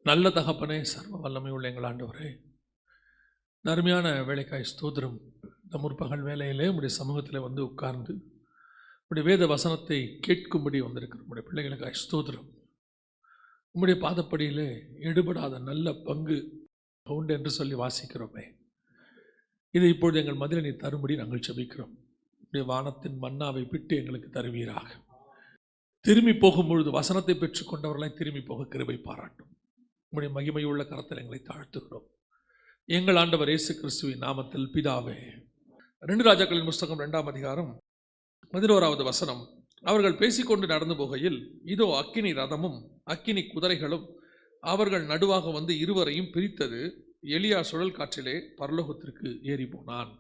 நல்ல தகப்பனே, சர்வ வல்லமை உள்ள எங்கள் ஆண்டவரே, அருமையான வேலைக்காய் ஸ்தோத்திரம். இந்த முற்பகல் வேலையிலே உடைய சமூகத்தில் வந்து உட்கார்ந்து உடைய வேத வசனத்தை கேட்கும்படி வந்திருக்கிற உடைய பிள்ளைகளுக்காய் ஸ்தோத்திரம். உம்முடைய பாதப்படியிலே எடுபடாத நல்ல பங்கு உண்டு என்று சொல்லி வாசிக்கிறோமே, இது இப்பொழுது எங்கள் மதிலை நீ தரும்படி நாங்கள் ஜெபிக்கிறோம். உடைய வானத்தின் மன்னாவை விட்டு எங்களுக்கு தருவீராக. திரும்பி போகும்பொழுது வசனத்தை பெற்றுக்கொண்டவர்களை திரும்பி போக கிருபை பாராட்டும். உம்முடைய மகிமையுள்ள கரத்தில் எங்களை தாழ்த்துகிறோம். எங்கள் ஆண்டவர் இயேசு கிறிஸ்துவின் நாமத்தில் பிதாவே. 2 ராஜாக்களின் புஸ்தகம் 2ஆம் அதிகாரம் 11வது வசனம். அவர்கள் பேசிக்கொண்டு நடந்து போகையில், இதோ அக்கினி ரதமும் அக்கினி குதிரைகளும் அவர்கள் நடுவாக வந்து இருவரையும் பிரித்தது. எலியா சுழல் காற்றிலே பரலோகத்திற்கு ஏறி போனான்.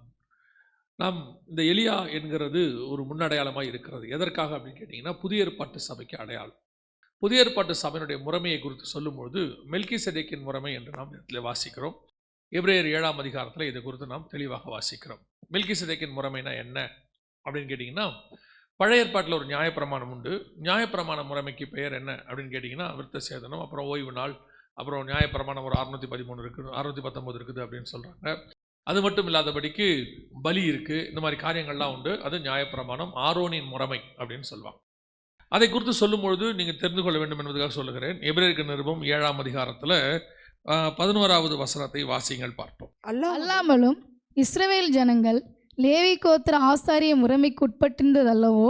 நாம் இந்த எலியா என்கிறது ஒரு முன்னடையாளமாக இருக்கிறது. எதற்காக அப்படின்னு கேட்டிங்கன்னா, புதிய ஏற்பாட்டு சபைக்கு அடையாளம். புதிய ஏற்பாட்டு சபையினுடைய முறைமையை குறித்து சொல்லும்போது மெல்கிசேதேக்கின் முறைமை என்று நாம் இதில் வாசிக்கிறோம். எபிரேயர் 7ஆம் அதிகாரத்தில் இதை குறித்து நாம் தெளிவாக வாசிக்கிறோம். மெல்கிசேதேக்கின் முறைமைனா என்ன அப்படின்னு கேட்டிங்கன்னா, பழைய ஏற்பாட்டில் ஒரு நியாயப்பிரமாணம் உண்டு. நியாயப்பிரமாண முறைமைக்கு பெயர் என்ன அப்படின்னு கேட்டிங்கன்னா, விருத்த சேதனம், அப்புறம் ஓய்வு நாள், அப்புறம் நியாயப்பிரமாணம் ஒரு 613 இருக்குது, 619 இருக்குது அப்படின்னு சொல்கிறாங்க. அது மட்டும் இல்லாதபடிக்கு பலி இருக்குது. இந்த மாதிரி காரியங்கள்லாம் உண்டு. அது நியாயப்பிரமாணம், ஆரோனின் முறைமை அப்படின்னு சொல்லுவாங்க. அதை குறித்து சொல்லும்பொழுது நீங்கள் தெரிந்து கொள்ள வேண்டும் என்பதற்காக சொல்லுகிறேன். எபிரேயர் நிருபம் 7ஆம் அதிகாரத்தில் 11வது வசனத்தை வாசிங்கள் பார்ப்போம். அல்லாமலும் இஸ்ரவேல் ஜனங்கள் லேவி கோத்திர ஆசாரிய முறைமைக்கு உட்பட்டிருந்ததல்லவோ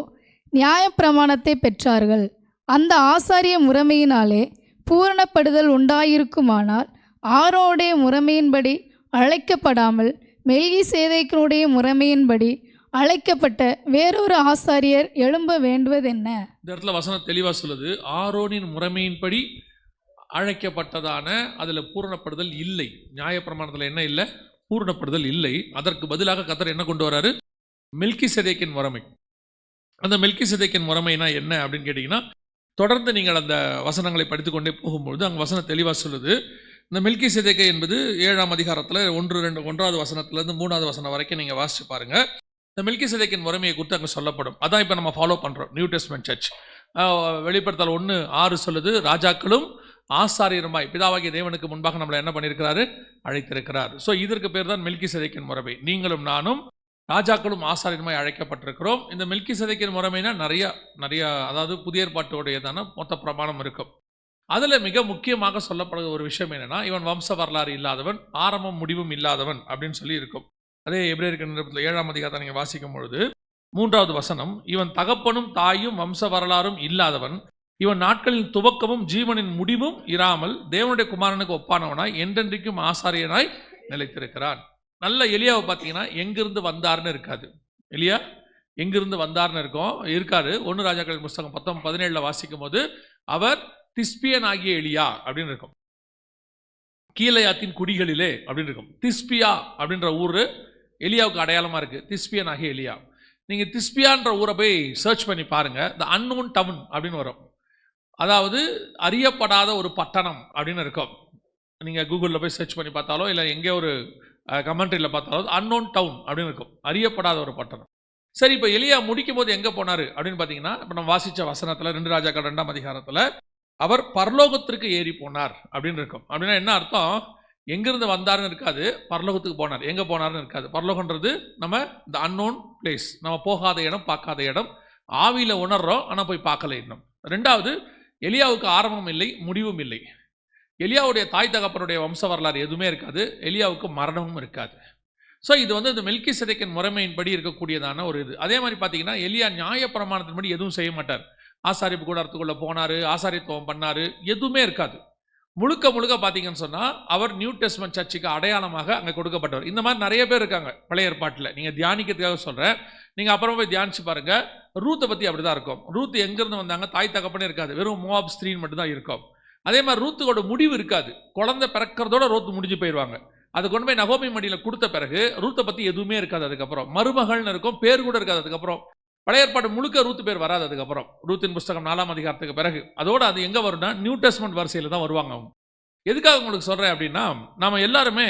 நியாயப்பிரமாணத்தை பெற்றார்கள். அந்த ஆசாரிய முறைமையினாலே பூரணப்படுதல் உண்டாயிருக்குமானால் ஆரோனுடைய முறைமையின்படி அழைக்கப்படாமல் மெல்கிசேதேக்கினுடைய முறைமையின்படி அழைக்கப்பட்ட வேறொரு ஆசாரியர் எழும்ப வேண்டுவதென்ன? இந்த இடத்துல வசனம் தெளிவாக சொல்லுது, ஆரோனின் முறைமையின்படி அழைக்கப்பட்டதான அதில் பூரணப்படுதல் இல்லை. நியாயப்பிரமாணத்தில் என்ன இல்லை? பூரணப்படுதல் இல்லை. அதற்கு பதிலாக கர்த்தர் என்ன கொண்டு வராரு? மெல்கிசேதேக்கின் முறைமை. அந்த மெல்கிசேதேக்கின் முறைமைனா என்ன அப்படின்னு கேட்டிங்கன்னா, தொடர்ந்து நீங்கள் அந்த வசனங்களை படித்து கொண்டே போகும்பொழுது அங்கே வசனம் தெளிவாக சொல்லுது. இந்த மெல்கிசேதேக்கு என்பது 7ஆம் அதிகாரத்தில் 1வது வசனத்திலேருந்து 3வது வசனம் வரைக்கும் நீங்கள் வாசிச்சு பாருங்கள். இந்த மெல்கிசேதேக்கின் முறைமையை குறித்து அங்கே சொல்லப்படும். அதான் இப்போ நம்ம ஃபாலோ பண்ணுறோம் நியூ டெஸ்ட்மென்ட் சர்ச். வெளிப்படுத்தல் 1:6 சொல்லுது, ராஜாக்களும் ஆசாரியருமாய் பிதாவாகிய தேவனுக்கு முன்பாக நம்மளை என்ன பண்ணியிருக்கிறாரு? அழைத்திருக்கிறார். ஸோ இதற்கு பேர் தான் மெல்கிசேதேக்கின் முறைமை. நீங்களும் நானும் ராஜாக்களும் ஆசாரியருமாய் அழைக்கப்பட்டிருக்கிறோம். இந்த மெல்கிசேதேக்கின் முறைமைனா நிறைய அதாவது புதிய ஏற்பாட்டோடையதான மொத்த பிரமாணம் இருக்கும். அதில் மிக முக்கியமாக சொல்லப்படுகிற ஒரு விஷயம் என்னென்னா, இவன் வம்ச வரலாறு இல்லாதவன், ஆரம்பம் முடிவும் இல்லாதவன் அப்படின்னு சொல்லி இருக்கும். அதே எபிரேயர் நிருபத்தில் 7ஆம் அதிகாரத்தை நீங்கள் வாசிக்கும் பொழுது 3வது வசனம், இவன் தகப்பனும் தாயும் வம்ச வரலாறும் இல்லாதவன், இவன் நாட்களின் துவக்கமும் ஜீவனின் முடிவும் இராமல் தேவனுடைய குமாரனுக்கு ஒப்பானவனாய் என்றென்றைக்கும் ஆசாரியனாய் நிலைத்திருக்கிறான். நல்ல எலியாவை பார்த்தீங்கன்னா எங்கிருந்து வந்தார்னு இருக்காது. எலியா எங்கிருந்து வந்தார்னு இருக்காரு. 1 ராஜாக்களின் புஸ்தகம் 17 வாசிக்கும் போது அவர் திஸ்பியன் ஆகிய எலியா அப்படின்னு இருக்கும். கீலேயாத்தின் குடிகளிலே அப்படின்னு இருக்கும். திஸ்பியா அப்படின்ற ஊர் எலியாவுக்கு அடையாளமாக இருக்குது. திஸ்பியன் ஆகிய எலியா. நீங்கள் திஸ்பியான்ற ஊரை போய் சர்ச் பண்ணி பாருங்கள். த அன்னோன் டவுன் அப்படின்னு வரும். அதாவது அறியப்படாத ஒரு பட்டணம் அப்படின்னு இருக்கும். நீங்கள் கூகுளில் போய் சர்ச் பண்ணி பார்த்தாலோ இல்லை எங்கே ஒரு கமெண்ட்ரியில் பார்த்தாலோ அன்னோன் டவுன் அப்படின்னு இருக்கும். அறியப்படாத ஒரு பட்டணம். சரி, இப்போ எலியா முடிக்கும் போது எங்கே போனார் அப்படின்னு பார்த்தீங்கன்னா, இப்போ நம்ம வாசித்த வசனத்தில் 2 ராஜாக்கள் 2ஆம் அதிகாரத்தில் அவர் பரலோகத்திற்கு ஏறி போனார் அப்படின்னு இருக்கும். அப்படின்னா என்ன அர்த்தம்? எங்கிருந்து வந்தார்னு இருக்காது, பரலோகத்துக்கு போனார். எங்கே போனார்னு இருக்காது. பரலோகன்றது நம்ம இந்த அன்னோன் பிளேஸ், நம்ம போகாத இடம், பார்க்காத இடம். ஆவியில் உணர்றோம், ஆனால் போய் பார்க்கல இன்னும். 2வது, எலியாவுக்கு ஆரம்பம் இல்லை, முடிவும் இல்லை. எலியாவுடைய தாய் தகப்பனுடைய வம்ச வரலாறு எதுவுமே இருக்காது. எலியாவுக்கு மரணமும் இருக்காது. ஸோ இது வந்து இந்த மெல்கிசேதேக்கின் முறைமையின்படி இருக்கக்கூடியதான ஒரு இது. அதே மாதிரி பார்த்தீங்கன்னா, எலியா நியாயப்பிரமாணத்தின்படி எதுவும் செய்ய மாட்டார். ஆசாரிப்பு கூடாரத்துக்குள்ளே போனார், ஆசாரித்துவம் பண்ணார், எதுவுமே இருக்காது. முழுக்க பார்த்தீங்கன்னு சொன்னால் அவர் நியூ டெஸ்ட்மென்ட் சர்ச்சுக்கு அடையாளமாக அங்கே கொடுக்கப்பட்டவர். இந்த மாதிரி நிறைய பேர் இருக்காங்க பழைய ஏற்பாட்டில். நீங்கள் தியானிக்கிறதுக்காக சொல்கிறேன். நீங்கள் அப்புறமா போய் தியானிச்சு பாருங்கள். ரூத்தை பற்றி அப்படி தான் இருக்கும். ரூத் எங்கேருந்து வந்தாங்க? தாய் தகப்பனே இருக்காது, வெறும் மோவாப் ஸ்திரீன்னு மட்டும்தான் இருக்கும். அதே மாதிரி ரூத்துக்கோட முடிவு இருக்காது. குழந்தை பிறக்கிறதோட ரூத் முடிஞ்சு போயிடுவாங்க. அது கொண்டு போய் நகோமி மடியில் கொடுத்த பிறகு ரூத்தை பற்றி எதுவுமே இருக்காது. அதுக்கப்புறம் மருமகள்னு இருக்கும், பேர் கூட இருக்காது. அதுக்கப்புறம் பழைய ஏற்பாடு முழுக்க ரூத்து பேர் வராது. அதுக்கப்புறம் ரூத்தின் புஸ்தகம் 4ஆம் அதிகாரத்துக்கு பிறகு அதோடு அது எங்கே வரும்னா நியூ டெஸ்ட்மென்ட் வரிசையில் தான் வருவாங்க அவங்க. எதுக்காக உங்களுக்கு சொல்கிறேன் அப்படின்னா, நாம் எல்லாருமே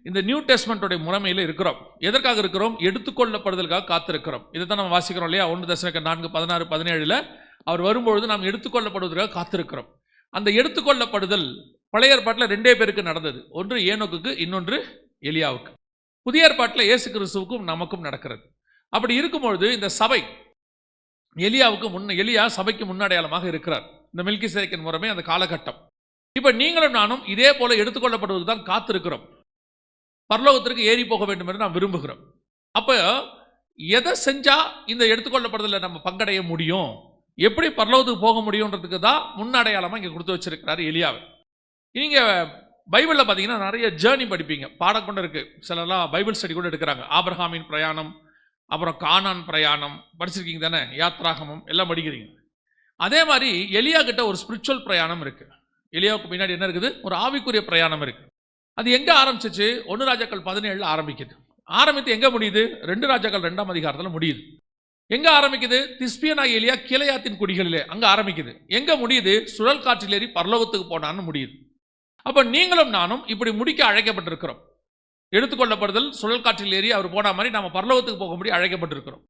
இந்த நியூ டெஸ்ட்மென்ட்டோடைய முறைமையில் இருக்கிறோம். எதற்காக இருக்கிறோம்? எடுத்துக்கொள்ளப்படுதலுக்காக காத்திருக்கிறோம். இதை தான் நம்ம வாசிக்கிறோம் இல்லையா? 1 தெசலோனிக்கர் 4:16-17 அவர் வரும்பொழுது நாம் எடுத்துக்கொள்ளப்படுவதற்காக காத்திருக்கிறோம். அந்த எடுத்துக்கொள்ளப்படுதல் பழைய ஏற்பாட்டில் 2 பேருக்கு நடந்தது. ஒன்று ஏனோக்குக்கு, இன்னொன்று எலியாவுக்கு. புதிய ஏற்பாட்டில் இயேசு கிறிஸ்துவுக்கும் நமக்கும் நடக்கிறது. அப்படி இருக்கும்பொழுது இந்த சபை எலியா சபைக்கு முன்னடையாளமாக இருக்கிறார். இந்த மெல்கிசேதேக்கின் முறைமை அந்த காலகட்டம். இப்ப நீங்களும் நானும் இதே போல எடுத்துக்கொள்ளப்படுவதற்கு தான் காத்திருக்கிறோம். பரலோகத்திற்கு ஏறி போக வேண்டும் என்று நாம் விரும்புகிறோம். அப்ப எதை செஞ்சா இந்த எடுத்துக்கொள்ளப்படுதல நம்ம பங்கடைய முடியும், எப்படி பரலோகத்துக்கு போக முடியும்ன்றதுக்கு தான் முன்னடையாளமா இங்க கொடுத்து வச்சிருக்கிறாரு எலியாவை. நீங்க பைபிளில் பார்த்தீங்கன்னா நிறைய ஜேர்னி படிப்பீங்க, பாடம் கொண்டு இருக்கு. சிலர்லாம் பைபிள் ஸ்டடி கூட எடுக்கிறாங்க. ஆபிரகாமின் பிரயாணம், அப்புறம் கானான் பிரயாணம் படிச்சிருக்கீங்க தானே, யாத்ராகமம் எல்லாம் படிக்கிறீங்க. அதே மாதிரி எலியா கிட்ட ஒரு ஸ்பிரிச்சுவல் பிரயாணம் இருக்கு. எலியாவுக்கு பின்னாடி என்ன இருக்குது, ஒரு ஆவிக்குரிய பிரயாணம் இருக்கு. அது எங்க ஆரம்பிச்சிச்சு? 1 ராஜாக்கள் 17 ஆரம்பிக்குது. ஆரம்பித்து எங்க முடியுது? 2 ராஜாக்கள் 2ஆம் அதிகாரத்தில் முடியுது. எங்க ஆரம்பிக்குது? திஸ்பியனாகிய எலியா கீலேயாத்தின் குடிகளிலே அங்க ஆரம்பிக்குது. எங்க முடியுது? சுழல் காற்றில் ஏறி பரலோகத்துக்கு போனான்னு முடியுது. அப்ப நீங்களும் நானும் இப்படி முடிக்க அழைக்கப்பட்டிருக்கிறோம். எடுத்துக்கொள்ளப்படுதல் சுழல் காற்றில் ஏறி அவர் போன மாதிரி நாம பரலோகத்துக்கு போக முடிய அழைக்கப்பட்டிருக்கிறோம்.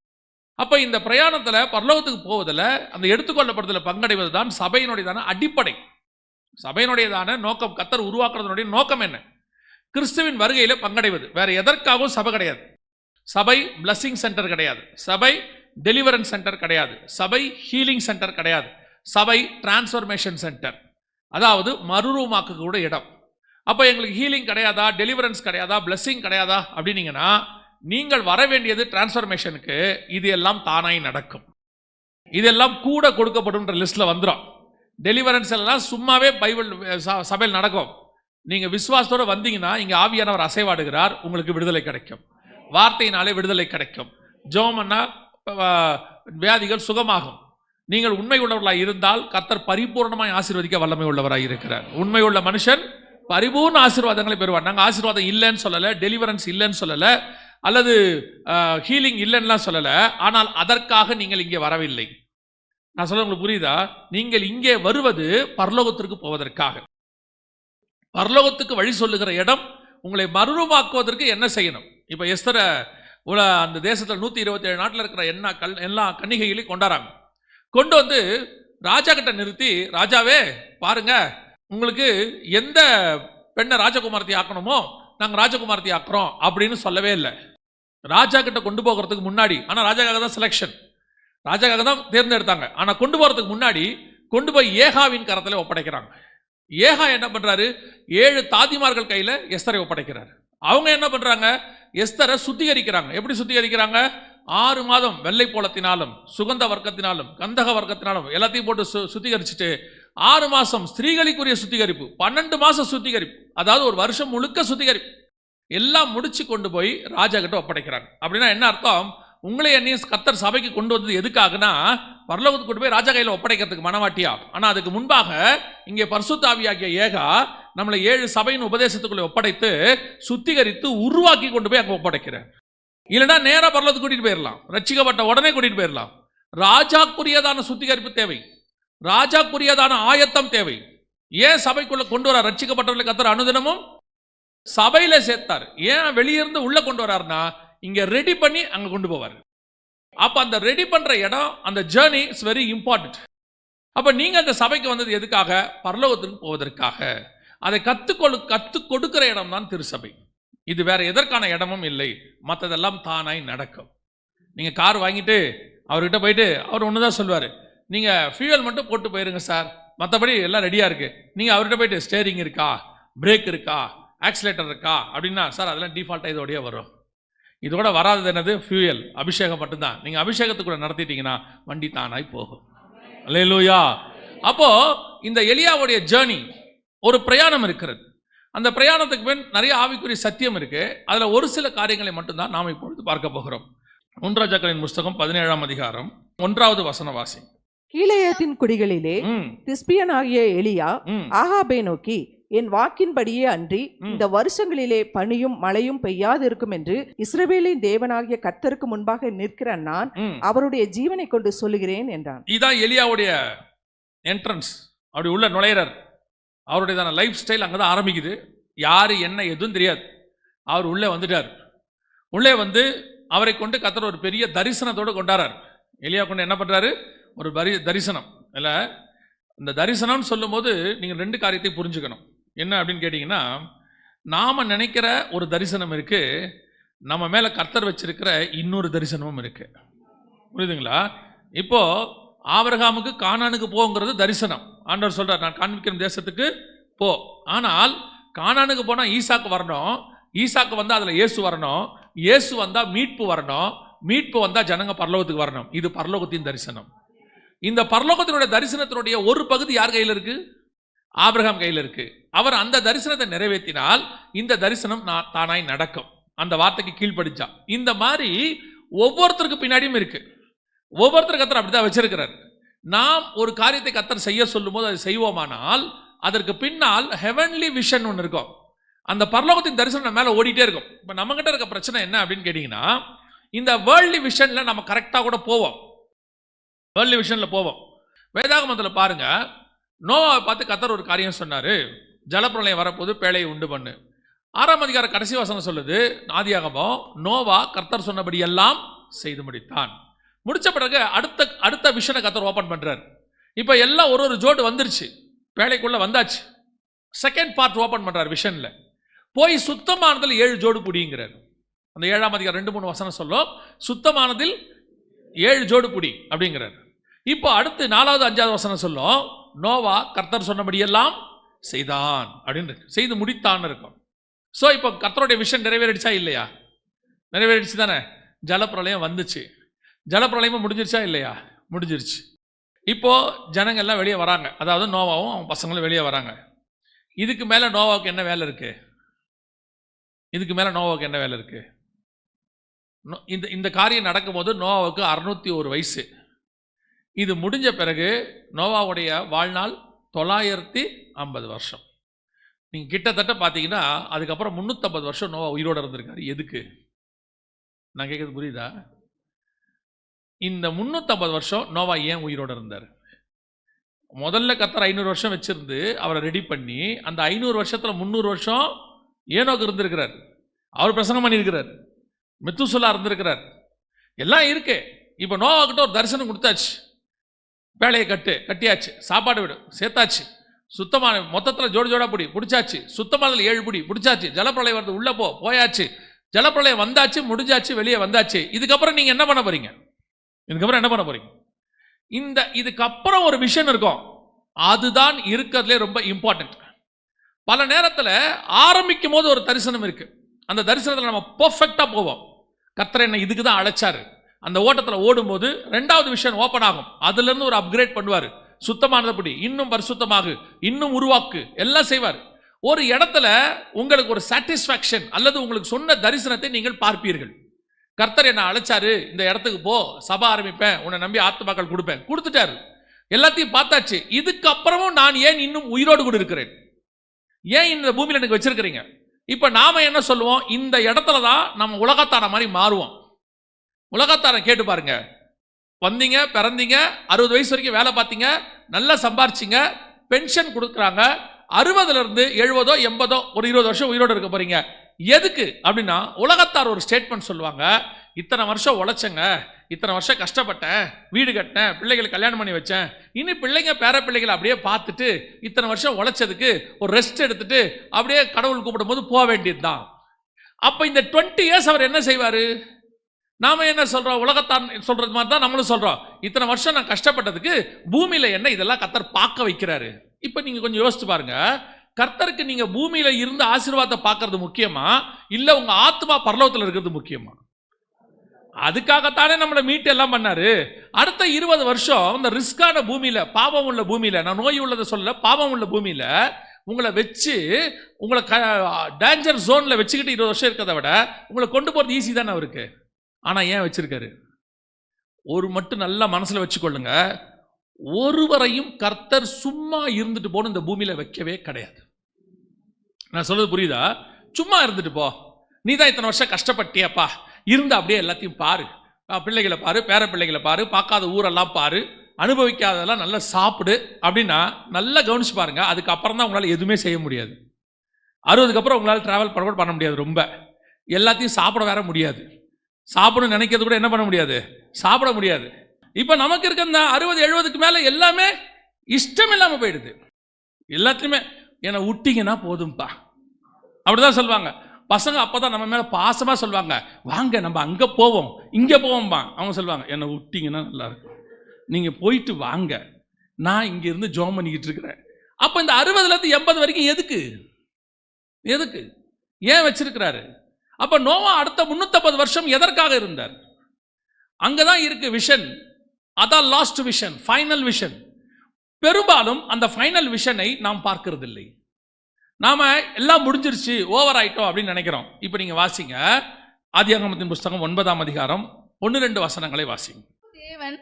அப்ப இந்த பிரயாணத்துல பரலோகத்துக்கு போவதில் அந்த எடுத்துக்கொள்ளப்படுதல பங்கடைவது தான் சபையினுடையதான அடிப்படை, சபையினுடையதான நோக்கம். கர்த்தர் உருவாக்குறதுடைய நோக்கம் என்ன? கிறிஸ்துவின் வருகையில பங்கடைவது. வேற எதற்காகவும் சபை கிடையாது. சபை பிளஸிங் சென்டர் கிடையாது, சபை டெலிவரன்ஸ் சென்டர் கிடையாது, சபை ஹீலிங் சென்டர் கிடையாது, சபை டிரான்ஸ்ஃபர்மேஷன் சென்டர், அதாவது மறுரூமாக்க கூட இடம். அப்போ எங்களுக்கு ஹீலிங் கிடையாதா, டெலிவரன்ஸ் கிடையாதா, பிளஸிங் கிடையாதா அப்படின்னீங்கன்னா நீங்கள் வர வேண்டியது டிரான்ஸ்ஃபர்மேஷனுக்கு. இது எல்லாம் தானாய் நடக்கும், இதெல்லாம் கூட கொடுக்கப்படும் லிஸ்ட்ல வந்துடும். டெலிவரன்ஸ் எல்லாம் சும்மாவே பைபிள் சபையில் நடக்கும். நீங்க விசுவாசத்தோட வந்தீங்கன்னா இங்க ஆவியானவர் அசைவாடுகிறார், உங்களுக்கு விடுதலை கிடைக்கும். வார்த்தையினாலே விடுதலை கிடைக்கும். ஜெபம்னா வியாதிகள் சுகமாகும். நீங்கள் உண்மை உள்ளவர்களாக இருந்தால் கர்த்தர் பரிபூர்ணமாய் ஆசீர்வதிக்க வல்லமை உள்ளவராக இருக்கிறார். உண்மை உள்ள மனுஷன் பரிபூர்ண ஆசீர்வாதங்களை பெறுவார். நாங்கள் ஆசீர்வாதம் இல்லைன்னு சொல்லலை, டெலிவரன்ஸ் இல்லைன்னு சொல்லலை, அல்லது ஹீலிங் இல்லைன்னுலாம் சொல்லலை. ஆனால் அதற்காக நீங்கள் இங்கே வரவில்லை. நான் சொல்ல உங்களுக்கு புரியுதா? நீங்கள் இங்கே வருவது பரலோகத்திற்கு போவதற்காக. பரலோகத்துக்கு வழி சொல்லுகிற இடம் உங்களை மறுரூபமாக்குவதற்கு என்ன செய்யணும்? இப்போ எஸ்தரை அந்த தேசத்தில் 127 நாட்டில் இருக்கிற எல்லா கன்னிகைகளையும் கொண்டாடுறாங்க. கொண்டு வந்து ராஜா கிட்ட நிறுத்தி, ராஜாவே பாருங்க, உங்களுக்கு எந்த பெண்ணை ராஜகுமாரத்தை ஆக்கணுமோ நாங்கள் ராஜகுமாரத்தை ஆக்குறோம் அப்படின்னு சொல்லவே இல்லை. ராஜா கிட்ட கொண்டு போகிறதுக்கு முன்னாடி, ஆனால் ராஜாக்காக தான் செலெக்ஷன், ராஜாக்காக தான் தேர்ந்தெடுத்தாங்க. ஆனால் கொண்டு போகிறதுக்கு முன்னாடி கொண்டு போய் ஏகாவின் கரத்தில் ஒப்படைக்கிறாங்க. ஏகா என்ன பண்றாரு? 7 தாதிமார்கள் கையில் எஸ்தரை ஒப்படைக்கிறாரு. அவங்க என்ன பண்றாங்க? எஸ்தரை சுத்திகரிக்கிறாங்க. எப்படி சுத்திகரிக்கிறாங்க? 6 மாதம் வெள்ளை போலத்தினாலும் சுகந்த வர்க்கத்தினாலும் கந்தக வர்க்கத்தினாலும் எல்லாத்தையும் போட்டு சுத்திகரிச்சுட்டு 6 மாசம் ஸ்திரீகளுக்குரிய சுத்திகரிப்பு, 12 மாசம் சுத்திகரிப்பு, அதாவது ஒரு வருஷம் முழுக்க சுத்திகரிப்பு எல்லாம் முடிச்சு கொண்டு போய் ராஜா கிட்ட ஒப்படைக்கிறாங்க. அப்படின்னா என்ன அர்த்தம்? உங்களை என்னையும் கர்த்தர் சபைக்கு கொண்டு வந்தது எதுக்காகனா பரலோகத்துக்கு கொண்டு போய் ராஜா கையில் ஒப்படைக்கிறதுக்கு மனவாட்டியா. ஆனால் அதுக்கு முன்பாக இங்கே பரிசுத்த ஆவியாகிய ஏகா நம்மளை 7 சபையின் உபதேசத்துக்குள்ளே ஒப்படைத்து சுத்திகரித்து உருவாக்கி கொண்டு போய் அங்கே ஒப்படைக்கிறார். இல்லைன்னா நேராக பரலோகத்துக்கு கூட்டிட்டு போயிடலாம், ரட்சிக்கப்பட்ட உடனே கூட்டிட்டு போயிடலாம். ராஜாக்குரியதான சுத்திகரிப்பு தேவை, ராஜாக்குரியதான ஆயத்தம் தேவை. ஏன் சபைக்குள்ள கொண்டு வர ரட்சிக்கப்பட்டவர்களை கர்த்தர் அனுதினமும் சபையில சேர்த்தார். ஏன் வெளியிருந்து உள்ள கொண்டு வராருன்னா இங்க ரெடி பண்ணி அங்க கொண்டு போவார். அப்ப அந்த ரெடி பண்ற இடம், அந்த ஜேர்னி இஸ் வெரி இம்பார்ட்டன்ட். அப்ப நீங்க அந்த சபைக்கு வந்தது எதுக்காக? பரலோகத்துக்கு போவதற்காக. அதை கத்து கொடுக்கிற இடம் தான் திருச்சபை. இது வேற எதற்கான இடமும் இல்லை. மற்றதெல்லாம் தானாய் நடக்கும். நீங்க கார் வாங்கிட்டு அவர்கிட்ட போயிட்டு அவர் ஒண்ணுதான் சொல்லுவாரு, நீங்க ஃபியூயல் மட்டும் போட்டு போயிருங்க சார், மற்றபடி எல்லாம் ரெடியா இருக்கு. நீங்க அவர்கிட்ட போயிட்டு ஸ்டேரிங் இருக்கா, பிரேக் இருக்கா, ஆக்சிலேட்டர் இருக்கா அப்படின்னா, சார் அதெல்லாம் டிஃபால்ட்டாக இதோடய வரும். இதோட வராதது என்னது? ஃபியூயல், அபிஷேகம் மட்டும்தான். நீங்கள் அபிஷேகத்துக்குள்ள நடத்திட்டீங்கன்னா வண்டி தானாய் போகும். அல்லேலூயா. அப்போ இந்த எலியாவுடைய ஜேர்னி ஒரு பிரயாணம் இருக்கிறது. அந்த பிரயாணத்துக்கு பின் நிறைய ஆவிக்குரிய சத்தியம் இருக்கு. அதுல ஒரு சில காரியங்களை மட்டும்தான் நாம் இப்பொழுது பார்க்க போகிறோம். 1 ராஜாக்களின் புஸ்தகம் 17ஆம் அதிகாரம் 1வது வசன வாசி. கீலேயாத்தின் குடிகளிலே திஸ்பியனாகிய எலியா ஆகாபை நோக்கி, என் வாக்கின்படியே அன்றி இந்த வருஷங்களிலே பனியும் மழையும் பெய்யாது இருக்கும் என்று இஸ்ரவேலின் தேவனாகிய கர்த்தருக்கு முன்பாக நிற்கிற நான் அவருடைய ஜீவனை கொண்டு சொல்லுகிறேன் என்றான். இதுதான் எலியாவுடைய என்ட்ரன்ஸ். அப்படி உள்ள நுழையிறார். அவருடைய லைஃப் ஸ்டைல் அங்கதான் ஆரம்பிக்குது. யாரு என்ன எதுவும் தெரியாது. அவர் உள்ளே வந்துட்டார். உள்ளே வந்து அவரை கொண்டு கர்த்தர் ஒரு பெரிய தரிசனத்தோடு கொண்டாடுறார். எலியா கொண்டு என்ன பண்றாரு? ஒரு தரிசனம். இல்லை, இந்த தரிசனம்னு சொல்லும் போது நீங்கள் 2 காரியத்தை புரிஞ்சுக்கணும். என்ன அப்படின்னு கேட்டிங்கன்னா, நாம் நினைக்கிற ஒரு தரிசனம் இருக்கு, நம்ம மேலே கர்த்தர் வச்சிருக்கிற இன்னொரு தரிசனமும் இருக்கு. புரியுதுங்களா? இப்போ ஆபிரகாமுக்கு கானானுக்கு போங்கிறது தரிசனம். ஆண்டவர் சொல்றார், நான் காண்பிக்கிற தேசத்துக்கு போ. ஆனால் கானானுக்கு போனால் ஈசாக்கு வரணும், ஈசாக்கு வந்தால் அதில் இயேசு வரணும், இயேசு வந்தால் மீட்பு வரணும், மீட்பு வந்தால் ஜனங்க பரலோகத்துக்கு வரணும். இது பரலோகத்தின் தரிசனம். இந்த பரலோகத்தினுடைய தரிசனத்தினுடைய ஒரு பகுதி யார் கையில் இருக்கு? ஆபிரகாம் கையில் இருக்கு. அவர் அந்த தரிசனத்தை நிறைவேற்றினால் இந்த தரிசனம் தானாய் நடக்கும். அந்த வார்த்தைக்கு கீழ்ப்படிச்சா. இந்த மாதிரி ஒவ்வொருத்தருக்கு பின்னாடியும் இருக்கு. ஒவ்வொருத்தருக்கு கர்த்தர் அப்படிதான் வச்சிருக்கிறார். நாம் ஒரு காரியத்தை கர்த்தர் செய்ய சொல்லும் போது அதை செய்வோமானால் அதற்கு பின்னால் ஹெவன்லி விஷன் ஒன்று இருக்கும். அந்த பரலோகத்தின் தரிசனம் நம்ம மேலே ஓடிட்டே இருக்கும். இப்போ நம்ம கிட்ட இருக்க பிரச்சனை என்ன அப்படின்னு கேட்டிங்கன்னா, இந்த வேர்ல்ட்லி விஷனில் நம்ம கரெக்டாக கூட போவோம், வேர்ல்ட்லி விஷனில் போவோம். வேதாகமத்தில் பாருங்க, நோவாவை பார்த்து கர்த்தர் ஒரு காரியம் சொன்னார், ஜலப்பிரளயம் வரப்போது பேழையை உண்டு பண்ணு. 6ஆம் அதிகாரம் கடைசி வசனம் சொல்லுது, ஆதியாகமம், நோவா கர்த்தர் சொன்னபடி எல்லாம் செய்து முடித்தான். முடிச்ச பிறகு அடுத்த விஷனை கர்த்தர் ஓப்பன் பண்றார். இப்போ எல்லாம் ஒரு ஜோடு வந்துருச்சு, பேழைக்குள்ள வந்தாச்சு. செகண்ட் பார்ட் ஓப்பன் பண்றார் விஷன்ல. போய் சுத்தமானதில் 7 ஜோடு புடிங்கிறார். அந்த 7ஆம் அதிகாரம் 2-3 வசனம் சொல்லும், சுத்தமானதில் 7 ஜோடு புடி அப்படிங்கிறார். இப்போ அடுத்து 4வது 5வது வசனம் சொல்லும், நோவா கர்த்தர் சொன்னபடியெல்லாம் செய்தான் அப்படின்னு இருக்கு, செய்து முடித்தான் இருக்கும். ஸோ இப்போ கர்த்தருடைய விஷன் நிறைவேறிடுச்சா இல்லையா? நிறைவேறிடுச்சு தானே. ஜலப்பிரளயம் வந்துச்சு, ஜலப்பிரளயமும் முடிஞ்சிருச்சா இல்லையா? முடிஞ்சிருச்சு. இப்போ ஜனங்க எல்லாம் வெளியே வராங்க, அதாவது நோவாவும் அவன் பசங்களும் வெளியே வராங்க. இதுக்கு மேலே நோவாவுக்கு என்ன வேலை இருக்கு? இதுக்கு மேலே நோவாவுக்கு என்ன வேலை இருக்கு? இந்த காரியம் நடக்கும்போது நோவாவுக்கு 601 வயசு. இது முடிஞ்ச பிறகு நோவாவுடைய வாழ்நாள் 950 வருஷம். நீங்கள் கிட்டத்தட்ட பார்த்தீங்கன்னா அதுக்கப்புறம் 350 வருஷம் நோவா உயிரோடு இருந்திருக்காரு. எதுக்கு? நான் கேட்குறது புரியுதா? இந்த 350 வருஷம் நோவா ஏன் உயிரோடு இருந்தார்? முதல்ல கர்த்தர் 500 வருஷம் வச்சிருந்து அவரை ரெடி பண்ணி, அந்த 500 வருஷத்தில் 300 வருஷம் ஏனோக்கு இருந்திருக்கிறார், அவர் பிரசங்கம் பண்ணியிருக்கிறார், மெத்துசலா இருந்திருக்கிறார், எல்லாம் இருக்கு. இப்போ நோவாக்கிட்ட ஒரு தரிசனம் கொடுத்தாச்சு, வேலையை கட்டியாச்சு, சாப்பாடு விடு சேர்த்தாச்சு, சுத்தமான மொத்தத்தில் ஜோடி ஜோடா பிடிச்சாச்சு, சுத்தமானதில் 7 பிடி பிடிச்சாச்சு, ஜலப்பிரளயம் வந்து உள்ளே போயாச்சு, ஜலப்பிரளயம் வந்தாச்சு, முடிஞ்சாச்சு, வெளியே வந்தாச்சு. இதுக்கப்புறம் நீங்கள் என்ன பண்ண போறீங்க? இதுக்கப்புறம் என்ன பண்ண போறீங்க? இதுக்கப்புறம் ஒரு விஷன் இருக்கும், அதுதான் இருக்கிறதுலே ரொம்ப இம்பார்ட்டன்ட். பல நேரத்தில் ஆரம்பிக்கும் போது ஒரு தரிசனம் இருக்கு, அந்த தரிசனத்தில் நம்ம பெர்ஃபெக்டாக போவோம். கர்த்தர் என்ன இதுக்கு தான் அழைச்சாரு. அந்த ஓட்டத்தில் ஓடும்போது 2வது விஷன் ஓப்பன் ஆகும், அதுலேருந்து ஒரு அப்கிரேட் பண்ணுவார். சுத்தமானதுபடி இன்னும் பரிசுத்தமாக, இன்னும் உருவாக்கு, எல்லாம் செய்வார். ஒரு இடத்துல உங்களுக்கு ஒரு சாட்டிஸ்ஃபேக்ஷன் அல்லது உங்களுக்கு சொன்ன தரிசனத்தை நீங்கள் பார்ப்பீர்கள். கர்த்தர் என்ன அழைச்சாரு, இந்த இடத்துக்கு போ, சபை ஆரம்பிப்பேன், உன்னை நம்பி ஆத்துமாக்கள் கொடுப்பேன், கொடுத்துட்டாரு, எல்லாத்தையும் பார்த்தாச்சு. இதுக்கப்புறமும் நான் ஏன் இன்னும் உயிரோடு கூட இருக்கிறேன்? ஏன் இந்த பூமியில் எனக்கு வச்சிருக்கிறீங்க? இப்போ நாம என்ன சொல்லுவோம்? இந்த இடத்துல தான் நம்ம உலகத்தார மாதிரி மாறுவோம். உலகத்தார கேட்டு பாருங்க, வந்தீங்க, பிறந்தீங்க, 60 வயசு வரைக்கும் வேலை பார்த்தீங்க, நல்லா சம்பாரிச்சிங்க, பென்ஷன் கொடுக்குறாங்க, 60லேருந்து 70 80 ஒரு 20 வருஷம் உயிரோடு இருக்க போறீங்க. எதுக்கு அப்படின்னா, உலகத்தார் ஒரு ஸ்டேட்மெண்ட் சொல்லுவாங்க, இத்தனை வருஷம் உழைச்சங்க, இத்தனை வருஷம் கஷ்டப்பட்டேன், வீடு கட்டினேன், பிள்ளைகளுக்கு கல்யாணம் பண்ணி வச்சேன், இனி பிள்ளைங்க பேர பிள்ளைகளை அப்படியே பார்த்துட்டு இத்தனை வருஷம் உழைச்சதுக்கு ஒரு ரெஸ்ட் எடுத்துட்டு அப்படியே கடவுள் கூப்பிடும் போது போக வேண்டியது தான். அப்போ இந்த 20 இயர்ஸ் அவர் என்ன செய்வார்? நாம என்ன சொல்றோம்? உலகத்தான் சொல்றது மாதிரி தான் நம்மளும் சொல்றோம், இத்தனை வருஷம் நான் கஷ்டப்பட்டதுக்கு பூமியில என்ன இதெல்லாம் கர்த்தர் பார்க்க வைக்கிறாரு. இப்போ நீங்க கொஞ்சம் யோசிச்சு பாருங்க, கர்த்தருக்கு நீங்க பூமியில இருந்து ஆசீர்வாதத்தை பார்க்கறது முக்கியமா, இல்ல உங்க ஆத்மா பரலோகத்தில் இருக்கிறது முக்கியமா? அதுக்காகத்தானே நம்மளை மீட்டு எல்லாம் பண்ணாரு. அடுத்த 20 வருஷம் இந்த ரிஸ்கான பூமியில, பாவம் உள்ள பூமியில, நான் நோய் உள்ளதை சொல்ல, பாவம் உள்ள பூமியில உங்களை வச்சு, உங்களை டேஞ்சர் ஜோன்ல வச்சுக்கிட்டு 20 வருஷம் இருக்கிறத விட உங்களை கொண்டு போறது ஈஸி தானே அவருக்கு. ஆனா ஏன் வச்சிருக்காரு? ஒரு மட்டும் நல்லா மனசுல வச்சுக்கொள்ளுங்க, ஒருவரையும் கர்த்தர் சும்மா இருந்துட்டு போன இந்த பூமியில வைக்கவே கிடையாது. நான் சொல்றது புரியுதா? சும்மா இருந்துட்டு போ, நீ தான் இத்தனை வருஷம் கஷ்டப்பட்டியப்பா, இருந்து அப்படியே எல்லாத்தையும் பாரு, பிள்ளைகளை பாரு, பேர பிள்ளைகளை பாரு, பார்க்காத ஊரெல்லாம் பாரு, அனுபவிக்காததெல்லாம் நல்லா சாப்பிடு அப்படின்னா நல்லா கவனிச்சு பாருங்க. அதுக்கப்புறம் தான் உங்களால் எதுவுமே செய்ய முடியாது. 60க்கு அப்புறம் உங்களால் டிராவல் பண்ண முடியாது, ரொம்ப எல்லாத்தையும் சாப்பிட வேற முடியாது, சாப்பிடணும்னு நினைக்கிறது கூட என்ன பண்ண முடியாது, சாப்பிட முடியாது. இப்போ நமக்கு இருக்க இந்த 60 70க்கு மேலே எல்லாமே இஷ்டம் இல்லாமல் போயிடுது. எல்லாத்துலேயுமே என்னை விட்டீங்கன்னா போதும்பா, அப்படிதான் சொல்லுவாங்க பசங்க. அப்பதான் நம்ம மேல பாசமா சொல்லுவாங்க, வாங்க நம்ம அங்க போவோம் இங்க போவோம்பா. அவங்க சொல்லுவாங்க, என்னை விட்டீங்கன்னா நல்லா இருக்கும், நீங்க போயிட்டு வாங்க, நான் இங்க இருந்து ஜோம் பண்ணிக்கிட்டு இருக்கிறேன். அப்ப இந்த 60ல இருந்து 80 வரைக்கும் எதுக்கு ஏன் வச்சிருக்கிறாரு? அப்ப நோவா அடுத்த 350 வருஷம் எதற்காக இருந்தார்? அங்கதான் இருக்கு விஷன். அதான் லாஸ்ட் விஷன், ஃபைனல் விஷன். பெரும்பாலும் அந்த ஃபைனல் விஷனை நாம் பார்க்கிறது இல்லை. நாம எல்லாம் முடிஞ்சிருச்சு, ஓவர் ஆயிட்டோம் அப்படின்னு நினைக்கிறோம். இப்ப நீங்க வாசிங்க ஆதியாகமத்தின் புஸ்தகம் 9ஆம் அதிகாரம் 1-2 வசனங்களை வாசிங்க. தேவன்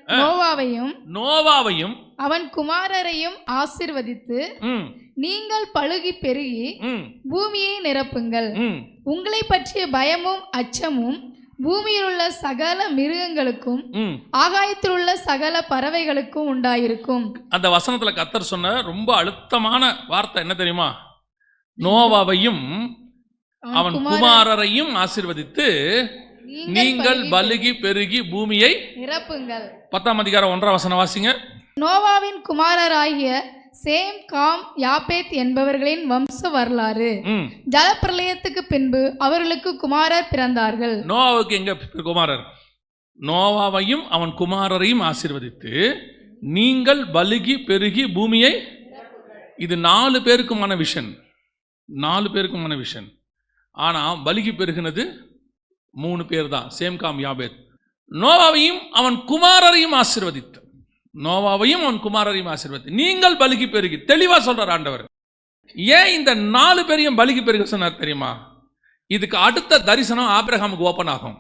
நோவாவையும் அவன் குமாரரையும் ஆசீர்வதித்து, நீங்கள் பலுகி பெருகி பூமியை நிரப்புங்கள், உங்களை பற்றிய பயமும் அச்சமும் பூமியில் உள்ள சகல மிருகங்களுக்கும் ஆகாயத்தில் உள்ள சகல பறவைகளுக்கும் உண்டாயிருக்கும். அந்த வசனத்துல கர்த்தர் சொன்ன ரொம்ப அழுத்தமான வார்த்தை என்ன தெரியுமா? நோவாவையும் அவன் குமாரரையும் ஆசீர்வதித்து நீங்கள் பலுகி பெருகி பூமியை நிரப்புங்கள். 10ஆம் அதிகாரம் 1ஆம் வசனம் வாசிங்க. நோவாவின் குமாரராகிய சேம், காம், யாப்பேத் என்பவர்களின் வம்ச வரலாறு. ஜலப்பிரளயத்துக்கு பின்பு அவர்களுக்கு குமாரர் பிறந்தார்கள். நோவாவுக்கு எங்க குமாரர்? நோவாவையும் அவன் குமாரரையும் ஆசீர்வதித்து நீங்கள் பலுகி பெருகி பூமியை. இது 4 பேருக்குமான விஷன், 4 பேருக்குமான விஷன். ஆனா பலுகி பெருகினது 3 பேர் தான், சேம், காம், யாபேத். நோவாவையும் அவன் குமாரரையும் ஆசீர்வதித்து, நோவாவையும் அவன் குமாரரையும் ஆசீர்வதித்து நீங்கள் பலுகி பெருகி. தெளிவா சொல்றார் ஆண்டவர். ஏன் இந்த 4 பேரையும் பலுகி பெருக சொன்னார் தெரியுமா? இதுக்கு அடுத்த தரிசனம் ஆபிரகாமுக்கு ஓபன் ஆகும்.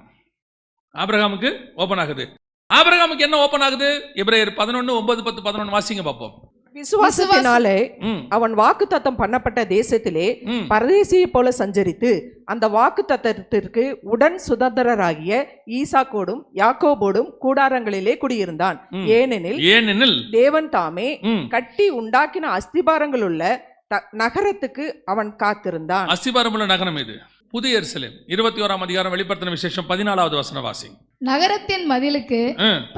ஆபிரகாமுக்கு ஓபன் ஆகுது. ஆபிரகாமுக்கு என்ன ஓபன் ஆகுது? எபிரேயர் 11, 9, 10, 11 வாசிங்க பார்ப்போம். விசுவாசத்தினாலே அவன் வாக்குத்தத்தம் பண்ணப்பட்ட தேசத்திலே பரதேசியை போல சஞ்சரித்து அந்த வாக்குத்தத்தத்திற்கு உடன் சுதந்திரராகிய ஈசாக்கோடும் யாக்கோபோடும் கூடாரங்களிலே குடியிருந்தான். ஏனெனில் தேவன் தாமே கட்டி உண்டாக்கின அஸ்திபாரங்கள் உள்ள நகரத்துக்கு அவன் காத்திருந்தான். அஸ்திபாரம் உள்ள நகரம் இது புதிய எருசலேம். 21ஆம் அதிகாரம் வெளிப்படுத்தின விசேஷம் 14வது வசனம் வாசி. நகரத்தின் மதிலுக்கு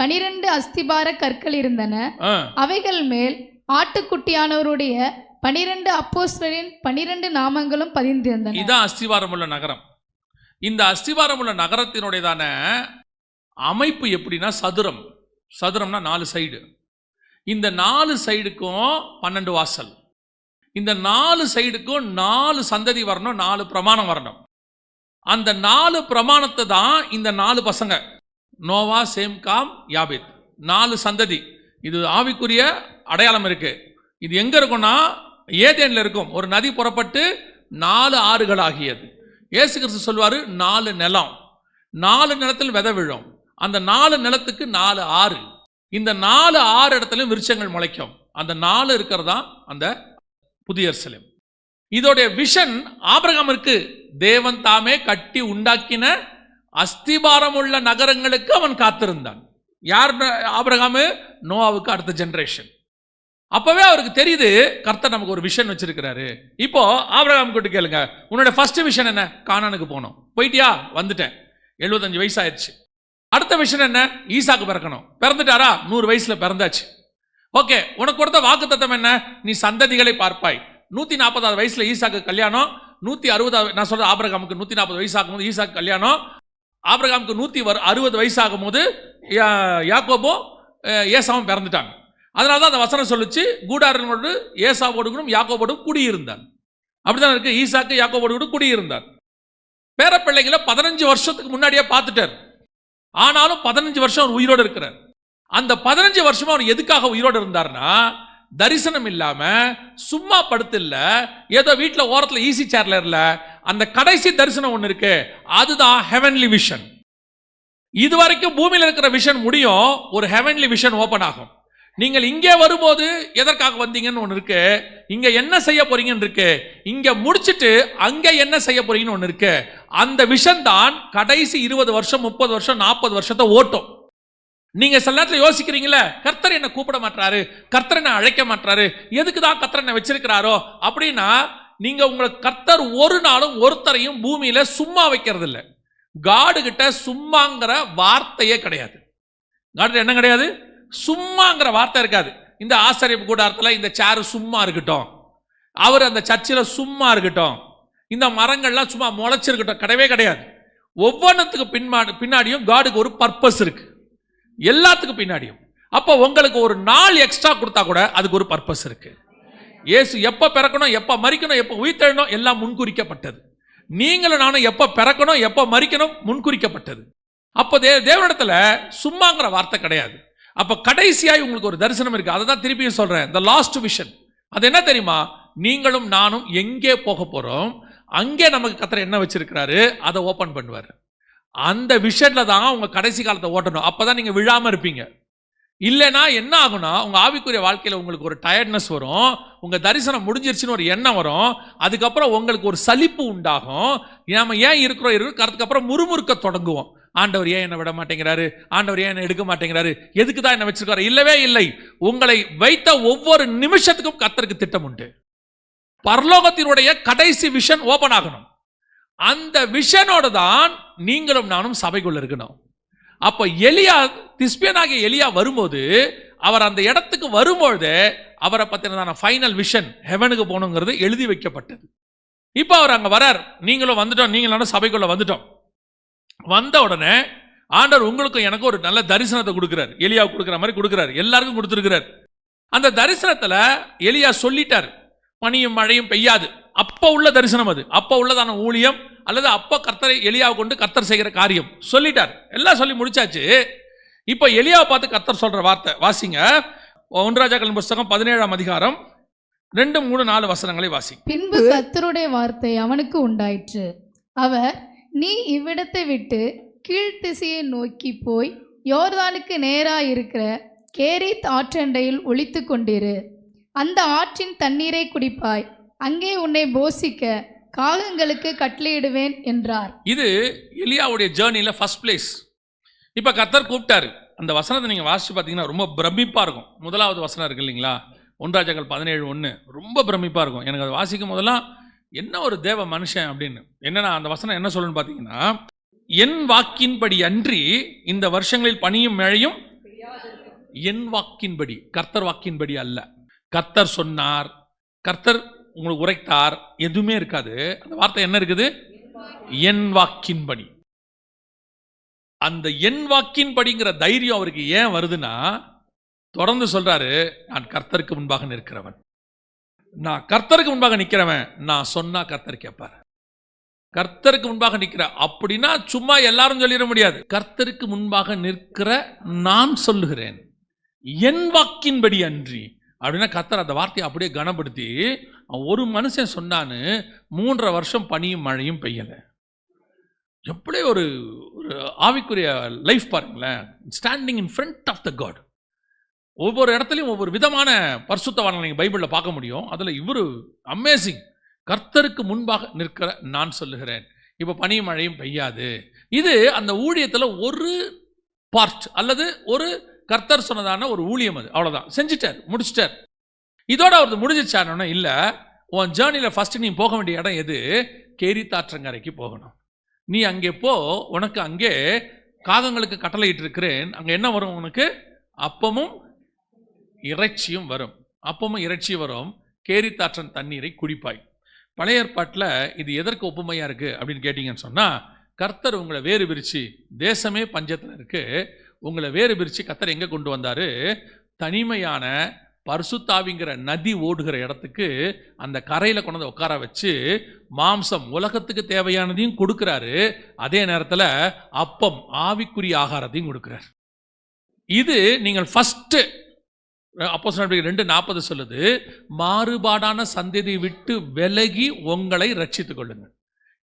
12 அஸ்திபார கற்கள் இருந்தன. அவைகள் மேல் ஆட்டுக்குட்டியானவருடைய 12 அப்போஸ்தலரின் 12 நாமங்களும் பதிந்திருந்தன. இதான் அஸ்திவாரம் உள்ள நகரம். இந்த அஸ்திவாரம் உள்ள நகரத்தினுடையதான அமைப்பு எப்படின்னா சதுரம். சதுரம்னா 4 சைடு. இந்த 4 சைடுக்கும் 12 வாசல். இந்த 4 சைடுக்கும் 4 சந்ததி வரணும், 4 பிரமாணம் வரணும். அந்த 4 பிரமாணத்தை தான் இந்த 4 பசங்க நோவா, சேம், காம், யாபேத் 4 சந்ததி. இது ஆவிக்குரிய அடையாளம் இருக்கு. இது எங்க இருக்கும்னா ஏதேன்ல இருக்கும். ஒரு நதி புறப்பட்டு 4 ஆறுகள் ஆகியது. இயேசு கிறிஸ்து சொல்வாரு 4 நிலம், 4 நிலத்தில் விதை விழும். அந்த 4 நிலத்துக்கு 4 ஆறு. இந்த 4 ஆறு இடத்துலையும் விருட்சங்கள் முளைக்கும். அந்த 4 இருக்கிறதா அந்த புதிய எருசலேம். இதோடைய விஷன் ஆபிரகாமிற்கு தேவன் தாமே கட்டி உண்டாக்கின அஸ்திபாரம் உள்ள நகரங்களுக்கு அவன் காத்திருந்தான். யார் ஆபிரகாமு? நோவாவுக்கு அடுத்த ஜெனரேஷன். அப்பவே அவருக்கு தெரியுது கர்த்தர் நமக்கு ஒரு விஷன் வச்சிருக்கிறாரு. இப்போ ஆபிரகாம் கிட்ட கேளுங்க, உன்னோட ஃபர்ஸ்ட் விஷன் என்ன? கானானுக்கு போகணும். போயிட்டியா? வந்துட்டேன், 75 வயசு ஆயிடுச்சு. அடுத்த விஷன் என்ன? ஈசாக்கு பிறக்கணும். பிறந்துட்டாரா? 100 வயசுல பிறந்தாச்சு. ஓகே, உனக்கு கொடுத்த வாக்குத்தத்தம் என்ன? நீ சந்ததிகளை பார்ப்பாய். 140வது வயசுல ஈசாக்கு கல்யாணம். 160, நான் சொல்ற ஆபிரகாமுக்கு 140 வயசு ஆகும்போது ஈசாக்கு கல்யாணம். ஆபிரகாமுக்கு 160 வயசு ஆகும்போது யாக்கோபோ ஏசாவும் பிறந்துட்டாங்க. அதனாலதான் அந்த வசனம் சொல்லுச்சு, கூடாரங்களோடு ஏசாவோடு யாக்கோபோடும் குடியிருந்தான். அப்படிதான் இருக்கு. ஈசாக்கு யாக்கோபோடு கூட குடியிருந்தார். பேரப்பிள்ளைகளை 15 வருஷத்துக்கு முன்னாடியே பார்த்துட்டார். ஆனாலும் 15 வருஷம் அவர் உயிரோடு இருக்கிறார். அந்த 15 வருஷமா அவர் எதுக்காக உயிரோடு இருந்தார்னா, தரிசனம் இல்லாம சும்மா படுத்து இல்ல, ஏதோ வீட்டுல ஓரத்துல ஈஸி சேர்ல இல்ல, அந்த கடைசி தரிசனம் ஒண்ணு இருக்கு, அதுதான் ஹெவன்லி விஷன். இது வரைக்கும் பூமியில இருக்கிற விஷன் முடியும், ஒரு ஹெவன்லி விஷன் ஓபன் ஆகும். நீங்கள் இங்கே வரும்போது எதற்காக வந்தீங்கன்னு ஒன்று இருக்கு, இங்க என்ன செய்ய போறீங்கன்னு இருக்கு, இங்க முடிச்சிட்டு அங்க என்ன செய்ய போறீங்கன்னு ஒன்று இருக்கு. அந்த விஷன் தான் கடைசி 20 வருஷம் 30 வருஷம் 40 வருஷத்தை ஓட்டும். நீங்க சில நேரத்தில் யோசிக்கிறீங்களே, கர்த்தர் என்ன கூப்பிட மாட்டாரு, கர்த்தர் என்ன அழைக்க மாட்டாரு, எதுக்கு தான் கர்த்தர் என்ன வச்சிருக்கிறாரோ அப்படின்னா, நீங்க உங்களுக்கு கர்த்தர் ஒரு நாளும் ஒருத்தரையும் பூமியில சும்மா வைக்கிறது இல்லை. காடு கிட்ட சும்மாங்கிற வார்த்தையே கிடையாது. காடு என்ன கிடையாது? சும்மாங்கிற வார்த்தை இருக்காது. இந்த ஆசாரியப்பு கூடாரத்தில் இந்த சேரு சும்மா இருக்கட்டும், அவர் அந்த சர்ச்சில் சும்மா இருக்கட்டும், இந்த மரங்கள்லாம் சும்மா முளைச்சிருக்கட்டும், கிடையவே கிடையாது. ஒவ்வொன்றுத்துக்கு பின்னாடியும் காடுக்கு ஒரு பர்பஸ் இருக்கு, எல்லாத்துக்கும் பின்னாடியும். அப்போ உங்களுக்கு ஒரு நாள் எக்ஸ்ட்ரா கொடுத்தா கூட அதுக்கு ஒரு பர்பஸ் இருக்கு. இயேசு எப்ப பிறக்கணும், எப்ப மரிக்கணும், எப்ப உயிர்த்தெழணும் எல்லாம் முன்குறிக்கப்பட்டது. நீங்களும் நானும் எப்ப பிறக்கணும், எப்ப மரிக்கணும் முன்குறிக்கப்பட்டது. அப்போ தேவனிடத்துல சும்மாங்கிற வார்த்தை கிடையாது. அப்ப கடைசியாய் உங்களுக்கு ஒரு தரிசனம் இருக்கு. அதை தான் திருப்பியும் சொல்றேன், the last vision. அது என்ன தெரியுமா? நீங்களும் நானும் எங்கே போக போறோம், அங்கே நமக்கு கர்த்தர் என்ன வச்சிருக்கிறாரு அதை ஓபன் பண்ணுவார். அந்த விஷயத்துல தான் உங்க கடைசி காலத்தை ஓட்டணும். அப்பதான் நீங்க விழாம இருப்பீங்க. இல்லைன்னா என்ன ஆகும்னா, உங்க ஆவிக்குரிய வாழ்க்கையில உங்களுக்கு ஒரு டயர்ட்னஸ் வரும், உங்க தரிசனம் முடிஞ்சிருச்சுன்னு ஒரு எண்ணம் வரும், அதுக்கப்புறம் உங்களுக்கு ஒரு சலிப்பு உண்டாகும். நாம ஏன் இருக்கிறோம், அதுக்கப்புறம் முறுமுறுக்க தொடங்குவோம். ஆண்டவர் ஏன் என்ன விட மாட்டேங்கிறாரு, ஆண்டவர் ஏன் என்ன எடுக்க மாட்டேங்கிறாரு, எதுக்கு தான் என்ன வச்சிருக்காரு? இல்லவே இல்லை. உங்களை வைத்த ஒவ்வொரு நிமிஷத்துக்கும் கர்த்தருக்கு திட்டம் உண்டு. பரலோகத்தினுடைய கடைசி விஷன் ஓபன் ஆகணும். அந்த விஷனோட தான் நீங்களும் நானும் சபைக்குள்ள இருக்கணும். அப்ப எலியா, திஸ்பியனாகிய எலியா வரும்போது, அவர் அந்த இடத்துக்கு வரும்பொழுது அவரை பத்தின ஃபைனல் விஷன் ஹெவனுக்கு போகணுங்கிறது எழுதி வைக்கப்பட்டது. இப்ப அவர் அங்க வரார், நீங்களும் வந்துட்டோம், நீங்களும் சபைக்குள்ள வந்துட்டோம். வந்த உடனே ஆண்டவர் உங்களுக்கும் எனக்கும் ஒரு நல்ல தரிசனத்தை கொடுக்கிறார். எலியாவுக்கு கொடுக்குற மாதிரி கொடுக்கிறார், எல்லாருக்கும் கொடுத்துருக்கிறார். அந்த தரிசனத்துல எலியா சொல்லிட்டார், பனியும் மழையும் பெய்யாது. அப்ப உள்ள தரிசனம் அது, அப்ப உள்ளதான ஊழியம், அல்லது அப்ப கர்த்தரை எலியாவை கொண்டு கர்த்தர் செய்கிற காரியம் சொல்லிட்டார். எல்லாம் சொல்லி முடிச்சாச்சு. இப்ப எலியாவை பார்த்து கர்த்தர் சொல்ற வார்த்தை வாசிங்க. 1 ராஜாக்களின் புஸ்தகம் 17ஆம் அதிகாரம் 2, 3, 4 வசனங்களை வாசி. பின்பு கர்த்தருடைய வார்த்தை அவனுக்கு உண்டாயிற்று. அவர், நீ இவ்விடத்தை விட்டு கீழ்த்திசையை நோக்கி போய் யோர்தானுக்கு நேராக இருக்கிற கேரித் ஆற்றண்டையில் ஒளித்து கொண்டிரு. அந்த ஆற்றின் தண்ணீரை குடிப்பாய், அங்கே உன்னை போசிக்க காகங்களுக்கு கட்டளையிடுவேன் என்றார். இது எலியாவுடைய ஜேர்னில ஃபர்ஸ்ட் பிளேஸ். இப்ப கர்த்தர் கூப்பிட்டாரு. அந்த வசனத்தை நீங்க வாசிச்சு பார்த்தீங்கன்னா ரொம்ப பிரமிப்பா இருக்கும். முதலாவது வசனம் இருக்கு இல்லைங்களா, 1 ராஜாக்கள் 17:1, ரொம்ப பிரமிப்பா இருக்கும். எனக்கு அதை வாசிக்கும் போதெல்லாம் என்ன ஒரு தேவ மனுஷன் அப்படின்னு. என்னன்னா அந்த வசனம் என்ன சொல்லுன்னு பார்த்தீங்கன்னா, என் வாக்கின்படி அன்றி இந்த வருஷங்களில் பனியும் மழையும், என் வாக்கின்படி, கர்த்தர் வாக்கின்படி அல்ல. கர்த்தர் சொன்னார், கர்த்தர் உங்களுக்கு உரைத்தார், எதுவுமே இருக்காது. அந்த வார்த்தை என்ன இருக்குது? என் வாக்கின்படி. அந்த என் வாக்கின்படிங்கிற தைரியம் அவருக்கு ஏன் வருதுன்னா, தொடர்ந்து சொல்றாரு, நான் கர்த்தருக்கு முன்பாக நிற்கிறவன், நான் கர்த்தருக்கு முன்பாக நிற்கிறவன், நான் சொன்னா கர்த்தர் கேட்பார். கர்த்தருக்கு முன்பாக நிற்கிற அப்படின்னா சும்மா எல்லாரும் சொல்லிட முடியாது. கர்த்தருக்கு முன்பாக நிற்கிற நான் சொல்லுகிறேன், என் வாக்கின்படி அன்றி அப்படின்னா கர்த்தர் அந்த வார்த்தையை அப்படியே கனப்படுத்தி, ஒரு மனுஷன் சொன்னான்னு 3.5 வருஷம் பனியும் மழையும் பெய்யலை. எப்படி ஒரு ஆவிக்குரிய லைஃப் பாருங்களேன். Standing in front of the God. ஒவ்வொரு இடத்துலையும் ஒவ்வொரு விதமான பரிசுத்தவான்களை நீங்கள் பைபிளில் பார்க்க முடியும். அதில் இவர் அமேசிங். கர்த்தருக்கு முன்பாக நிற்கிற நான் சொல்லுகிறேன். இப்போ பனியும் மழையும் பெய்யாது. இது அந்த ஊழியத்தில் ஒரு பார்ட், அல்லது ஒரு கர்த்தர் சொன்னதான ஒரு ஊழியம். அது அவ்வளோதான், செஞ்சுட்டார், முடிச்சிட்டார். இதோட அவரது முடிஞ்சிச்சானோன்னா இல்லை, உன் ஜேர்னியில் ஃபஸ்ட்டு நீ போக வேண்டிய இடம் எது? கேரித்தாற்றங்கரைக்கு போகணும். நீ அங்கே போ, உனக்கு அங்கே காகங்களுக்கு கட்டளையிட்டு இருக்கிறேன். அங்கே என்ன வரும் உனக்கு? அப்பமும் இறைச்சியும் வரும். அப்பமும் இறைச்சியும் வரும். கேரித்தாற்றன் தண்ணீரை குடிப்பாய். பழைய ஏற்பாட்டில் இது எதற்கு ஒப்புமையாக இருக்குது அப்படின்னு கேட்டிங்கன்னு சொன்னால், கர்த்தர் உங்களை வேறு பிரித்து, தேசமே பஞ்சத்தில் இருக்குது, உங்களை வேறு பிரித்து கர்த்தர் எங்கே கொண்டு வந்தார்? தனிமையான பரிசுத்தாவிங்கிற நதி ஓடுகிற இடத்துக்கு, அந்த கரையில் கொண்டு வந்து உட்கார வச்சு மாம்சம் உலகத்துக்கு தேவையானதையும் கொடுக்குறாரு, அதே நேரத்தில் அப்பம் ஆவிக்குரிய ஆகாரத்தையும் கொடுக்குறார். இது நீங்கள் ஃபஸ்ட்டு அப்போஸ்தலர் 2:40 சொல்லுது, மாறுபாடான சந்ததியை விட்டு விலகி உங்களை ரட்சித்துக் கொள்ளுங்கள்.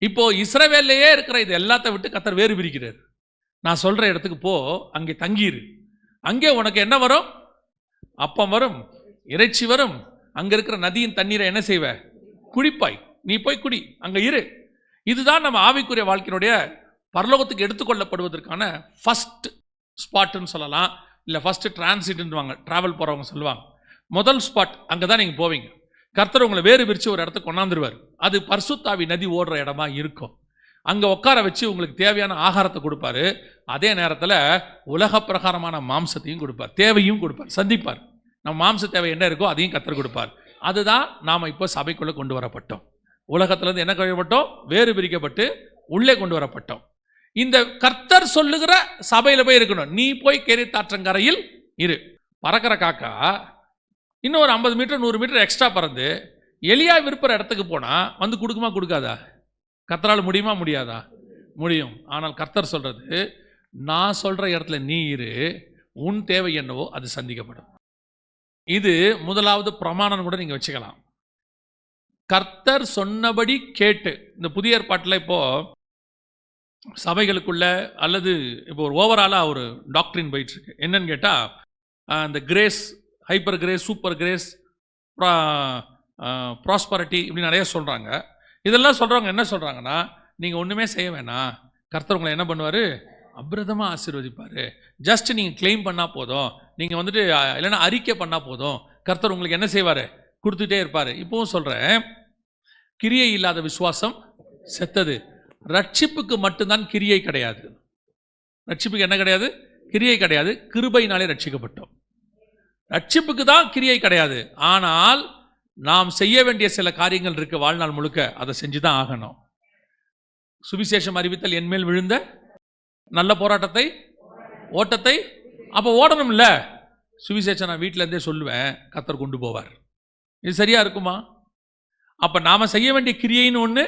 இப்போ இஸ்ரவேல்லையே இருக்கிற இது எல்லாத்தை விட்டு கர்த்தர் வேறு பிரிக்கிறார். நான் சொல்ற இடத்துக்கு போ, அங்கே தங்கிரு. அங்கே உனக்கு என்ன வரும்? அப்பம் வரும், இறைச்சி வரும். அங்க இருக்கிற நதியின் தண்ணீரை என்ன செய்வ? குடிப்பாய். நீ போய் குடி, அங்க இரு. இதுதான் நம்ம ஆவிக்குரிய வாழ்க்கையினுடைய பரலோகத்துக்கு எடுத்துக்கொள்ளப்படுவதற்கான ஃபர்ஸ்ட் ஸ்பாட்டுன்னு சொல்லலாம், இல்லை ஃபஸ்ட்டு டிரான்சிட்ன்னுவாங்க, ட்ராவல் போகிறவங்க சொல்லுவாங்க. முதல் ஸ்பாட் அங்கே தான் நீங்கள் போவீங்க. கர்த்தர் உங்களை வேறு பிரித்து ஒரு இடத்துக்கு கொண்டாந்துருவார். அது பரிசுத்தாவி நதி ஓடுற இடமா இருக்கும். அங்கே உட்கார வச்சு உங்களுக்கு தேவையான ஆகாரத்தை கொடுப்பாரு. அதே நேரத்தில் உலக பிரகாரமான மாம்சத்தையும் கொடுப்பார், தேவையும் கொடுப்பார், சந்திப்பார். நம்ம மாம்ச தேவை என்ன இருக்கோ அதையும் கர்த்தர் கொடுப்பார். அதுதான் நாம் இப்போ சபைக்குள்ளே கொண்டு வரப்பட்டோம். உலகத்திலேருந்து என்ன கழிப்பட்டோம்? வேறு பிரிக்கப்பட்டு உள்ளே கொண்டு வரப்பட்டோம். இந்த கர்த்தர் சொல்லுகிற சபையில் போய் இருக்கணும். நீ போய் கேரித் ஆற்றங்கரையில் இரு. பறக்கிற காக்கா இன்னும் ஒரு 50 மீட்டர் 100 மீட்டர் எக்ஸ்ட்ரா பறந்து எலியா விருப்புற இடத்துக்கு போனால் வந்து கொடுக்குமா கொடுக்காதா? கர்த்தரால் முடியுமா முடியாதா? முடியும். ஆனால் கர்த்தர் சொல்றது, நான் சொல்ற இடத்துல நீ இரு, உன் தேவை என்னவோ அது சந்திக்கப்படும். இது முதலாவது பிரமாணம் கூட நீங்க வச்சுக்கலாம். கர்த்தர் சொன்னபடி கேட்டு. இந்த புதிய ஏற்பாட்டில் இப்போ சபைகளுக்குள்ள அல்லது இப்போ ஒரு ஓவராலாக ஒரு டாக்டரின் போயிட்டு இருக்கு. என்னன்னு கேட்டால், இந்த grace, hyper grace, super grace, prosperity இப்படி நிறைய சொல்கிறாங்க. இதெல்லாம் சொல்கிறவங்க என்ன சொல்கிறாங்கன்னா, நீங்கள் ஒன்றுமே செய்ய வேணாம், கர்த்தர் உங்களை என்ன பண்ணுவார்? அபிரதமாக ஆசீர்வதிப்பார். ஜஸ்ட் நீங்கள் கிளைம் பண்ணால் போதும், நீங்கள் வந்துட்டு இல்லைன்னா அறிக்கை பண்ணால் போதும், கர்த்தர் உங்களுக்கு என்ன செய்வார்? கொடுத்துட்டே இருப்பார். இப்போவும் சொல்கிறேன், கிரியை இல்லாத விசுவாசம் செத்தது. ரட்சிப்புக்கு மட்டும்தான் கிரியை கிடையாது. ரட்சிப்புக்கு என்ன கிடையாது? கிரியை கிடையாது. கிருபையினாலே ரட்சிக்கப்பட்டோம். ரட்சிப்புக்கு தான் கிரியை கிடையாது. ஆனால் நாம் செய்ய வேண்டிய சில காரியங்கள் இருக்கு வாழ்நாள் முழுக்க, அதை செஞ்சு தான் ஆகணும். சுவிசேஷம் அறிவித்தல் என்மேல் விழுந்த நல்ல போராட்டத்தை ஓட்டத்தை அப்போ ஓடணும். இல்லை, சுவிசேஷம் நான் வீட்டில இருந்தே சொல்லுவேன், கர்த்தர் கொண்டு போவார். இது சரியா இருக்குமா? அப்போ நாம் செய்ய வேண்டிய கிரியைன்னு ஒன்று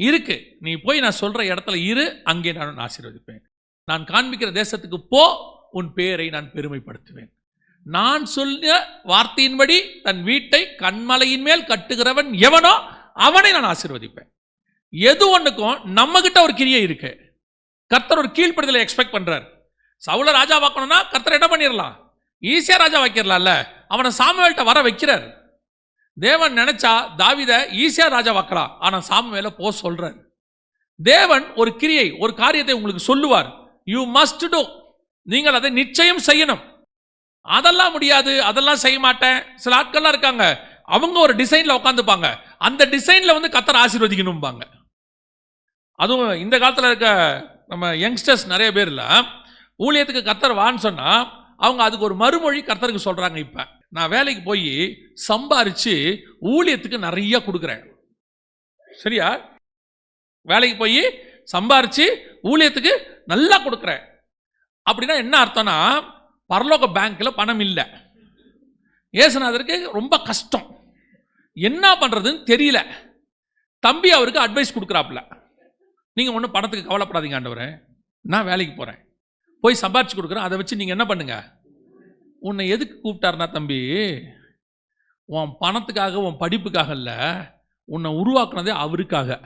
இருக்கு. நீ போய் நான் சொல்ற இடத்துல இரு, அங்கே நான் ஆசீர்வதிப்பேன். நான் காண்பிக்கிற தேசத்துக்கு போ, உன் பேரை நான் பெருமைப்படுத்துவேன். நான் சொல்ல வார்த்தையின்படி தன் வீட்டை கண்மலையின் மேல் கட்டுகிறவன் எவனோ அவனை நான் ஆசீர்வதிப்பேன். எது ஒன்றுக்கும் நம்ம கிட்ட ஒரு கிரியை இருக்கு. கர்த்தர் ஒரு கீழ்ப்படுதலை எக்ஸ்பெக்ட் பண்றார். சவுல ராஜா வாக்கணும்னா கர்த்தர் என்ன பண்ணிடலாம்? ஈஸியா ராஜா வைக்கிறலாம்ல. அவனை சாமுவேல்கிட்ட வர வைக்கிறார். தேவன் நினைச்சா தாவீதை ஈஸியா ராஜா வாக்கலாம். ஆனா சாமுவேலை போ சொல்றார். தேவன் ஒரு கிரியை, ஒரு காரியத்தை உங்களுக்கு சொல்லுவார். யூ மஸ்ட் டு, நீங்கள் அதை நிச்சயம் செய்யணும். அதெல்லாம் முடியாது, அதெல்லாம் செய்ய மாட்டேன். சில ஆட்கள்லாம் இருக்காங்க, அவங்க ஒரு டிசைன்ல உட்காந்துப்பாங்க, அந்த டிசைன்ல வந்து கர்த்தர் ஆசீர்வதிக்கணும்பாங்க. அதுவும் இந்த காலத்தில் இருக்க நம்ம யங்ஸ்டர்ஸ் நிறைய பேர் இல்லை, ஊழியத்துக்கு கர்த்தர் வான்னு சொன்னா அவங்க அதுக்கு ஒரு மறுமொழி கர்த்தருக்கு சொல்றாங்க. இப்ப நான் வேலைக்கு போய் சம்பாரிச்சு ஊழியத்துக்கு நிறைய கொடுக்குறேன். சரியா? வேலைக்கு போய் சம்பாரிச்சு ஊழியத்துக்கு நல்லா கொடுக்குறேன் அப்படின்னா என்ன அர்த்தம்னா, பரலோக பேங்க்ல பணம் இல்லை. ஏசுநாதருக்கு ரொம்ப கஷ்டம், என்ன பண்றதுன்னு தெரியல. தம்பி அவருக்கு அட்வைஸ் கொடுக்குறாப்புல, நீங்க ஒன்றும் பணத்துக்கு கவலைப்படாதீங்க ஆண்டவரே, நான் வேலைக்கு போறேன், போய் சம்பாரிச்சு கொடுக்குறேன், அதை வச்சு நீங்க என்ன பண்ணுங்க. உன்னை எதுக்கு கூப்பிட்டாருனா, தம்பி உன் பணத்துக்காக உன் படிப்புக்காக இல்லை, உன்னை உருவாக்குனதே அவருக்காக.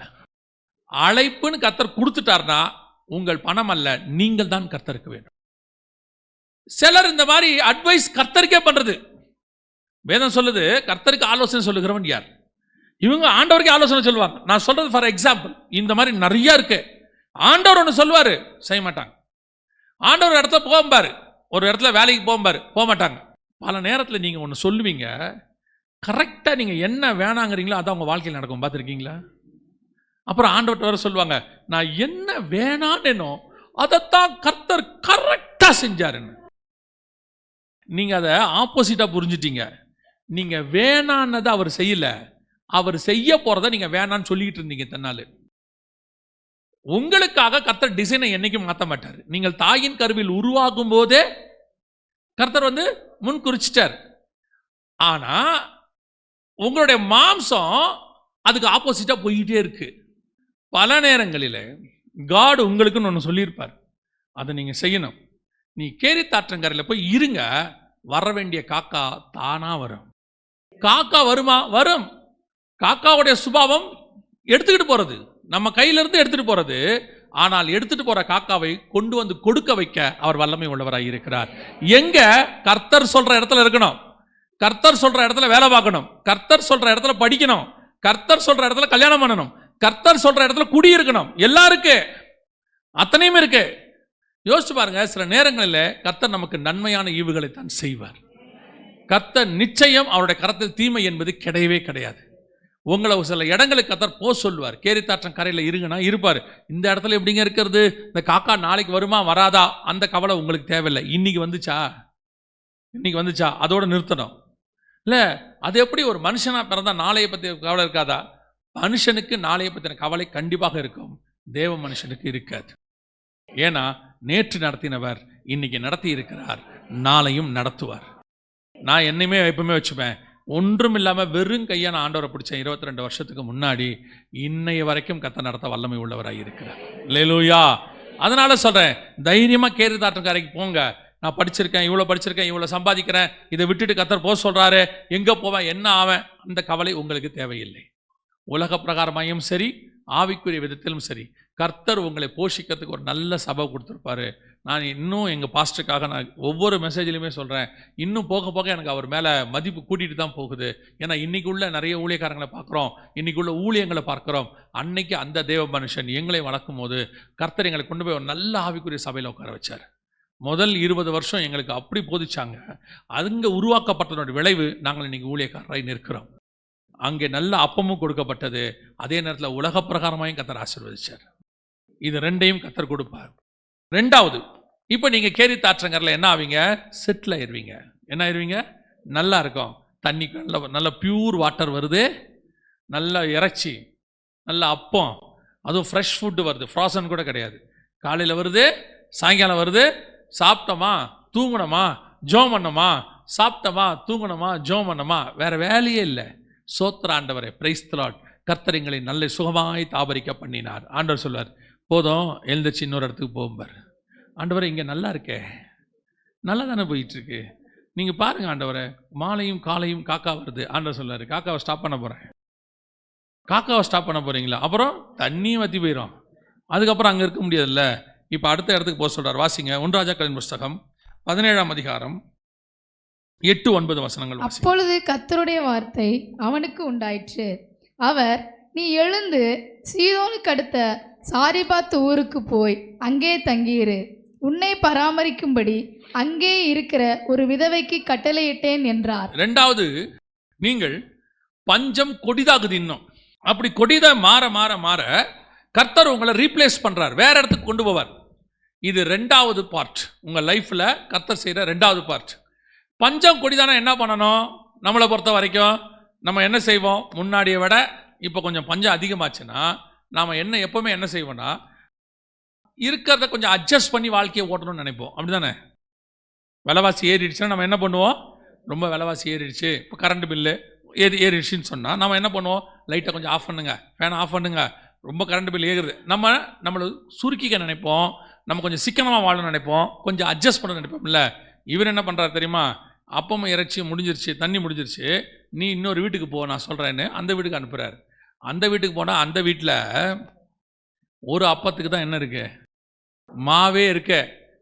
அழைப்புன்னு கர்த்தர் கொடுத்துட்டார்னா உங்கள் பணம் அல்ல, நீங்கள் தான் கர்த்தருக்கு வேண்டும். சிலர் இந்த மாதிரி அட்வைஸ் கர்த்தருக்கே பண்றது. வேதம் சொல்லுது, கர்த்தருக்கு ஆலோசனை சொல்லுகிறவன் யார்? இவங்க ஆண்டவருக்கே ஆலோசனை சொல்லுவாங்க. நான் சொல்றது ஃபார் எக்ஸாம்பிள், இந்த மாதிரி நிறைய இருக்கு. ஆண்டவர் ஒன்று சொல்லுவாரு, செய்ய மாட்டாங்க. ஆண்டவர் இடத்துல போகும்பாரு, ஒரு இடத்துல வேலைக்கு போகும்பாரு, போக மாட்டாங்க. பல நேரத்தில் நீங்க ஒன்று சொல்லுவீங்க, கரெக்டா நீங்க என்ன வேணாங்கிறீங்களோ அதான் உங்க வாழ்க்கையில் நடக்கும். பார்த்துருக்கீங்களா? அப்புறம் ஆண்டவர்கிட்ட வர சொல்லுவாங்க, நான் என்ன வேணான்னு அதைத்தான் கர்த்தர் கரெக்டா செஞ்சாருன்னு. நீங்க அதை ஆப்போசிட்டா புரிஞ்சுட்டீங்க. நீங்க வேணான்னதை அவர் செய்யல, அவர் செய்ய போறதை நீங்க வேணான்னு சொல்லிக்கிட்டு இருந்தீங்க தன்னால. உங்களுக்காக கர்த்தர் டிசைனை என்னைக்கும் மாற்ற மாட்டார். நீங்கள் தாயின் கருவில் உருவாகும் போதே கர்த்தர் வந்து முன் குறிச்சிட்டார். ஆனா உங்களுடைய மாம்சம் அதுக்கு ஆப்போசிட்டா போயிட்டே இருக்கு. பல நேரங்களில் காட் உங்களுக்குன்னு ஒன்று சொல்லியிருப்பார், அதை நீங்க செய்யணும். நீ கேரித் ஆற்றங்கரையில் போய் இருங்க, வர வேண்டிய காக்கா தானா வரும். காக்கா வருமா? வரும். காக்காவுடைய சுபாவம் எடுத்துக்கிட்டு போறது, நம்ம கையிலிருந்து எடுத்துட்டு போறது. ஆனால் எடுத்துட்டு போற காக்காவை கொண்டு வந்து கொடுக்க வைக்க அவர் வல்லமை உள்ளவராக இருக்கிறார். எங்க? கர்த்தர் சொல்ற இடத்துல இருக்கணும், கர்த்தர் சொல்ற இடத்துல வேலை பார்க்கணும், கர்த்தர் சொல்ற இடத்துல படிக்கணும், கர்த்தர் சொல்ற இடத்துல கல்யாணம் பண்ணணும், கர்த்தர் சொல்ற இடத்துல குடியிருக்கணும். எல்லாம் இருக்கு, அத்தனையும் இருக்கு. யோசிச்சு பாருங்க, சில நேரங்களில் கர்த்தர் நமக்கு நன்மையான ஈவுகளை தான் செய்வார். கர்த்தர் நிச்சயம் அவருடைய கரத்தில் தீமை என்பது கிடையவே கிடையாது. உங்களை சில இடங்களுக்கு கர்த்தர் போ சொல்வார். கேரித் ஆற்றங் கரையில் இருங்கன்னா இருப்பார். இந்த இடத்துல எப்படிங்க இருக்கிறது, இந்த காக்கா நாளைக்கு வருமா வராதா அந்த கவலை உங்களுக்கு தேவையில்லை. இன்னைக்கு வந்துச்சா, இன்னைக்கு வந்துச்சா, அதோட நிறுத்தணும். இல்லை, அது எப்படி ஒரு மனுஷனா பிறந்தா நாளைய பற்றி கவலை இருக்காதா? மனுஷனுக்கு நாளைய பற்றின கவலை கண்டிப்பாக இருக்கும், தேவ மனுஷனுக்கு இருக்காது. ஏன்னா நேற்று நடத்தினவர் இன்னைக்கு நடத்தி இருக்கிறார், நாளையும் நடத்துவார். நான் என்னையுமே எப்பவுமே வச்சுப்பேன், ஒன்றும் இல்லாமல் வெறும் கையை நான் ஆண்டவரை பிடிச்சேன் 22 வருஷத்துக்கு முன்னாடி. இன்னைய வரைக்கும் கர்த்தர் நடத்த வல்லமை உள்ளவராக இருக்கிறார். அல்லேலூயா. அதனால சொல்றேன், தைரியமா கேரி தாற்றக்காரைக்கு போங்க. நான் படிச்சிருக்கேன், இவ்வளோ படிச்சிருக்கேன், இவ்வளோ சம்பாதிக்கிறேன், இதை விட்டுட்டு கர்த்தர் போக சொல்றாரு, எங்க போவேன், என்ன ஆவேன், அந்த கவலை உங்களுக்கு தேவையில்லை. உலக பிரகாரமாயும் சரி, ஆவிக்குரிய விதத்திலும் சரி, கர்த்தர் உங்களை போஷிக்கிறதுக்கு ஒரு நல்ல சபை கொடுத்துருப்பாரு. நான் இன்னும் எங்கள் பாஸ்டருக்காக நான் ஒவ்வொரு மெசேஜ்லையுமே சொல்கிறேன், இன்னும் போக போக எனக்கு அவர் மேலே மதிப்பு கூட்டிகிட்டு தான் போகுது. ஏன்னா இன்றைக்கி உள்ள நிறைய ஊழியக்காரங்களை பார்க்குறோம், இன்றைக்கி உள்ள ஊழியங்களை பார்க்குறோம். அன்னைக்கு அந்த தேவ மனுஷன் எங்களை வளர்க்கும் போது கர்த்தர் எங்களை கொண்டு போய் ஒரு நல்ல ஆவிக்குரிய சபையில் உட்கார வச்சார். முதல் 20 வருஷம் எங்களுக்கு அப்படி போதிச்சாங்க. அங்கே உருவாக்கப்பட்டதோட விளைவு நாங்கள் இன்றைக்கி ஊழியக்காரராய் நிற்கிறோம். அங்கே நல்ல அப்பமும் கொடுக்கப்பட்டது, அதே நேரத்தில் உலக பிரகாரமாயும் கர்த்தர் ஆசீர்வதிச்சார். இது ரெண்டையும் கர்த்தர் கொடுப்பார். ரெண்டாவது, இப்போ நீங்கள் கேரி தாற்றங்கரில் என்ன ஆவீங்க, செட்டில் ஆயிடுவீங்க. என்ன ஆயிடுவீங்க, நல்லா இருக்கும், தண்ணி நல்ல பியூர் வாட்டர் வருது, நல்ல இறைச்சி, நல்ல அப்பம், அதுவும் ஃப்ரெஷ் ஃபுட்டு வருது, ஃப்ராசன் கூட கிடையாது. காலையில் வருது, சாயங்காலம் வருது, சாப்பிட்டோமா தூங்கணுமா ஜோம் பண்ணோமா, சாப்பிட்டோமா தூங்கணுமா ஜோம் பண்ணோமா, வேறு வேலையே இல்லை. சோத்திர ஆண்டவரே, பிரைஸ் தி லார்ட். கர்த்தர் எங்களை நல்ல சுகமாய் தாபரிக்க பண்ணினார். ஆண்டவர் சொல்வார், போதும் எழுந்திரிச்சு இன்னொரு இடத்துக்கு போகும்பார். ஆண்டவரை இங்கே நல்லா இருக்கே, நல்லா தானே போயிட்டுருக்கு, நீங்கள் பாருங்கள் ஆண்டவரை, மாலையும் காலையும் காக்கா வருது. ஆண்டவர் சொல்வார், காக்காவை ஸ்டாப் பண்ண போகிறேன். காக்காவை ஸ்டாப் பண்ண போகிறீங்களா? அப்புறம் தண்ணியும் வற்றி போயிடும், அதுக்கப்புறம் அங்கே இருக்க முடியாதுல்ல. இப்போ அடுத்த இடத்துக்கு போக சொல்கிறார். வாசிங்க 1 ராஜாக்களின் புஸ்தகம் 17ஆம் அதிகாரம் 8-9 வசனங்கள். அப்பொழுது கர்த்தருடைய வார்த்தை அவனுக்கு உண்டாயிற்று. அவர், நீ எழுந்து சீதோனுக்கு அடுத்த சாரிபாத் ஊருக்கு போய் அங்கே தங்கியிரு. உன்னை பராமரிக்கும்படி அங்கே இருக்கிற ஒரு விதவைக்கு கட்டளையிட்டேன் என்றார். ரெண்டாவது, நீங்கள் பஞ்சம் கொடிதாகுது, இன்னும் அப்படி கொடிதா மாற மாற மாற கர்த்தர் உங்களை ரீப்ளேஸ் பண்றார், வேற இடத்துக்கு கொண்டு போவார். இது ரெண்டாவது பார்ட், உங்க லைஃப்ல கர்த்தர் செய்யற ரெண்டாவது பார்ட். பஞ்சம் கொடிதானா என்ன பண்ணணும்? நம்மளை பொறுத்த வரைக்கும் நம்ம என்ன செய்வோம், முன்னாடியை விட இப்போ கொஞ்சம் பஞ்சம் அதிகமாச்சுன்னா நாம் எப்போவுமே என்ன செய்வோம்னா, இருக்கிறத கொஞ்சம் அட்ஜஸ்ட் பண்ணி வாழ்க்கையை ஓட்டணும்னு நினைப்போம். அப்படி தானே? விலைவாசி ஏறிடுச்சுன்னா நம்ம என்ன பண்ணுவோம், ரொம்ப விலைவாசி ஏறிடுச்சு, இப்போ கரண்ட் பில்லு ஏறிடுச்சுன்னு சொன்னால் நம்ம என்ன பண்ணுவோம், லைட்டை கொஞ்சம் ஆஃப் பண்ணுங்க, ஃபேனை ஆஃப் பண்ணுங்க, ரொம்ப கரண்ட் பில் ஏறுது. நம்மளை சுருக்கிக்க நினைப்போம், நம்ம கொஞ்சம் சிக்கனமாக வாழணும்னு நினைப்போம், கொஞ்சம் அட்ஜஸ்ட் பண்ண நினைப்போம்ல. இவர் என்ன பண்ணுறாரு தெரியுமா, அப்பமும் இறைச்சி முடிஞ்சிருச்சு, தண்ணி முடிஞ்சிருச்சு, நீ இன்னொரு வீட்டுக்கு போ நான் சொல்கிறேன்னு அந்த வீட்டுக்கு அனுப்புகிறார். அந்த வீட்டுக்கு போனால் அந்த வீட்டில் ஒரு அப்பத்துக்கு தான் என்ன இருக்கு, மாவே இருக்க,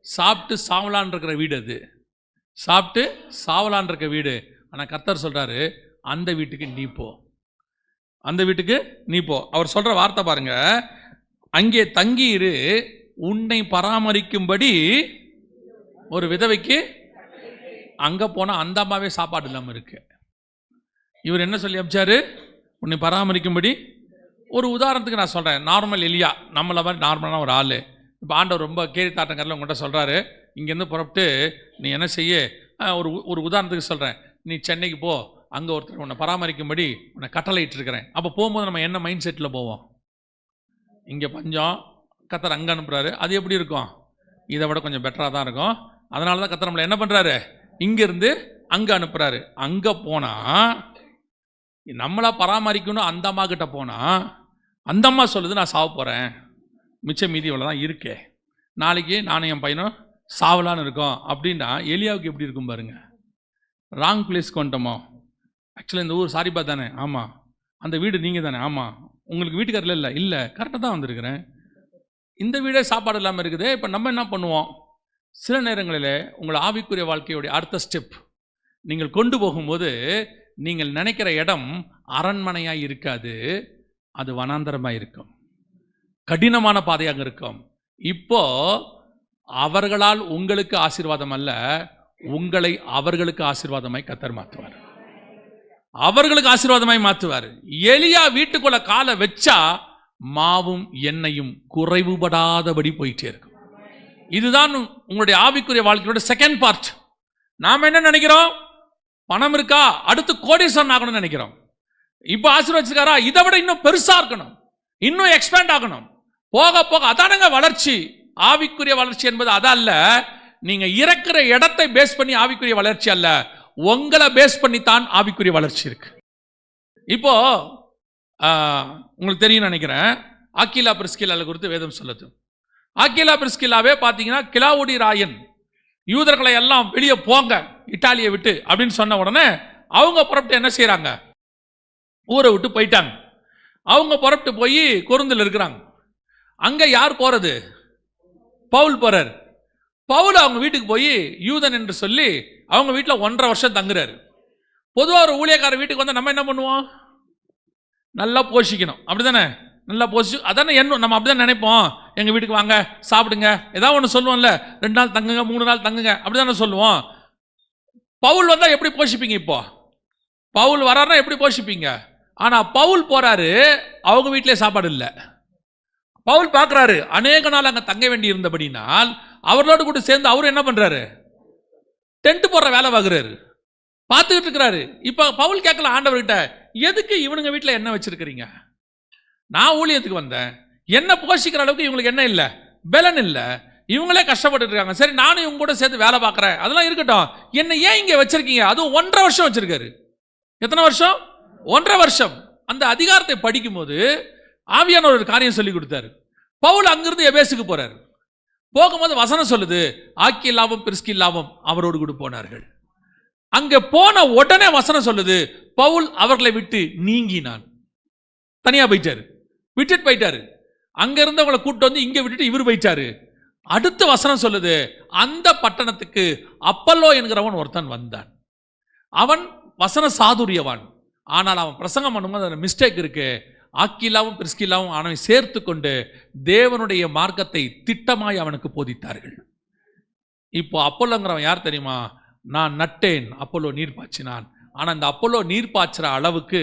சாப்பிட்டு சாவலான் இருக்கிற வீடு அது, சாப்பிட்டு சாவலான் இருக்க வீடு. ஆனால் கர்த்தர் சொல்கிறாரு, அந்த வீட்டுக்கு நீ போ, அந்த வீட்டுக்கு நீ போ. அவர் சொல்கிற வார்த்தை பாருங்க, அங்கே தங்கியிரு, உன்னை பராமரிக்கும்படி ஒரு விதவைக்கு. அங்கே போனால் அந்த அம்மாவே சாப்பாடு இல்லாமல் இருக்கு. இவர் என்ன சொல்லி அமிச்சாரு, உன்னை பராமரிக்கும்படி. ஒரு உதாரணத்துக்கு நான் சொல்கிறேன், நார்மல் எலியா, நம்மளை மாதிரி நார்மலான ஒரு ஆள். இப்போ ஆண்டவர் ரொம்ப கேரி தாட்டங்கரில் உங்கள்கிட்ட சொல்கிறாரு, இங்கேருந்து புறப்பட்டு நீ என்ன செய்ய, ஒரு உதாரணத்துக்கு சொல்கிறேன், நீ சென்னைக்கு போ, அங்கே ஒருத்தர் உன்னை பராமரிக்கும்படி உன்னை கட்டளையிட்டு இருக்கிறேன். அப்போ போகும்போது நம்ம என்ன மைண்ட் செட்டில் போவோம், இங்கே பஞ்சம், கர்த்தர் அங்கே அனுப்புகிறாரு, அது எப்படி இருக்கும், இதை விட கொஞ்சம் பெட்டராக தான் இருக்கும். அதனால தான் கர்த்தர் நம்மளை என்ன பண்ணுறாரு, இங்கேருந்து அங்கே அனுப்புகிறாரு. அங்கே போனால் நம்மளா பராமரிக்கணும். அந்த அம்மா கிட்ட போனால் அந்த அம்மா சொல்லுது, நான் சாவ போகிறேன், மிச்சம் மீதி இவ்வளோ தான் இருக்கே, நாளைக்கு நானும் என் பையனும் சாவலான்னு இருக்கோம் அப்படின்னா எலியாவுக்கு எப்படி இருக்கும் பாருங்க. ராங் பிளேஸ்க்கு வந்துட்டோமோ. ஆக்சுவலாக இந்த ஊர் சாரிபா தானே, ஆமாம். அந்த வீடு நீங்கள் தானே, ஆமாம். உங்களுக்கு வீட்டுக்காரில் இல்லை, இல்லை கரெக்டாக தான் வந்திருக்கிறேன். இந்த வீடே சாப்பாடு இல்லாமல் இருக்குது. இப்போ நம்ம என்ன பண்ணுவோம், சில நேரங்களில் உங்கள் ஆவிக்குரிய வாழ்க்கையோடைய அடுத்த ஸ்டெப் நீங்கள் கொண்டு போகும்போது நீங்கள் நினைக்கிற இடம் அரண்மனையாக இருக்காது, அது வனாந்தரமாக இருக்கும், கடினமான பாதையாக இருக்கும். இப்போ அவர்களால் உங்களுக்கு ஆசீர்வாதம் அல்ல, உங்களை அவர்களுக்கு ஆசீர்வாதமாய் கர்த்தர் மாற்றுவார், அவர்களுக்கு ஆசீர்வாதமாய் மாற்றுவார். எலியா வீட்டுக்குள்ள காலை வச்சா மாவும் எண்ணெயும் குறைவுபடாதபடி போயிட்டே இருக்கும். இதுதான் உங்களுடைய ஆவிக்குரிய வாழ்க்கையோட செகண்ட் பார்ட். நாம் என்ன நினைக்கிறோம், பணம் இருக்கா, அடுத்து கோடீஸ்வரன் ஆகணும்னு நினைக்கிறோம். இப்போ ஆசீர்வதிச்சிருக்காரா, இதை விட இன்னும் பெருசா இருக்கணும், இன்னும் எக்ஸ்பேண்ட் ஆகணும். போக போக அதானங்க வளர்ச்சி. ஆவிக்குரிய வளர்ச்சி என்பது அதல்ல. நீங்க இறக்குற இடத்தை பேஸ் பண்ணி ஆவிக்குரிய வளர்ச்சி அல்ல, உங்களை பேஸ் பண்ணித்தான் ஆவிக்குரிய வளர்ச்சி இருக்கு. இப்போ உங்களுக்கு தெரியும் நினைக்கிறேன், ஆக்கிலா பிரிஸ்கில்லாவை குறித்து வேதம் சொல்லுது. ஆக்கிலா பிரிஸ்கில்லாவே பார்த்தீங்கன்னா கிலாவுடி ராயன் யூதர்களை எல்லாம் வெளியே போங்க இட்டாலியை விட்டு அப்படின்னு சொன்ன உடனே அவங்க புறப்பட்டு என்ன செய்யறாங்க, ஊரை விட்டு போயிட்டாங்க. அவங்க புறப்பட்டு போய் கொரிந்தில் இருக்கிறாங்க. அங்க யார் போறது, பவுல் போறாரு. பவுல் அவங்க வீட்டுக்கு போய் யூதன் என்று சொல்லி அவங்க வீட்டில் 1.5 வருஷம் தங்குறாரு. பொதுவாக ஒரு ஊழியக்கார வீட்டுக்கு வந்து நம்ம என்ன பண்ணுவோம், நல்லா போஷிக்கணும், அப்படிதானே? நல்லா போஷி அதானே என்ன நம்ம அப்படிதான் நினைப்போம். எங்கள் வீட்டுக்கு வாங்க, சாப்பிடுங்க, ஏதாவது ஒன்று சொல்லுவோம்ல, 2 நாள் தங்குங்க, 3 நாள் தங்குங்க, அப்படிதானே சொல்லுவோம். பவுல் வந்தால் எப்படி போஷிப்பீங்க? இப்போ பவுல் வராருன்னா எப்படி போஷிப்பீங்க? ஆனால் பவுல் போறாரு, அவங்க வீட்டிலே சாப்பாடு இல்லை. பவுல் பார்க்குறாரு, அநேக நாள் அங்கே தங்க வேண்டி இருந்தபடினால் அவர்களோடு கூட சேர்ந்து அவரு என்ன பண்றாரு, டென்ட் போடுற வேலை பார்க்குறாரு, பார்த்துக்கிட்டு இருக்கிறாரு. இப்போ பவுல் கேட்கல ஆண்டவர்கிட்ட, எதுக்கு இவனுங்க வீட்டில் என்ன வச்சிருக்கிறீங்க? நான் ஊழியத்துக்கு வந்தேன், என்ன போஷிக்கிற அளவுக்கு இவங்களுக்கு என்ன இல்லை, பலன் இல்லை, இவங்களே கஷ்டப்பட்டு இருக்காங்க. சரி, நானும் இவங்க கூட சேர்த்து வேலை பார்க்குறேன், அதெல்லாம் இருக்கட்டும், என்ன ஏன் இங்கே வச்சிருக்கீங்க? அதுவும் 1.5 வருஷம் வச்சிருக்காரு. எத்தனை வருஷம்? 1.5 வருஷம். அந்த அதிகாரத்தை படிக்கும்போது ஆவியானவர் ஒரு காரியம் சொல்லி கொடுத்தாரு. பவுல் அங்கிருந்து எபேசுக்கு போறாரு. போகும்போது வசனம் சொல்லுது, ஆக்கில்லாவும் பிரிஸ்கில்லாவும் அவரோடு கூட போனார்கள். அங்க போன உடனே வசனம் சொல்லுது, பவுல் அவர்களை விட்டு நீங்கினான். தனியா போயிட்டாரு, விட்டுட்டு போயிட்டாரு. அங்க இருந்தவங்களை கூப்பிட்டு வந்து இங்க விட்டுட்டு இவர் போயிட்டாரு. அடுத்த வசனம் சொல்லுது, அந்த பட்டணத்துக்கு அப்பல்லோ என்கிறவன் ஒருத்தன் வந்தான். அவன் வசன சாதுரியவான், ஆனால் அவன் பிரசங்கம் பண்ணும்போது அதில் மிஸ்டேக் இருக்கு. ஆக்கிலாவும் பிரிஸ்கில்லாவும் அவனை சேர்த்து கொண்டு தேவனுடைய மார்க்கத்தை திட்டமாய் அவனுக்கு போதித்தார்கள். இப்போ அப்பல்லோங்கிறவன் யார் தெரியுமா? நான் நட்டேன், அப்பல்லோ நீர் பாய்ச்சினான். ஆனால் இந்த அப்பல்லோ நீர் பாய்ச்சுற அளவுக்கு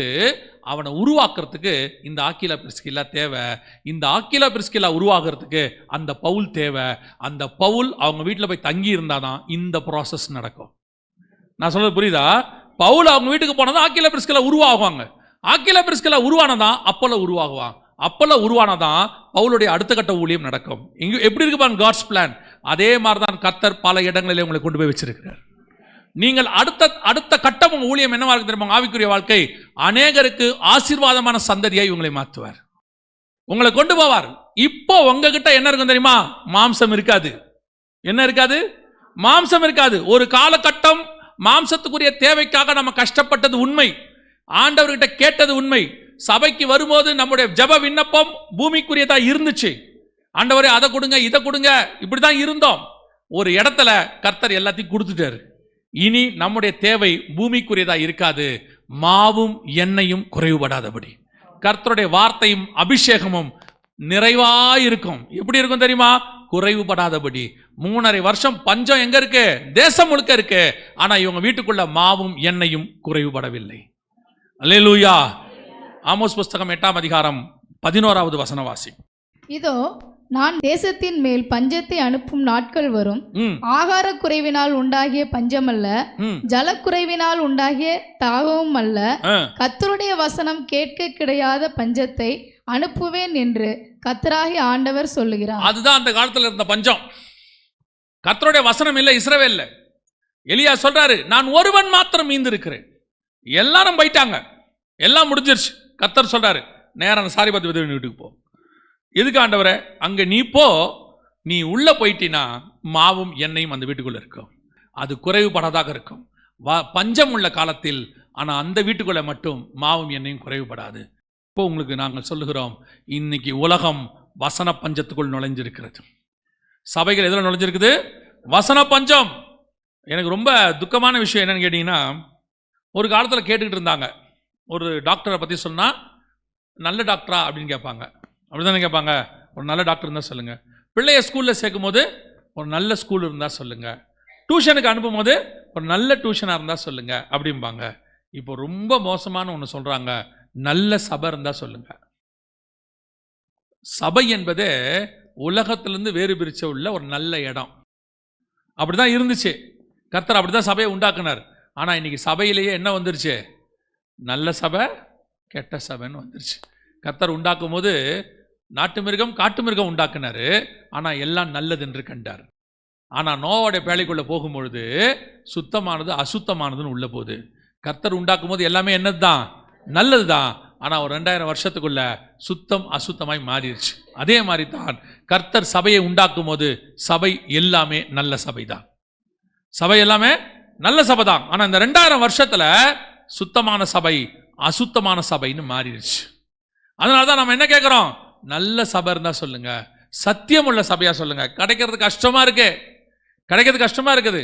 அவனை உருவாக்குறதுக்கு இந்த ஆக்கிலா பிரிஸ்கில்லா தேவை. இந்த ஆக்கிலா பிரிஸ்கில்லா உருவாகிறதுக்கு அந்த பவுல் தேவை. அந்த பவுல் அவங்க வீட்டில் போய் தங்கி இருந்தாதான் இந்த ப்ராசஸ் நடக்கும். நான் சொல்றது புரியுதா? பவுல் அவங்க வீட்டுக்கு போனதான் ஆக்கிலா பிரிஸ்கில்லா உருவாகுவாங்க. ஆக்கிலா பிரிஸ்கில்லா உருவானதான் அப்பல்லோ உருவாகுவான். அப்பல்லோ உருவானதான் பவுலுடைய அடுத்த கட்ட ஊழியம் நடக்கும். இங்க எப்படி இருக்கு பாருங்க காட்ஸ் பிளான். அதே மாதிரி தான் கர்த்தர் பல இடங்களிலே உங்களை கொண்டு போய் வச்சிருக்கிறார். நீங்கள் அடுத்த கட்டம் உங்க ஊழியம் என்னவா இருக்கு தெரியுமா? ஆவிக்குரிய வாழ்க்கை அநேகருக்கு ஆசீர்வாதமான சந்ததியை உங்களை மாற்றுவார், உங்களை கொண்டு போவார். இப்போ உங்ககிட்ட என்ன இருக்கும் தெரியுமா? மாம்சம் இருக்காது. என்ன இருக்காது? மாம்சம் இருக்காது. ஒரு காலகட்டம் மாம்சத்துக்குரிய தேவைக்காக நம்ம கஷ்டப்பட்டது உண்மை, ஆண்டவர்கிட்ட கேட்டது உண்மை. சபைக்கு வரும்போது நம்முடைய ஜெப விண்ணப்பம் பூமிக்குரியதா இருந்துச்சு. ஆண்டவரே அதை கொடுங்க, இதை கொடுங்க, இப்படிதான் இருந்தோம். ஒரு இடத்துல கர்த்தர் எல்லாத்தையும் கொடுத்துட்டாரு. இனி நம்முடைய தேவை பூமிக்குரியதா இருக்காது, மாவும் எண்ணெயும் குறைவுபடாதபடி கர்த்தருடைய வார்த்தையும் அபிஷேகமும் நிறைவாயிருக்கும். எப்படி இருக்கும் தெரியுமா? குறைவுபடாதபடி. 3.5 வருஷம் பஞ்சம் எங்க இருக்கு? தேசம் முழுக்க இருக்கு. ஆனா இவங்க வீட்டுக்குள்ள மாவும் எண்ணெயும் குறைவுபடவில்லை. அல்லேலூயா. ஆமோஸ் புஸ்தகம் 8ஆம் அதிகாரம் 11வது வசனம் வாசி. இதோ நான் தேசத்தின் மேல் பஞ்சத்தை அனுப்பும் நாட்கள் வரும். ஆகார குறைவினால் உண்டாகிய பஞ்சமல்ல, ஜலக்குறைவினால் உண்டாகிய தாகமும் அல்ல, கர்த்தருடைய வசனம் கேட்க கிடையாத பஞ்சத்தை அனுப்புவேன் என்று கர்த்தராகிய ஆண்டவர் சொல்லுகிறார். அதுதான் அந்த காலத்துல இருந்த பஞ்சம். கர்த்தருடைய வசனம் இல்லை இஸ்ரவேல்ல. எலியா சொல்றாரு, நான் ஒருவன் மாத்திரம் மீந்து இருக்கிறேன், எல்லாரும் போயிட்டாங்க, எல்லாம் முடிஞ்சிருச்சு. கர்த்தர் சொல்றாரு, நேரம் சாரிபாத் விதவின் வீட்டுக்கு போ. எதுக்கு ஆண்டவரே? அங்க நீ போ, நீ உள்ள போயிட்டினா மாவும் எண்ணெயும் அந்த வீட்டுக்குள்ள இருக்கும், அது குறைவுபடாதாக இருக்கும். பஞ்சம் உள்ள காலத்தில் ஆனா அந்த வீட்டுக்குள்ள மட்டும் மாவும் எண்ணெயும் குறைவுபடாது. இப்போ உங்களுக்கு நாங்கள் சொல்லுகிறோம், இன்னைக்கு உலகம் வசன பஞ்சத்துக்குள் நுழைஞ்சிருக்கிறது. சபைகள் எதில் நுழைஞ்சிருக்குது? வசன பஞ்சம். எனக்கு ரொம்ப துக்கமான விஷயம் என்னன்னு கேட்டீங்கன்னா, ஒரு காலத்தில் கேட்டுக்கிட்டு இருந்தாங்க, ஒரு டாக்டரை பற்றி சொன்னால் நல்ல டாக்டரா அப்படின்னு கேட்பாங்க. அப்படி தானே கேட்பாங்க? ஒரு நல்ல டாக்டர் இருந்தால் சொல்லுங்கள். பிள்ளைய ஸ்கூலில் சேர்க்கும் போது ஒரு நல்ல ஸ்கூல் இருந்தால் சொல்லுங்கள். டியூஷனுக்கு அனுப்பும் போது ஒரு நல்ல டியூஷனாக இருந்தால் சொல்லுங்கள் அப்படிம்பாங்க. இப்போ ரொம்ப மோசமான ஒன்று சொல்கிறாங்க, நல்ல சபை இருந்தால் சொல்லுங்கள். சபை என்பது உலகத்திலேருந்து வேறு பிரிச்ச உள்ள ஒரு நல்ல இடம். அப்படி தான் இருந்துச்சு. கர்த்தர் அப்படி தான் சபையை உண்டாக்குனார். ஆனால் இன்னைக்கு சபையிலேயே என்ன வந்துருச்சு? நல்ல சபை, கெட்ட சபைன்னு வந்துருச்சு. கர்த்தர் உண்டாக்கும் போது நாட்டு மிருகம் காட்டு மிருகம் உண்டாக்குனாரு, ஆனால் எல்லாம் நல்லது என்று கண்டார். ஆனால் நோவாவுடைய பேழைக்குள்ளே போகும்பொழுது சுத்தமானது அசுத்தமானதுன்னு உள்ள போகுது. கர்த்தர் உண்டாக்கும் போது எல்லாமே என்னது தான்? நல்லது தான். ஆனால் ஒரு 2000 வருஷத்துக்குள்ள சுத்தம் அசுத்தமாய் மாறிடுச்சு. அதே மாதிரி தான் கர்த்தர் சபையை உண்டாக்கும் போது சபை எல்லாமே நல்ல சபை தான். சபை எல்லாமே நல்ல சபை தான். ஆனால் இந்த 2000 வருஷத்துல சுத்தமான சபை அசுத்தமான சபைன்னு மாறிடுச்சு. அதனால தான் நம்ம என்ன கேட்குறோம்? நல்ல சபை இருந்தால் சொல்லுங்க, சத்தியம் உள்ள சபையா சொல்லுங்க. கிடைக்கிறது கஷ்டமா இருக்கு, கிடைக்கிறது கஷ்டமா இருக்குது.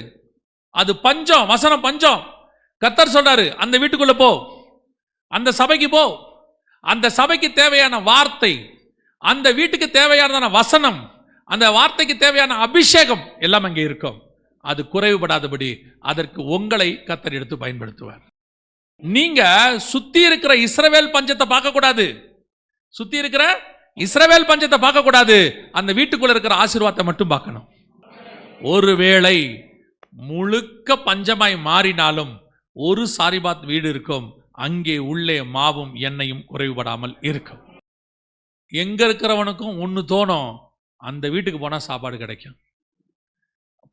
அது பஞ்சம், வசனம் பஞ்சம். கர்த்தர் சொல்றாரு, அந்த வீட்டுக்குள்ள போ, அந்த சபைக்கு போ, அந்த சபைக்கு தேவையான வார்த்தை, அந்த வீட்டுக்கு தேவையான வசனம், அந்த வார்த்தைக்கு தேவையான அபிஷேகம் எல்லாம் அங்கே இருக்கும். அது குறைவுபடாதபடி அதற்கு உங்களை கர்த்தர் எடுத்து பயன்படுத்துவார். நீங்க சுத்தி இருக்கிற இஸ்ரவேல் பஞ்சத்தை பார்க்க கூடாது, சுத்தி இருக்கிற இஸ்ரவேல் பஞ்சத்தை பார்க்க கூடாது, அந்த வீட்டுக்குள்ள இருக்கிற ஆசீர்வாதத்தை மட்டும் பார்க்கணும். ஒருவேளை முழுக்க பஞ்சமாய் மாறினாலும் ஒரு சாரிபாத் வீடு இருக்கும், அங்கே உள்ளே மாவும் எண்ணெயும் குறைவுபடாமல் இருக்கும். எங்க இருக்கிறவனுக்கும் ஒன்று தோணும், அந்த வீட்டுக்கு போனா சாப்பாடு கிடைக்கும்.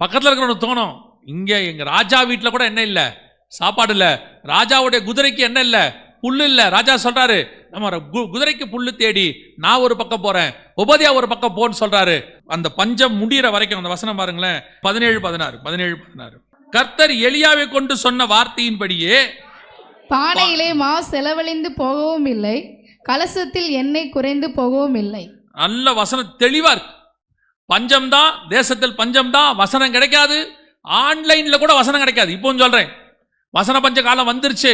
பக்கத்தில் இருக்கிறவனுக்கு தோணும், இங்க எங்க ராஜா வீட்டில் கூட என்ன இல்லை, சாப்பாடு இல்லை. ராஜாவுடைய குதிரைக்கு என்ன இல்லை, புல்லு இல்லை. ராஜா சொல்றாரு, நம்ம குதிரைக்கு புல்லு தேடி நான் ஒரு பக்கம் போறேன், உபதியா ஒரு பக்கம் போன்னு சொல்றாரு. அந்த பஞ்சம் முடிகிற வரைக்கும் அந்த வசனம் பாருங்களேன், 17-16. கர்த்தர் எலியாவை கொண்டு சொன்ன வார்த்தையின்படியே பானையிலே மா செலவழிந்து போகவும் இல்லை, கலசத்தில் எண்ணெய் குறைந்து போகவும் இல்லை. நல்ல வசனம் தெளிவா இருக்கு. பஞ்சம் தான், தேசத்தில் பஞ்சம் தான், வசனம் கிடைக்காது. ஆன்லைன்ல கூட வசனம் கிடைக்காது. இப்போ சொல்றேன், வசன பஞ்ச காலம் வந்துருச்சு.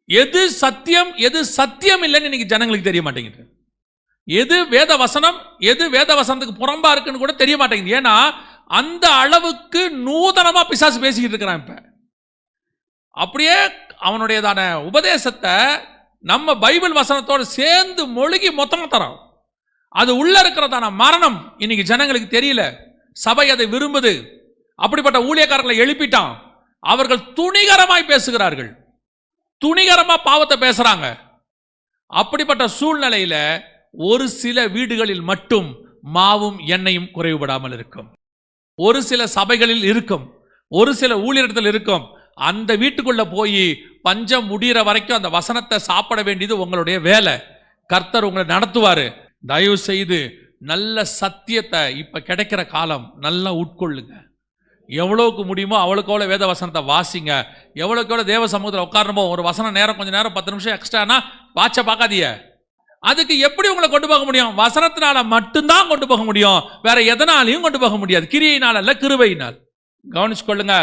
எது சத்தியம் எது சத்தியம் இல்லைன்னு இன்னைக்கு ஜனங்களுக்கு தெரிய மாட்டேங்குது. எது வேத வசனம் எது வேத வசனத்துக்கு புறம்பா இருக்குன்னு கூட தெரிய மாட்டேங்குது. ஏன்னா அந்த அளவுக்கு நூதனமா பிசாசு பேசிக்கிட்டு இருக்கிறான். இப்ப அப்படியே அவனுடையதான உபதேசத்தை நம்ம பைபிள் வசனத்தோடு சேர்ந்து மொழிகி மொத்தமா தரோம். அது உள்ள இருக்கிறதான மரணம் இன்னைக்கு ஜனங்களுக்கு தெரியல. சபை அதை விரும்புது. அப்படிப்பட்ட ஊழியக்காரர்களை எழுப்பிட்டான். அவர்கள் துணிகரமாய் பேசுகிறார்கள், துணிகரமா பாவத்தை பேசுறாங்க. அப்படிப்பட்ட சூழ்நிலையில ஒரு சில வீடுகளில் மட்டும் மாவும் எண்ணெயும் குறைவுபடாமல் இருக்கும். ஒரு சில சபைகளில் இருக்கும், ஒரு சில ஊழியர்கள் இருக்கும். அந்த வீட்டுக்குள்ள போய் பஞ்சம் முடிகிற வரைக்கும் அந்த வசனத்தை சாப்பிட வேண்டியது உங்களுடைய வேலை. கர்த்தர் உங்களை நடத்துவாரு. தயவு செய்து நல்ல சத்தியத்தை இப்ப கிடைக்கிற காலம் நல்லா உட்கொள்ளுங்க. எவ்வளவுக்கு முடியுமோ அவ்வளோக்கு எவ்வளோ வேத வசனத்தை வாசிங்க. எவ்வளோக்கு எவ்வளோ தேவ சமூகத்தில் உட்காரணுமோ, ஒரு வசனம் நேரம் கொஞ்சம் நேரம் 10 நிமிஷம் எக்ஸ்ட்ரானா வாட்ச பார்க்காதீங்க. அதுக்கு எப்படி உங்களை கொண்டு போக முடியும்? வசனத்தினால மட்டும்தான் கொண்டு போக முடியும், வேற எதனாலையும் கொண்டு போக முடியாது. கிரியையினால் அல்ல, கிருபையினால். கவனிச்சு கொள்ளுங்க.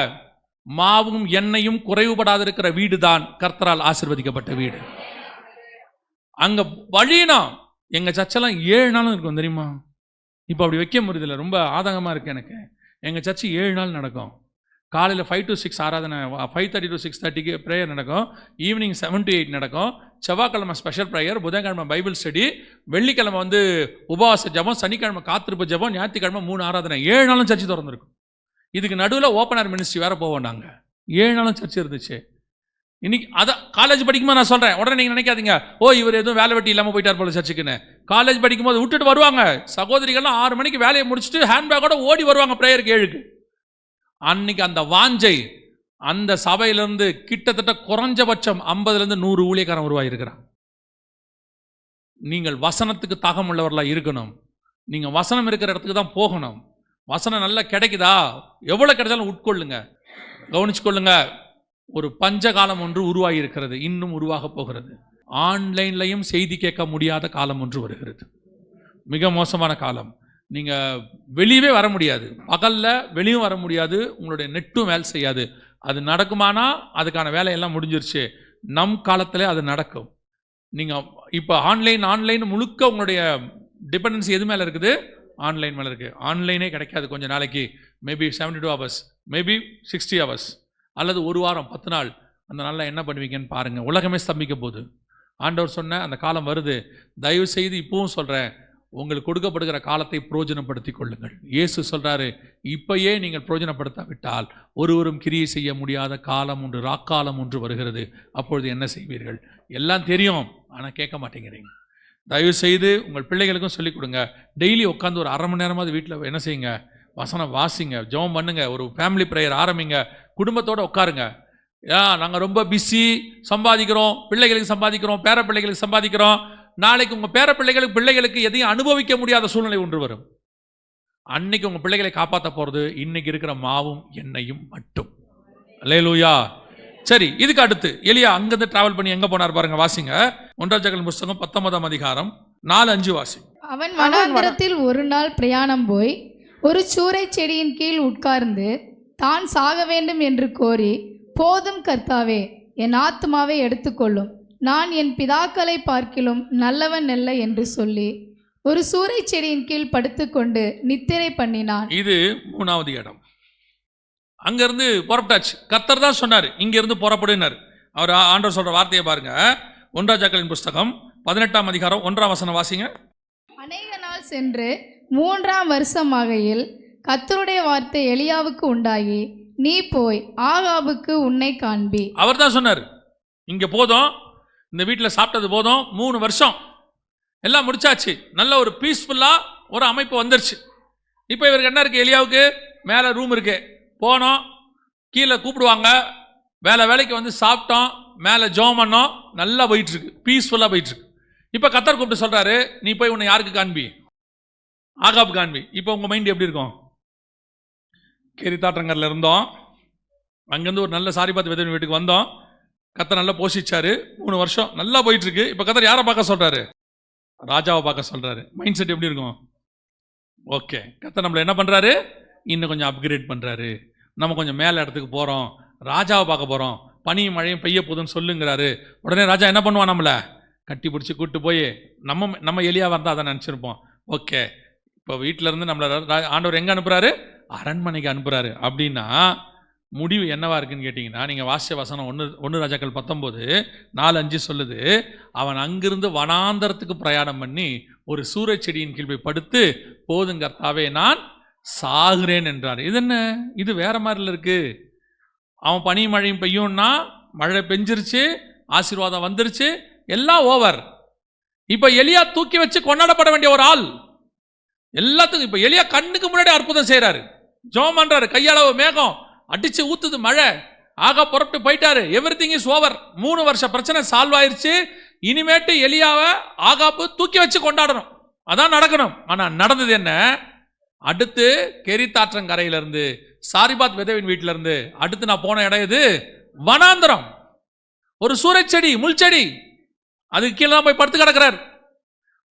மாவும் எண்ணெயும் குறைவுபடாத இருக்கிற வீடு தான் கர்த்தரால் ஆசீர்வதிக்கப்பட்ட வீடு. அங்க வழியினம் எங்க சர்ச்செல்லாம் 7 நாளும் இருக்கும் தெரியுமா? இப்போ அப்படி வைக்க முடியல, ரொம்ப ஆதங்கமா இருக்கு எனக்கு. எங்கள் சர்ச்சு 7 நாள் நடக்கும். காலையில் 5 to 6 ஆராதனை, 5:30 to 6:30 ப்ரேயர் நடக்கும். ஈவினிங் 7 to 8 நடக்கும். செவ்வாய்க்கிழமை ஸ்பெஷல் ப்ரேயர், புதன்கிழமை பைபிள் ஸ்டடி, வெள்ளிக்கிழமை உபவாச ஜபம், சனிக்கிழமை காத்திருப்பு ஜபம், ஞாயிற்றுக்கிழமை 3 ஆராதனை. 7 நாளும் சர்ச்சு திறந்துருக்கும். இதுக்கு நடுவில் ஓப்பனர் மினிஸ்ட்ரி வேற போவோம் நாங்கள். 7 நாளும் சர்ச்சு இருந்துச்சு. இன்னைக்கு அதான் காலேஜ் படிக்கும்போது நான் சொல்கிறேன், உடனே நீங்கள் நினைக்காதீங்க ஓ இவர் எதுவும் வேலை வெட்டி இல்லாமல் போயிட்டார் போல சர்ச்சுக்குன்னு. காலேஜ் படிக்கும்போது விட்டுட்டு வருவாங்க சகோதரிகள்லாம். 6 மணிக்கு வேலையை முடிச்சுட்டு ஹேண்ட்பேக்கோட ஓடி வருவாங்க ப்ரேயருக்கு 7க்கு. அன்னைக்கு அந்த வாஞ்சை அந்த சபையிலிருந்து கிட்டத்தட்ட குறைஞ்சபட்சம் 50லேருந்து 100 ஊழியக்காரன் உருவாகிருக்கிறான். நீங்கள் வசனத்துக்கு தாகம் உள்ளவர்களாக இருக்கணும். நீங்கள் வசனம் இருக்கிற இடத்துக்கு தான் போகணும். வசனம் நல்லா கிடைக்குதா, எவ்வளோ கிடைச்சாலும் உட்கொள்ளுங்க. கவனிச்சு கொள்ளுங்க. ஒரு பஞ்ச காலம் ஒன்று உருவாகி இருக்கிறது, இன்னும் உருவாக போகிறது. ஆன்லைன்லையும் செய்தி கேட்க முடியாத காலம் ஒன்று வருகிறது. மிக மோசமான காலம். நீங்கள் வெளியவே வர முடியாது, பகலில் வெளியும் வர முடியாது, உங்களுடைய நெட்டும் வேலை செய்யாது. அது நடக்குமானா அதுக்கான வேலையெல்லாம் முடிஞ்சிருச்சு. நம் காலத்தில் அது நடக்கும். நீங்கள் இப்போ ஆன்லைன் முழுக்க உங்களுடைய டிபெண்டன்சி எது மேலே இருக்குது? ஆன்லைன் மேலே இருக்குது. ஆன்லைனே கிடைக்காது கொஞ்சம் நாளைக்கு. மேபி 72 hours, மேபி 60 hours, அல்லது ஒரு வாரம் 10 நாள். அந்த நாளில் என்ன பண்ணுவீங்கன்னு பாருங்கள். உலகமே ஸ்தம்பிக்க போகுது. ஆண்டவர் சொன்ன அந்த காலம் வருது. தயவு செய்து இப்பவும் சொல்கிறேன், உங்களுக்கு கொடுக்கப்படுகிற காலத்தை பிரயோஜனப்படுத்தி கொள்ளுங்கள். இயேசு சொல்கிறாரு, இப்பயே நீங்கள் பிரயோஜனப்படுத்தாவிட்டால் ஒருவரும் கிரியை செய்ய முடியாத காலம் ஒன்று, ராக்காலம் ஒன்று வருகிறது. அப்பொழுது என்ன செய்வீர்கள்? எல்லாம் தெரியும், ஆனால் கேட்க மாட்டேங்கிறீங்க. தயவு செய்து உங்கள் பிள்ளைகளுக்கும் சொல்லிக் கொடுங்க. டெய்லி உட்காந்து ஒரு அரை மணி நேரமாவது வீட்டில் என்ன செய்யுங்க, வசனம் வாசிங்க, ஜெபம் பண்ணுங்க, ஒரு ஃபேமிலி ப்ரேயர் ஆரம்பிங்க, குடும்பத்தோடு உட்காருங்க. நாங்கள் ரொம்ப பிஸி, சம்பாதிக்கிறோம், பிள்ளைகளுக்கு சம்பாதிக்கிறோம், பேர பிள்ளைகளுக்கு சம்பாதிக்கிறோம். நாளைக்கு உங்கள் பேர பிள்ளைகளுக்கு எதையும் அனுபவிக்க முடியாத சூழ்நிலை ஒன்று வரும். அன்னைக்கு உங்கள் பிள்ளைகளை காப்பாற்ற போகிறது இன்னைக்கு இருக்கிற மாவும் எண்ணெயும் மட்டும். அல்லேலூயா. சரி, இதுக்கு அடுத்து எலியா அங்கிருந்து டிராவல் பண்ணி எங்க போனார் பாருங்க, வாசிங்க. 1 ராஜாக்களின் புஸ்தகம் 19ஆம் அதிகாரம் 4-5 வாசி. அவன் வனாந்திரத்தில் ஒரு நாள் பிரயாணம் போய் ஒரு சூரை செடியின் கீழ் உட்கார்ந்து தான் சாக வேண்டும் என்று கோரி, போதும் கர்த்தாவே, என் ஆத்துமாவை எடுத்துக்கொள்ளும், நான் என் பிதாக்களை பார்க்கிலும் நல்லவன் அல்ல என்று சொல்லி ஒரு சூரை செடியின் கீழ் படுத்துக்கொண்டு நித்திரை பண்ணினான். இது 3வது இடம். அங்கிருந்து புறப்பட்டாச்சு. கர்த்தர் தான் சொன்னார், இங்கிருந்து புறப்படுனார். அவர் ஆண்டவர் சொல்ற வார்த்தையை பாருங்க. 1 ராஜாக்களின் புஸ்தகம் 18ஆம் அதிகாரம் 1ஆம் வசனம் வாசிங்க. அநேக நாள் சென்று 3ஆம் வருஷமாகையில் கர்த்தருடைய வார்த்தை எலியாவுக்கு உண்டாகி, நீ போய் ஆகாபுக்கு உன்னை காண்பி. அவர் தான் சொன்னார், இங்க போதும், இந்த வீட்டில் சாப்பிட்டது போதும், 3 வருஷம் எல்லாம் முடிச்சாச்சு, நல்ல ஒரு பீஸ்ஃபுல்லாக ஒரு அமைப்பு வந்துருச்சு. இப்போ இவருக்கு என்ன இருக்குது? எலியாவுக்கு மேலே ரூம் இருக்கு, போனோம், கீழே கூப்பிடுவாங்க, வேலைக்கு வந்து சாப்பிட்டோம், மேலே ஜெபம் பண்ணோம், நல்லா போயிட்டுருக்கு, பீஸ்ஃபுல்லாக போயிட்டுருக்கு. இப்போ கர்த்தர் கூப்பிட்டு சொல்கிறாரு, நீ போய் உன்னை யாருக்கு காண்பி? ஆகாபு காண்பி. இப்போ உங்கள் மைண்ட் எப்படி இருக்கும்? கேரித்தாற்றங்கரில் இருந்தோம், அங்கேருந்து ஒரு நல்ல சாரிபாத் விதவின் வீட்டுக்கு வந்தோம், கர்த்தர் நல்லா போஷிச்சாரு, 3 வருஷம் நல்லா போயிட்டுருக்கு. இப்போ கர்த்தர் யாரை பார்க்க சொல்கிறாரு? ராஜாவை பார்க்க சொல்கிறாரு. மைண்ட் செட் எப்படி இருக்கும்? ஓகே, கர்த்தர் நம்மளை என்ன பண்ணுறாரு? இன்னும் கொஞ்சம் அப்கிரேட் பண்ணுறாரு. நம்ம கொஞ்சம் மேலே இடத்துக்கு போகிறோம், ராஜாவை பார்க்க போகிறோம், பனியும் மழையும் பெய்ய போதுன்னு சொல்லுங்கிறாரு. உடனே ராஜா என்ன பண்ணுவான்? நம்மளை கட்டி பிடிச்சி கூப்பிட்டு போய் நம்ம எலியாவாக இருந்தால் அதை நினச்சிருப்போம். ஓகே, இப்போ வீட்டிலேருந்து நம்மளை ஆண்டவர் எங்கே அனுப்புகிறாரு? அரண்மனைக்கு அனுப்புகிறாரு. அப்படின்னா முடிவு என்னவா இருக்குன்னு கேட்டிங்கன்னா, நீங்கள் வாசிய வசனம் 1 ராஜாக்கள் 19:4-5 சொல்லுது, அவன் அங்கிருந்து வனாந்தரத்துக்கு பிரயாணம் பண்ணி ஒரு சூறை செடியின் கீழ் போய் படுத்து, போதும் கர்த்தாவே, நான் சாகுறேன் என்றார். இது என்ன? இது வேற மாதிரில இருக்கு. அவன் பனி மழையும் பெய்யும்னா மழை பெஞ்சிருச்சு, ஆசீர்வாதம் வந்துருச்சு, எல்லாம் ஓவர். இப்போ எலியா தூக்கி வச்சு கொண்டாடப்பட வேண்டிய ஒரு ஆள், எல்லாத்துக்கும் இப்போ எலியா கண்ணுக்கு முன்னாடி அற்புதம் செய்கிறாரு, ஜெபம் பண்றாரு, கையளவு மேகம் அடிச்சு ஊத்துது, மழை, ஆகா புறப்பட்டு போயிட்டாரு, எவ்ரிதிங் இஸ் ஓவர். 3 வருஷ பிரச்சனை சால்வ் ஆயிருச்சு. இனிமேட்டு எலியாவை ஆகாப்பு தூக்கி வச்சு கொண்டாடணும், அதான் நடக்கணும். ஆனா நடந்தது என்ன? அடுத்து கெரித்தாற்றங்கரையிலிருந்து சாரிபாத் விதவின் வீட்டில இருந்து அடுத்து நான் போன இடம் இது வனாந்தரம். ஒரு சூறைச்செடி, முள்செடி, அதுக்கு கீழே தான் போய் படுத்து கிடக்கிறார்.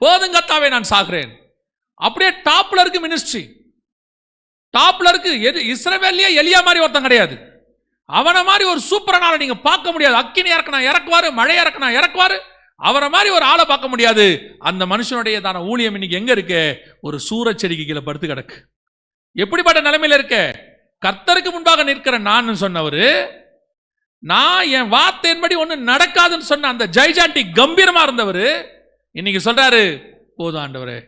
போதும் கர்த்தாவே, நான் சாகுறேன். அப்படியே டாப்ல இருக்கு மினிஸ்ட்ரி, டாப்ல இருக்கு. எது இஸ்ரவேலியே எலியா மாதிரி ஒருத்தன் கிடையாது, அவனை மாதிரி ஒரு சூப்பரான நீங்க பார்க்க முடியாது. அக்கினி இறக்குவாரு, மழை இறக்குவாரு, அவரை மாதிரி ஒரு ஆளை பார்க்க முடியாது. அந்த மனுஷனுடைய தான ஊழியம் இன்னைக்கு எங்க இருக்கு? ஒரு சூறைச்செடிக்கு கீழே படுத்து கிடக்கு. எப்படிப்பட்ட நிலைமையில இருக்க? கர்த்தருக்கு முன்பாக நிற்கிற நான் சொன்னவரு, நான் என் வார்த்தையின்படி ஒண்ணு நடக்காதுன்னு சொன்ன அந்த ஜெய்ஜாண்டி கம்பீரமா இருந்தவர் இன்னைக்கு சொல்றாரு, போதும் ஆண்டவரே,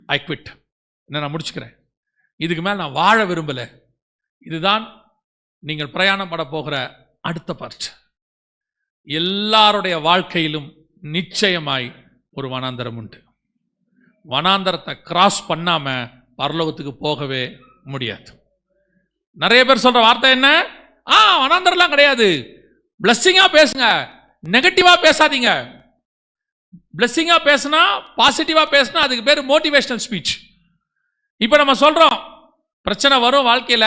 ஐ குவிட், நான் முடிச்சுக்கிறேன், இதுக்கு மேல் நான் வாழ விரும்பல. இதுதான் நீங்கள் பிரயாணம் பட போகிற அடுத்த பார்ட். எல்லாருடைய வாழ்க்கையிலும் நிச்சயமாய் ஒரு வனாந்தரம் உண்டு. வனாந்தரத்தை கிராஸ் பண்ணாம பரலோகத்துக்கு போகவே முடியாது. நிறைய பேர் சொல்ற வார்த்தை என்ன? வனாந்தரம்லாம் கிடையாது. பிளஸ்ஸிங்கா பேசுங்க, நெகட்டிவா பேசாதீங்க. பிளஸ்ஸிங்கா பேசினா, பாசிட்டிவா பேசினா அதுக்கு பேர் மோட்டிவேஷனல் ஸ்பீச். இப்போ நம்ம சொல்றோம், பிரச்சனை வரும் வாழ்க்கையில,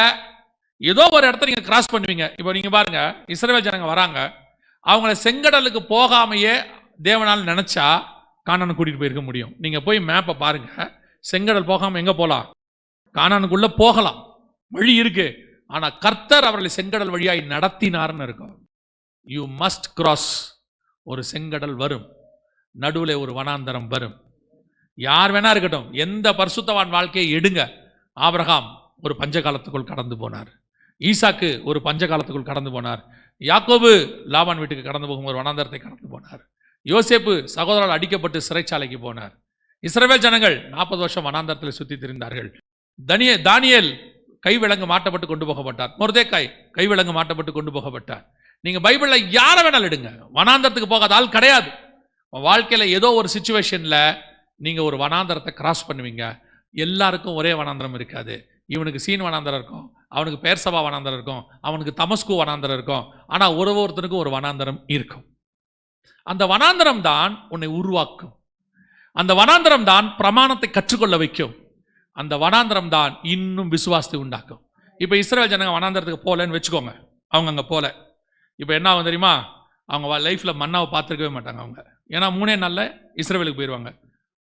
ஏதோ ஒரு இடத்த நீங்க கிராஸ் பண்ணுவீங்க. இப்போ நீங்க பாருங்க, இஸ்ரவேல் ஜனங்க வராங்க, அவங்கள செங்கடலுக்கு போகாமையே தேவனால் நினைச்சா கானானுக்கு கூட்டிட்டு போயிருக்க முடியும். நீங்க போய் மேப்பை பாருங்க, செங்கடல் போகாம எங்க போலாம்? கானானுக்குள்ள போகலாம், வழி இருக்கு. ஆனா கர்த்தர் அவர்களை செங்கடல் வழியாய் நடத்தினார்னு இருக்கும். You must cross. ஒரு செங்கடல் வரும், நடுவில் ஒரு வனாந்தரம் வரும். யார் வேணா இருக்கட்டும், எந்த பரிசுத்தவான் வாழ்க்கையை எடுங்க. ஆபிரகாம் ஒரு பஞ்சகாலத்துக்குள் கடந்து போனார், ஈசாக்கு ஒரு பஞ்சகாலத்துக்குள் கடந்து போனார், யாக்கோபு லாபான் வீட்டுக்கு கடந்து போகும் ஒரு வனாந்தரத்தை கடந்து போனார், யோசேப்பு சகோதரரால் அடிக்கப்பட்டு சிறைச்சாலைக்கு போனார். இஸ்ரவேல் ஜனங்கள் 40 வருஷம் வனாந்தரத்தில் சுத்தி திரிந்தார்கள். தானியேல் கைவிலங்கு மாட்டப்பட்டு கொண்டு போகப்பட்டார். மொர்தெக்காய் கைவிலங்கு மாட்டப்பட்டு கொண்டு போகப்பட்டார். நீங்க பைபிள்ல யாரை வேணாலும் எடுங்க, வனாந்தரத்துக்கு போகாத ஆள் கிடையாது. வாழ்க்கையில ஏதோ ஒரு சிச்சுவேஷன்ல நீங்க ஒரு வனாந்தரத்தை கிராஸ் பண்ணுவீங்க. எல்லாருக்கும் ஒரே வனாந்தரம் இருக்காது. இவனுக்கு சீன் வனாந்தரம் இருக்கும், அவனுக்கு பேர்சபா வனாந்தரம் இருக்கும், அவனுக்கு தமஸ்கு வனாந்தரம் இருக்கும். ஆனா ஒருத்தருக்கும் ஒரு வனாந்தரம் இருக்கும். அந்த வனாந்தரம் தான் உன்னை உருவாக்கும். அந்த வனாந்தரம் தான் பிரமாணத்தை கற்றுக்கொள்ள வைக்கும். அந்த வனாந்தரம் தான் இன்னும் விசுவாசத்தை உண்டாக்கும். இப்போ இஸ்ரவேல் ஜனங்க வனாந்தரத்துக்கு போகலன்னு வச்சுக்கோங்க, அவங்க அங்கே போகல. இப்போ என்ன ஆகும் தெரியுமா? அவங்க லைஃப்பில் மன்னாவை பார்த்துருக்கவே மாட்டாங்க அவங்க. ஏன்னா 3 நாளில் இஸ்ரவேலுக்கு போயிடுவாங்க.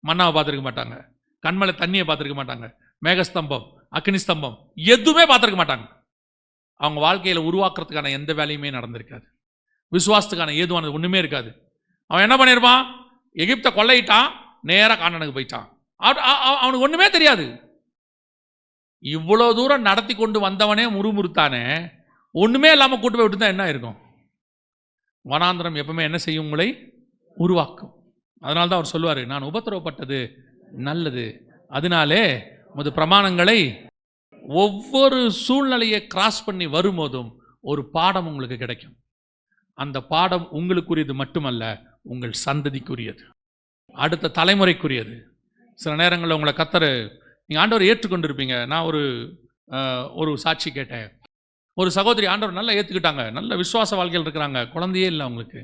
மன்னாவை பார்த்துருக்க மாட்டாங்க, கண்மலை தண்ணியை பார்த்துருக்க மாட்டாங்க, மேகஸ்தம்பம் அக்னி ஸ்தம்பம் எதுவுமே பார்த்துருக்க மாட்டாங்க. அவங்க வாழ்க்கையில் உருவாக்குறதுக்கான எந்த வேலையுமே நடந்திருக்காது. விசுவாசத்துக்கான ஏதுவானது ஒன்றுமே இருக்காது. அவன் என்ன பண்ணியிருப்பான்? எகிப்தை கொள்ளையிட்டான், நேராக கானானுக்கு போயிட்டான். அவனுக்கு ஒன்றுமே தெரியாது. இவ்வளோ தூரம் நடத்தி கொண்டு வந்தவனே முறுமுறுத்தானே, ஒன்றுமே இல்லாமல் கூட்டு போய் விட்டு தான் என்ன இருக்கும்? வனாந்திரம் எப்பவுமே என்ன செய்யும்? உங்களை உருவாக்கும். அதனால தான் அவர் சொல்லுவார், நான் உபத்திரவப்பட்டது நல்லது, அதனாலே உமது பிரமாணங்களை ஒவ்வொரு சூழ்நிலையை கிராஸ் பண்ணி வரும்போதும் ஒரு பாடம் உங்களுக்கு கிடைக்கும். அந்த பாடம் உங்களுக்குரியது மட்டுமல்ல, உங்கள் சந்ததிக்குரியது, அடுத்த தலைமுறைக்குரியது. சில நேரங்களில் உங்களை கத்தர், நீங்கள் ஆண்டவரை ஏற்றுக்கொண்டிருப்பீங்க. நான் ஒரு சாட்சி கேட்டேன். ஒரு சகோதரி ஆண்டவர் நல்லா ஏற்றுக்கிட்டாங்க, நல்ல விசுவாச வாழ்க்கையில் இருக்கிறாங்க, குழந்தையே இல்லை, அவங்களுக்கு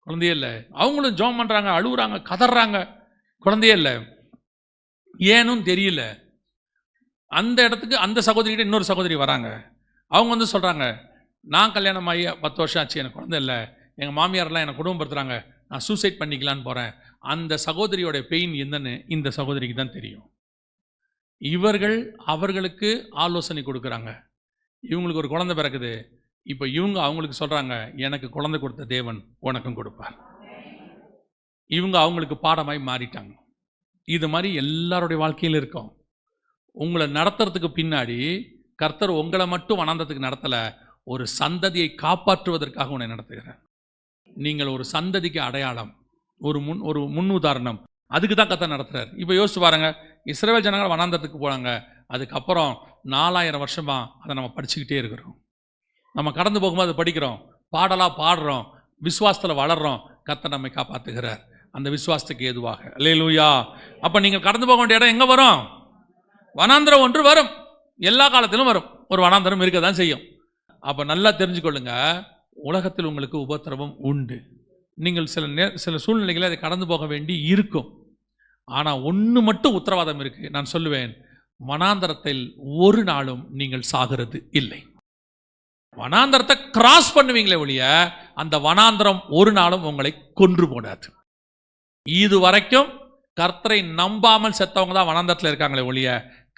குழந்தையே இல்லை. அவங்களும் ஜெபம் பண்ணுறாங்க, அழுகுறாங்க, கதறாங்க, குழந்தையே இல்லை, ஏனும் தெரியல. அந்த இடத்துக்கு அந்த சகோதரிகிட்ட இன்னொரு சகோதரி வராங்க. அவங்க வந்து சொல்கிறாங்க, நான் கல்யாணம் ஆகி 10 வருஷம் ஆச்சு, எனக்கு குழந்தை இல்லை, எங்கள் மாமியாரெல்லாம் என்னை குடும்பப்படுத்துகிறாங்க, நான் சூசைட் பண்ணிக்கலான்னு போகிறேன். அந்த சகோதரியோட பெயின் என்னன்னு இந்த சகோதரிக்கு தான் தெரியும். இவர்கள் அவர்களுக்கு ஆலோசனை கொடுக்குறாங்க. இவங்களுக்கு ஒரு குழந்தை பிறக்குது. இப்போ இவங்க அவங்களுக்கு சொல்கிறாங்க, எனக்கு குழந்தை கொடுத்த தேவன் உனக்கும் கொடுப்பார். இவங்க அவங்களுக்கு பாடமாய் மாறிட்டாங்க. இது மாதிரி எல்லாருடைய வாழ்க்கையில் இருக்கும். உங்களை நடத்துறதுக்கு பின்னாடி கர்த்தர் உங்களை மட்டும் வனாந்தரத்துக்கு நடத்தலை, ஒரு சந்ததியை காப்பாற்றுவதற்காக உன்னை நடத்துகிறார். நீங்கள் ஒரு சந்ததிக்கு அடையாளம், ஒரு முன் உதாரணம். அதுக்கு தான் கர்த்தர் நடத்துகிறார். இப்போ யோசிச்சு பாருங்க, இஸ்ரவேல் ஜனங்கள் வனாந்தரத்துக்கு போனாங்க. அதுக்கப்புறம் 4000 வருஷமா அதை நம்ம படிச்சுக்கிட்டே இருக்கிறோம். நம்ம கடந்து போகும்போது அதை படிக்கிறோம், பாடலாக பாடுறோம், விசுவாசத்தில் வளர்றோம். கர்த்தர் நம்மை காப்பாற்றுகிறார் அந்த விசுவாசத்துக்கு ஏதுவாக. அல்லேலூயா. அப்போ நீங்கள் கடந்து போக வேண்டிய இடம் எங்கே வரும்? வனாந்தரம் ஒன்று வரும். எல்லா காலத்திலும் வரும். ஒரு வனாந்தரம் இருக்க தான் செய்யும். அப்போ நல்லா தெரிஞ்சுக்கொள்ளுங்க, உலகத்தில் உங்களுக்கு உபத்திரவம் உண்டு. நீங்கள் சில சூழ்நிலைகளை அதை கடந்து போக வேண்டி இருக்கும். ஆனால் ஒன்று மட்டும் உத்தரவாதம் இருக்குது. நான் சொல்லுவேன், வனாந்தரத்தில் ஒரு நாளும் நீங்கள் சாகிறது இல்லை. வனாந்தரத்தை கிராஸ் பண்ணுவீங்களே ஒழிய அந்த வனாந்தரம் ஒரு நாளும் உங்களை கொன்று போடாது. இது வரைக்கும் கர்த்தரை நம்பாமல் செத்தவங்க தான் வனாந்தரத்தில் இருக்காங்களே ஒழிய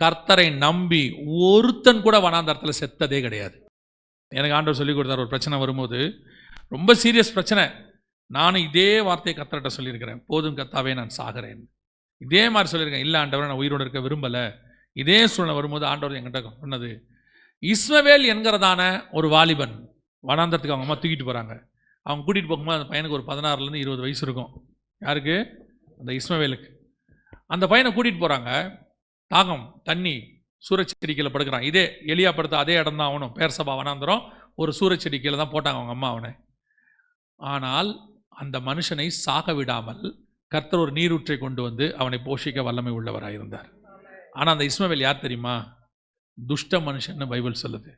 கர்த்தரை நம்பி ஒருத்தன் கூட வனாந்தரத்தில் செத்ததே கிடையாது. எனக்கு ஆண்டவர் சொல்லி கொடுத்தார், ஒரு பிரச்சனை வரும்போது, ரொம்ப சீரியஸ் பிரச்சனை, நானும் இதே வார்த்தையை கர்த்தர்கிட்ட சொல்லியிருக்கிறேன், போதும் கர்த்தாவே நான் சாகிறேன். இதே மாதிரி சொல்லியிருக்கேன், இல்லை ஆண்டவரை நான் உயிரோடு இருக்க விரும்பலை. இதே சூழ்நிலை வரும்போது ஆண்டவர் என்கிட்ட சொன்னது, இஸ்மவேல் என்கிறதான ஒரு வாலிபன் வனாந்தரத்துக்கு அவங்க அம்மா தூக்கிட்டு போகிறாங்க. அவங்க கூட்டிகிட்டு போகும்போது அந்த பையனுக்கு ஒரு 16 20 வயசு இருக்கும். யாருக்கு? அந்த இஸ்மவேலுக்கு. அந்த பையனை கூட்டிகிட்டு போகிறாங்க. தாகம், தண்ணி, சூரச்செடிக்கையில் படுக்கிறான். இதே எலியா படுத்த அதே இடம் தான் அவனும். பேர்சபா வனாந்தரம், ஒரு சூரச்செடிக்கையில் தான் போட்டாங்க அவங்க அம்மா அவனை. ஆனால் அந்த மனுஷனை சாக விடாமல் கர்த்தர் ஒரு நீரூற்றை கொண்டு வந்து அவனை போஷிக்க வல்லமை உள்ளவராக இருந்தார். ஆனால் அந்த இஸ்மவேல் யார் தெரியுமா? துஷ்ட மனுஷன் பைபிள் சொல்லுது.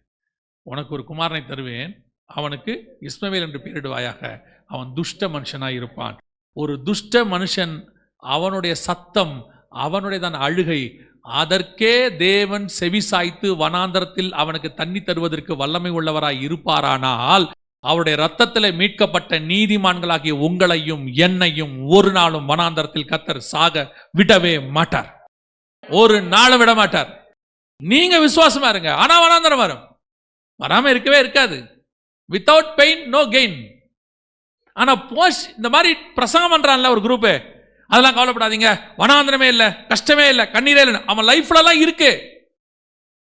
உனக்கு ஒரு குமாரனை தருவேன், அவனுக்கு இஸ்மவேல் என்று பெயரிடுவாயாக, அவன் துஷ்ட மனுஷனாக இருப்பான். ஒரு துஷ்ட மனுஷன், அவனுடைய சத்தம், அவனுடைய தான் அழுகை, அதற்கே தேவன் செவிசாய்த்து வனாந்தரத்தில் அவனுக்கு தண்ணி தருவதற்கு வல்லமை உள்ளவராய் இருப்பாரானால், அவருடைய இரத்தத்தில் மீட்கப்பட்ட நீதிமான்களாகிய உங்களையும் என்னையும் ஒரு நாளும் வனாந்தரத்தில் கர்த்தர் சாக விடவே மாட்டார். ஒரு நாளும் விட மாட்டார். நீங்க விசுவாசமா இருங்க. ஆனா வனாந்தரம் வரும், வராம இருக்கவே இருக்காது. Without pain no gain. ஆனா இந்த மாதிரி பிரசங்கம் பண்றான்ல ஒரு குரூப், அதெல்லாம் கவலைப்படாதீங்க, வனாந்தரமே இல்லை, கஷ்டமே இல்லை, கண்ணீரே இல்லை. அவன் லைஃப்லலாம் இருக்கு,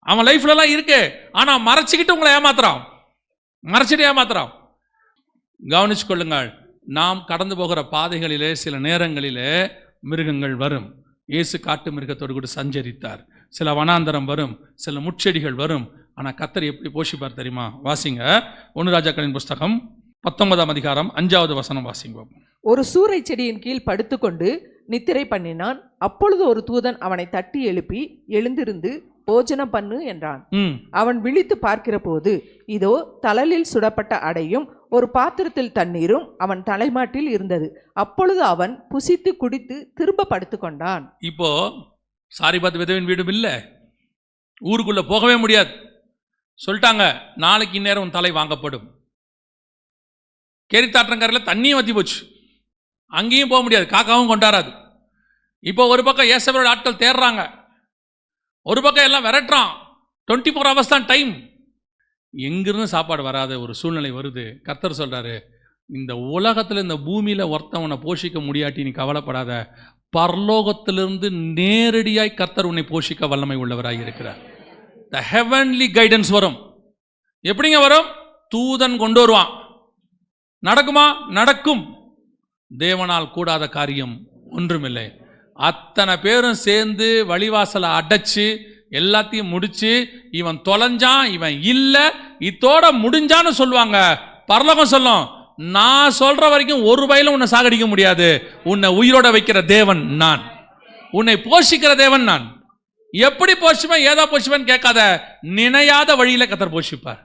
அவன் லைஃப்லலாம் இருக்கு. ஆனா மறைச்சிக்கிட்டு உங்களை ஏமாத்துறான், மறைச்சிட்டு ஏமாத்துறான். கவனிச்சு கொள்ளுங்கள், நாம் கடந்து போகிற பாதைகளிலே சில நேரங்களிலே மிருகங்கள் வரும். இயேசு காட்டு மிருகத்தோடு கூட சஞ்சரித்தார். சில வனாந்தரம் வரும், சில முட்செடிகள் வரும். ஆனால் கர்த்தர் எப்படி போஷிப்பார் தெரியுமா? வாசிங்க 1 ராஜாக்களின் புஸ்தகம் 19ஆம் அதிகாரம் 5வது வசனம் வாசிங்க. ஒரு சூரை செடியின் கீழ் படுத்துக்கொண்டு நித்திரை பண்ணினான். அப்பொழுது ஒரு தூதன் அவனை தட்டி எழுப்பி, எழுந்திருந்து போஜனம் பண்ணு என்றான். அவன் விழித்து பார்க்கிற போது இதோ தழலில் சுடப்பட்ட அடையும் ஒரு பாத்திரத்தில் தண்ணீரும் அவன் தலைமாட்டில் இருந்தது. அப்பொழுது அவன் புசித்து குடித்து திரும்ப படுத்து கொண்டான். இப்போ சாரிபாத் விதவின் வீடும் இல்லை, ஊருக்குள்ள போகவே முடியாது. சொல்லிட்டாங்க, நாளைக்கு இந்நேரம் உன் தலை வாங்கப்படும். கேரித்தாற்றங்கரையில் தண்ணியும் வத்தி போச்சு, அங்கேயும் போக முடியாது, காக்காவும் கொண்டாடாது. இப்போ ஒரு பக்கம் ஏசபரோட ஆட்கள் தேடுறாங்க, ஒரு பக்கம் எல்லாம் விரட்டுறான். 24 hours தான் டைம். எங்கிருந்து சாப்பாடு வராத ஒரு சூழ்நிலை வருது. கர்த்தர் சொல்றாரு, இந்த உலகத்தில் இந்த பூமியில் ஒருத்தவனை போஷிக்க முடியாட்டி நீ கவலைப்படாத, பரலோகத்திலிருந்து நேரடியாய் கர்த்தர் உன்னை போஷிக்க வல்லமை உள்ளவராய் இருக்கிறார். த ஹெவன்லி கைடன்ஸ் வரும். எப்படிங்க வரும்? தூதன் கொண்டு வருவான். நடக்குமா? நடக்கும். தேவனால் கூடாத காரியம் ஒன்றுமில்லை. அத்தனை பேரும் சேர்ந்து வழிவாசலை அடைச்சு எல்லாத்தையும் முடிச்சு, இவன் தொலைஞ்சான், இவன் இல்லை, இத்தோட முடிஞ்சான்னு சொல்லுவாங்க. பரலோகம் சொல்லும், நான் சொல்ற வரைக்கும் ஒரு வயலும் உன்னை சாகடிக்க முடியாது. உன்னை உயிரோட வைக்கிற தேவன் நான், உன்னை போஷிக்கிற தேவன் நான். எப்படி போஷிப்பேன், ஏதா போஷிப்பேன்னு கேட்காத, நினையாத வழியில கர்த்தர் போஷிப்பார்.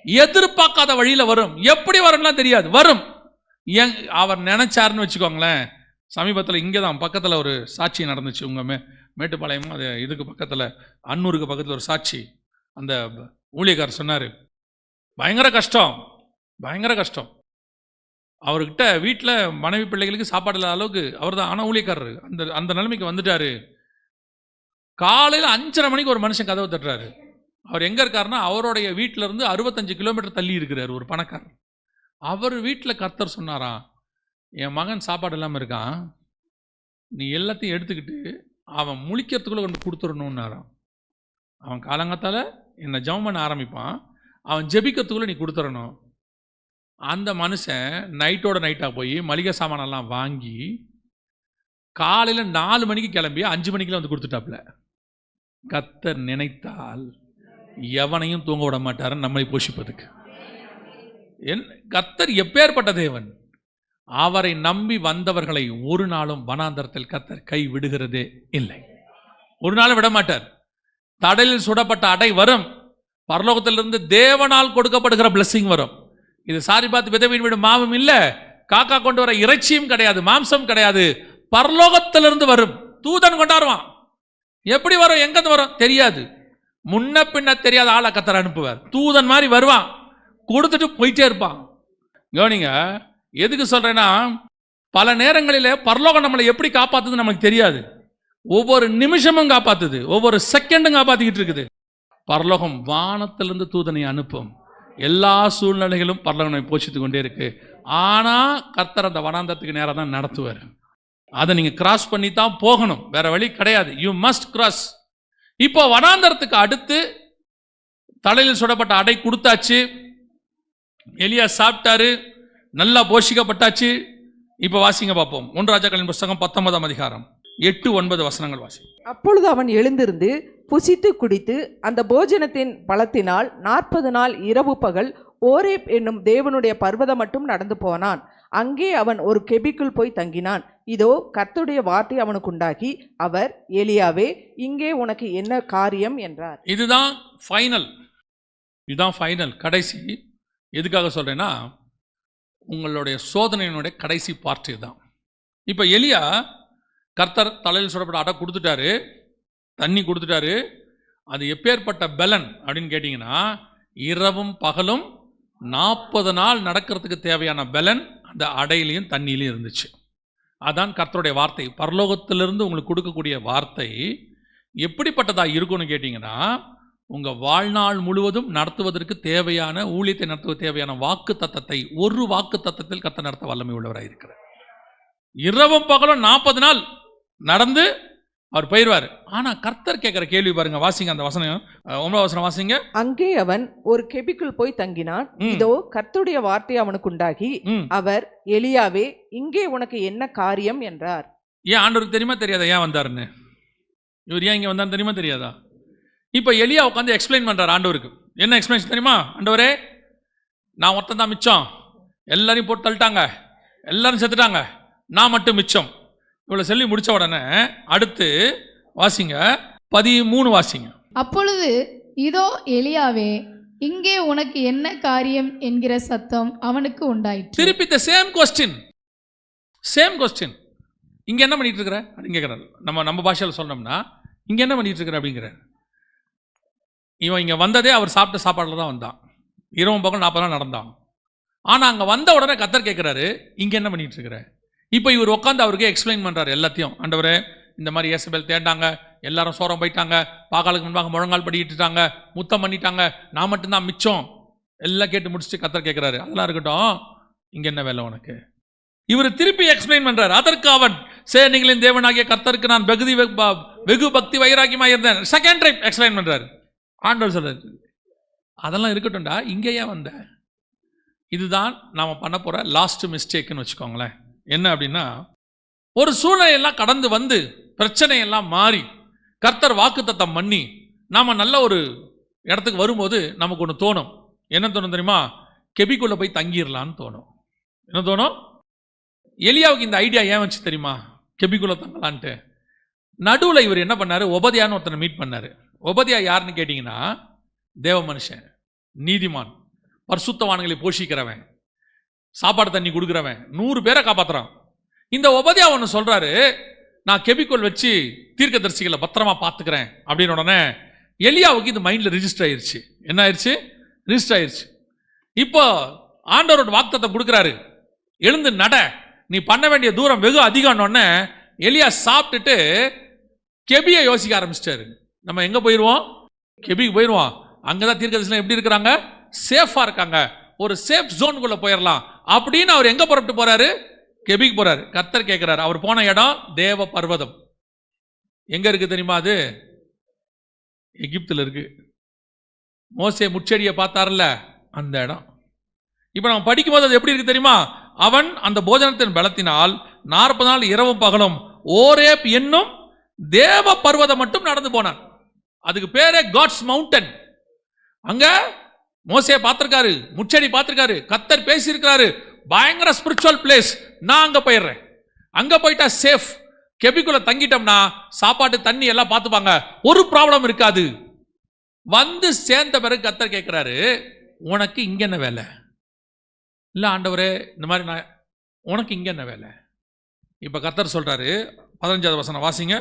எதிர்பார்க்காத வழியில வரும். எப்படி வரும்லாம் தெரியாது, வரும். அவர் நினைச்சாருன்னு வச்சுக்கோங்களேன். சமீபத்தில் இங்கே தான் பக்கத்தில் ஒரு சாட்சி நடந்துச்சு. உங்கள் மேட்டுப்பாளையமும் அது இதுக்கு பக்கத்தில் அன்னூருக்கு பக்கத்தில் ஒரு சாட்சி. அந்த ஊழியக்காரர் சொன்னார், பயங்கர கஷ்டம், பயங்கர கஷ்டம். அவர்கிட்ட வீட்டில் மனைவி பிள்ளைகளுக்கு சாப்பாடு இல்லாத அளவுக்கு அவர் தான். ஆனால் ஊழியக்காரர் அந்த நிலைமைக்கு வந்துட்டார். காலையில் 5:30 மணிக்கு ஒரு மனுஷன் கதவை தட்டுறாரு. அவர் எங்கே இருக்காருன்னா, அவருடைய வீட்டிலேருந்து 65 கிலோமீட்டர் தள்ளி இருக்கிறார் ஒரு பணக்காரர். அவர் வீட்டில் கர்த்தர் சொன்னாராம், என் மகன் சாப்பாடு இல்லாமல் இருக்கான், நீ எல்லாத்தையும் எடுத்துக்கிட்டு அவன் முழிக்கிறதுக்குள்ளே கொண்டு கொடுத்துடணுன்னாராம். அவன் காலங்காத்தால் என்னை ஜெபம் பண்ண ஆரம்பிப்பான், அவன் ஜெபிக்கிறதுக்குள்ளே நீ கொடுத்துடணும். அந்த மனுஷன் நைட்டோட நைட்டாக போய் மளிகை சாமானெல்லாம் வாங்கி காலையில் 4 மணிக்கு கிளம்பி 5 மணிக்கெலாம் வந்து கொடுத்துட்டாப்புல. கர்த்தர் நினைத்தால் எவனையும் தூங்க விட மாட்டார் நம்மை போஷிப்பதுக்கு. கர்த்தர் எப்பேற்பட்ட தேவன்! அவரை நம்பி வந்தவர்களை ஒரு நாளும் வனாந்தரத்தில் கர்த்தர் கை விடுகிறதே இல்லை. ஒரு நாளும் விட மாட்டார். தடலில் சுடப்பட்ட அடை வரும், பரலோகத்திலிருந்து தேவனால் கொடுக்கப்படுகிற பிளஸிங் வரும். இது சாரிபாத் விதவின் வீடு மாவும் இல்லை, காக்கா கொண்டு வர இறைச்சியும் கிடையாது, மாம்சம் கிடையாது, பரலோகத்திலிருந்து வரும். தூதன் கொண்டாடுவான். எப்படி வரும், எங்கிருந்து வரும் தெரியாது, முன்ன பின்ன தெரியாத ஆளை கர்த்தர் அனுப்புவார். தூதன் மாதிரி வருவான், கொடுத்துட்டு போயிட்டே இருப்பான். கவனிங்க, எதுக்கு சொல்றேன்னா, பல நேரங்களில் பரலோகம் நம்மளை எப்படி காப்பாத்துது நமக்கு தெரியாது. ஒவ்வொரு நிமிஷமும் காப்பாத்துது, ஒவ்வொரு செகண்டும் காப்பாத்திக்கிட்டு இருக்குது. பரலோகம் வானத்திலிருந்து தூதனை அனுப்பும். எல்லா சூழ்நிலைகளும் பரலோகம் போஷித்து கொண்டே இருக்கு. ஆனா கர்த்தர் அந்த வனாந்தரத்துக்கு நேராக தான் நடத்துவார். அதை நீங்க கிராஸ் பண்ணி தான் போகணும், வேற வழி கிடையாது. You must cross. இப்போ வனாந்தரத்துக்கு அடுத்து தலையில் சுடப்பட்ட அடை கொடுத்தாச்சு, எலியா சாப்பிட்டாரு, நல்லா போஷிக்கப்பட்டாச்சு. இப்போ வாசிங்க பார்ப்போம். 1 ராஜாக்களின் புஸ்தகம் 19ஆம் அதிகாரம் 8-9 வசனங்கள் வாசி. அப்பொழுது அவன் எழுந்திருந்து புசித்து குடித்து அந்த போஜனத்தின் பலத்தினால் 40 நாள் இரவு பகல் ஓரேப் என்னும் தேவனுடைய பர்வதம் மட்டும் நடந்து போனான். அங்கே அவன் ஒரு கெபிக்குள் போய் தங்கினான். இதோ கர்த்தருடைய வார்த்தை அவனுக்கு உண்டாகி, அவர், எலியாவே, இங்கே உனக்கு என்ன காரியம் என்றார். இதுதான் ஃபைனல், இதுதான் ஃபைனல், கடைசி. எதுக்காக சொல்றேன்னா, உங்களுடைய சோதனையினுடைய கடைசி பார்ட் இதுதான். இப்போ எலியா கர்த்தர் தலையில் சுடப்பட்ட அடை கொடுத்துட்டாரு, தண்ணி கொடுத்துட்டாரு. அது எப்பேற்பட்ட பலன் அப்படின்னு கேட்டிங்கன்னா, இரவும் பகலும் 40 நாள் நடக்கிறதுக்கு தேவையான பலன் அந்த அடையிலையும் தண்ணியிலையும் இருந்துச்சு. அதான் கர்த்தருடைய வார்த்தை. பரலோகத்திலிருந்து உங்களுக்கு கொடுக்கக்கூடிய வார்த்தை எப்படிப்பட்டதாக இருக்கும்னு கேட்டிங்கன்னா, உங்கள் வாழ்நாள் முழுவதும் நடத்துவதற்கு தேவையான, ஊழியத்தை நடத்துவ தேவையான வாக்கு தத்தத்தை ஒரு வாக்கு தத்தத்தில் கர்த்தர் நடத்த வல்லமை உள்ளவராக இருக்கிறார். இரவும் பகலும் 40 நாள் நடந்து அவர் போயிடுவார். ஆனா கர்த்தர் கேட்கிற கேள்வி பாருங்க, வாசிங்க அந்த வசனம், 9ஆம் வசனம் வாசிங்க. அங்கே அவன் ஒரு கெபிக்குள் போய் தங்கினான். இதோ கர்த்தருடைய வார்த்தை அவனுக்கு உண்டாகி, அவர், எலியாவே, இங்கே உனக்கு என்ன காரியம் என்றார். ஏன் ஆண்டவருக்கு தெரியுமா தெரியாதா ஏன் வந்தாருன்னு? இவர் ஏன் இங்க வந்தாரு தெரியுமா தெரியாதா? இப்போ எலியா உட்காந்து எக்ஸ்பிளைன் பண்றாரு ஆண்டவருக்கு. என்ன எக்ஸ்பிளைன் தெரியுமா? ஆண்டவரே, நான் ஒருத்தன் தான் மிச்சம், எல்லாரையும் போட்டு தள்ளிட்டாங்க, எல்லாரும் செத்துட்டாங்க, நான் மட்டும் மிச்சம். இவ்வளோ சொல்லி முடிச்ச உடனே அடுத்து வாசிங்க, 13 வாசிங்க. அப்பொழுது இதோ எலியாவே, இங்கே உனக்கு என்ன காரியம் என்கிற சத்தம் அவனுக்கு உண்டாயிற்று. திருப்பி the same question. இங்க என்ன பண்ணிட்டு இருக்கிற அப்படின்னு கேட்கிறாரு. நம்ம பாஷையில் சொன்னோம்னா இங்க என்ன பண்ணிட்டு இருக்கிற அப்படிங்கிறார். இவன் இங்க வந்ததே அவர் சாப்பிட்ட சாப்பாடுல தான் வந்தான். இரவும் பக்கம் 40 நாள் நடந்தான். ஆனா அங்க வந்த உடனே கர்த்தர் கேட்கிறாரு, இங்க என்ன பண்ணிட்டு இருக்கிற? இப்போ இவர் உட்காந்து அவருக்கு எக்ஸ்பிளைன் பண்றாரு எல்லாத்தையும். ஆண்டவரே, இந்த மாதிரி ஏசபேல் தேண்டாங்க, எல்லாரும் சோரம் போயிட்டாங்க, பாகாலுக்கு முன்பாக முழங்கால் படிக்கிட்டுட்டாங்க, முத்தம் பண்ணிட்டாங்க, நான் மட்டும்தான் மிச்சம். எல்லாம் கேட்டு முடிச்சுட்டு கர்த்தர் கேட்கிறாரு, அதெல்லாம் இருக்கட்டும், இங்க என்ன வேலை உனக்கு? இவர் திருப்பி எக்ஸ்பிளைன் பண்றாரு. அதற்கு அவன், சேனைகளின் தேவனாகிய கர்த்தருக்கு நான் வெகு பக்தி வைராக்கியமாக இருந்தேன். செகண்ட் டைம் எக்ஸ்பிளைன் பண்றாரு. ஆண்டவர் சொல்றாரு, அதெல்லாம் இருக்கட்டும்டா, இங்க ஏன் வந்த? இதுதான் நாம பண்ண போற லாஸ்ட் மிஸ்டேக்னு வச்சுக்கோங்களேன். என்ன அப்படின்னா, ஒரு சூழ்நிலையெல்லாம் கடந்து வந்து பிரச்சனையெல்லாம் மாறி கர்த்தர் வாக்குத்தத்தம் பண்ணி நாம நல்ல ஒரு இடத்துக்கு வரும்போது நமக்கு ஒன்று தோணும். என்ன தோணும் தெரியுமா? கெபிக்குள்ள போய் தங்கிடலான்னு தோணும். என்ன தோணும்? எலியாவுக்கு இந்த ஐடியா ஏன் வச்சு தெரியுமா? கெபிக்குள்ள தங்கலான்ட்டு. நடுவில் இவர் என்ன பண்ணாரு? ஒபதியான்னு ஒருத்தனை மீட் பண்ணாரு. ஒபதியா யாருன்னு கேட்டிங்கன்னா, தேவ மனுஷன், நீதிமான், பரிசுத்தவான்களை போஷிக்கிறவன், சாப்பாடு தண்ணி கொடுக்குறவன், 100 பேரை காப்பாற்றுறான். இந்த ஒபதியா ஒன்று சொல்றாரு, நான் கெபிக்குள் வச்சு தீர்க்கதரிசிகளை பத்திரமா பார்த்துக்கிறேன் அப்படின்னு. உடனே எலியாவுக்கு இது மைண்டில் ரிஜிஸ்டர் ஆயிடுச்சு. என்ன ஆயிடுச்சு? ரிஜிஸ்டர் ஆயிடுச்சு. இப்போ ஆண்டவரோட வாக்குத்தத்தம் கொடுக்குறாரு, எழுந்து நட, நீ பண்ண வேண்டிய தூரம் வெகு அதிகம்னு. எலியா சாப்பிட்டுட்டு கெபியை யோசிக்க ஆரம்பிச்சிட்டாரு. நம்ம எங்க போயிடுவோம்? கெபிக்கு போயிடுவோம். அங்கதான் தீர்க்கதரிசிகள் எப்படி இருக்கிறாங்க? சேஃபா இருக்காங்க, ஒரு சேஃப் ஜோனுக்குள்ள போயிடலாம் அப்படின்னு அவர் எங்க புறப்பட்டு போறாரு? கெபிக்கு போறாரு. கர்த்தர் கேட்கிறாரு. அவர் போன இடம் தேவ பர்வதம். எங்க இருக்கு தெரியுமா? அது எகிப்துல இருக்கு. மோசே முச்செடியை பார்த்தார்ல, அந்த இடம். இப்ப நம்ம படிக்கும்போது அது எப்படி இருக்கு தெரியுமா? அவன் அந்த போஜனத்தின் பலத்தினால் 40 நாள் இரவும் பகலும் ஓரேப் என்னும் தேவ பர்வதம் மட்டும் நடந்து போனான். அதுக்கு பேரே காட்ஸ் மவுண்டன். அங்க மோசே பார்த்திருக்காரு, முச்செடி பார்த்திருக்காரு, கர்த்தர் பேசியிருக்காரு, பயங்கர ஸ்பிரிச்சுவல் பிளேஸ். நான் அங்க போயிடுறேன். அங்க போயிட்டா சேஃப். கெபிக்குள்ள தங்கிட்டோம்னா சாப்பாட்டு தண்ணி எல்லாம் பார்த்துப்பாங்க, ஒரு ப்ராப்ளம் இருக்காது. வந்து சேர்ந்த பிறகு கர்த்தர் கேட்கிறாரு, உனக்கு இங்க என்ன வேலை? இல்ல ஆண்டவரே, இந்த மாதிரி நான், உனக்கு இங்க என்ன வேலை? இப்ப கர்த்தர் சொல்றாரு, 15வது வசனம் வாசிங்க.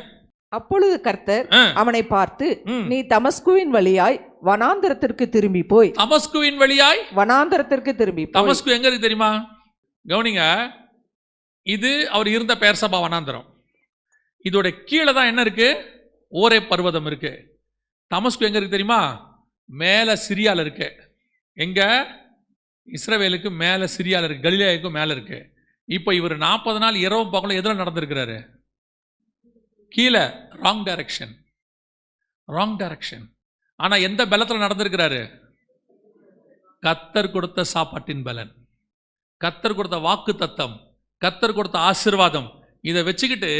அப்பொழுது கர்த்தர் அவனை பார்த்து, நீ தமஸ்குவின் வழியாய் வனாந்தரத்திற்கு திரும்பி போய். தமஸ்குவின் வழியாய் வனாந்தரத்திற்கு திரும்பி. தமஸ்கு எங்க இருக்கு தெரியுமா? கவனிங்க, இது அவர் இருந்த பெயர்சபா வனாந்தரம். இதோட கீழே தான் என்ன இருக்கு? ஓரே பர்வதம் இருக்கு. தமஸ்கு எங்க இருக்கு தெரியுமா? மேல சிரியால இருக்கு. எங்க? இஸ்ரவேலுக்கு மேல சிரியால இருக்கு, கலிலேயாவுக்கு மேல இருக்கு. இப்போ இவர் 40 நாள் இரவும் பகலும் எதில் நடந்திருக்கிறாரு? கீழே. Wrong direction. ஆனா எந்த பலத்தில் நடந்திருக்கிறாரு? கர்த்தர் கொடுத்த சாப்பாட்டின் பலன், கர்த்தர் கொடுத்த வாக்கு தத்தம், கர்த்தர் கொடுத்த ஆசீர்வாதம், இதை வச்சுக்கிட்டு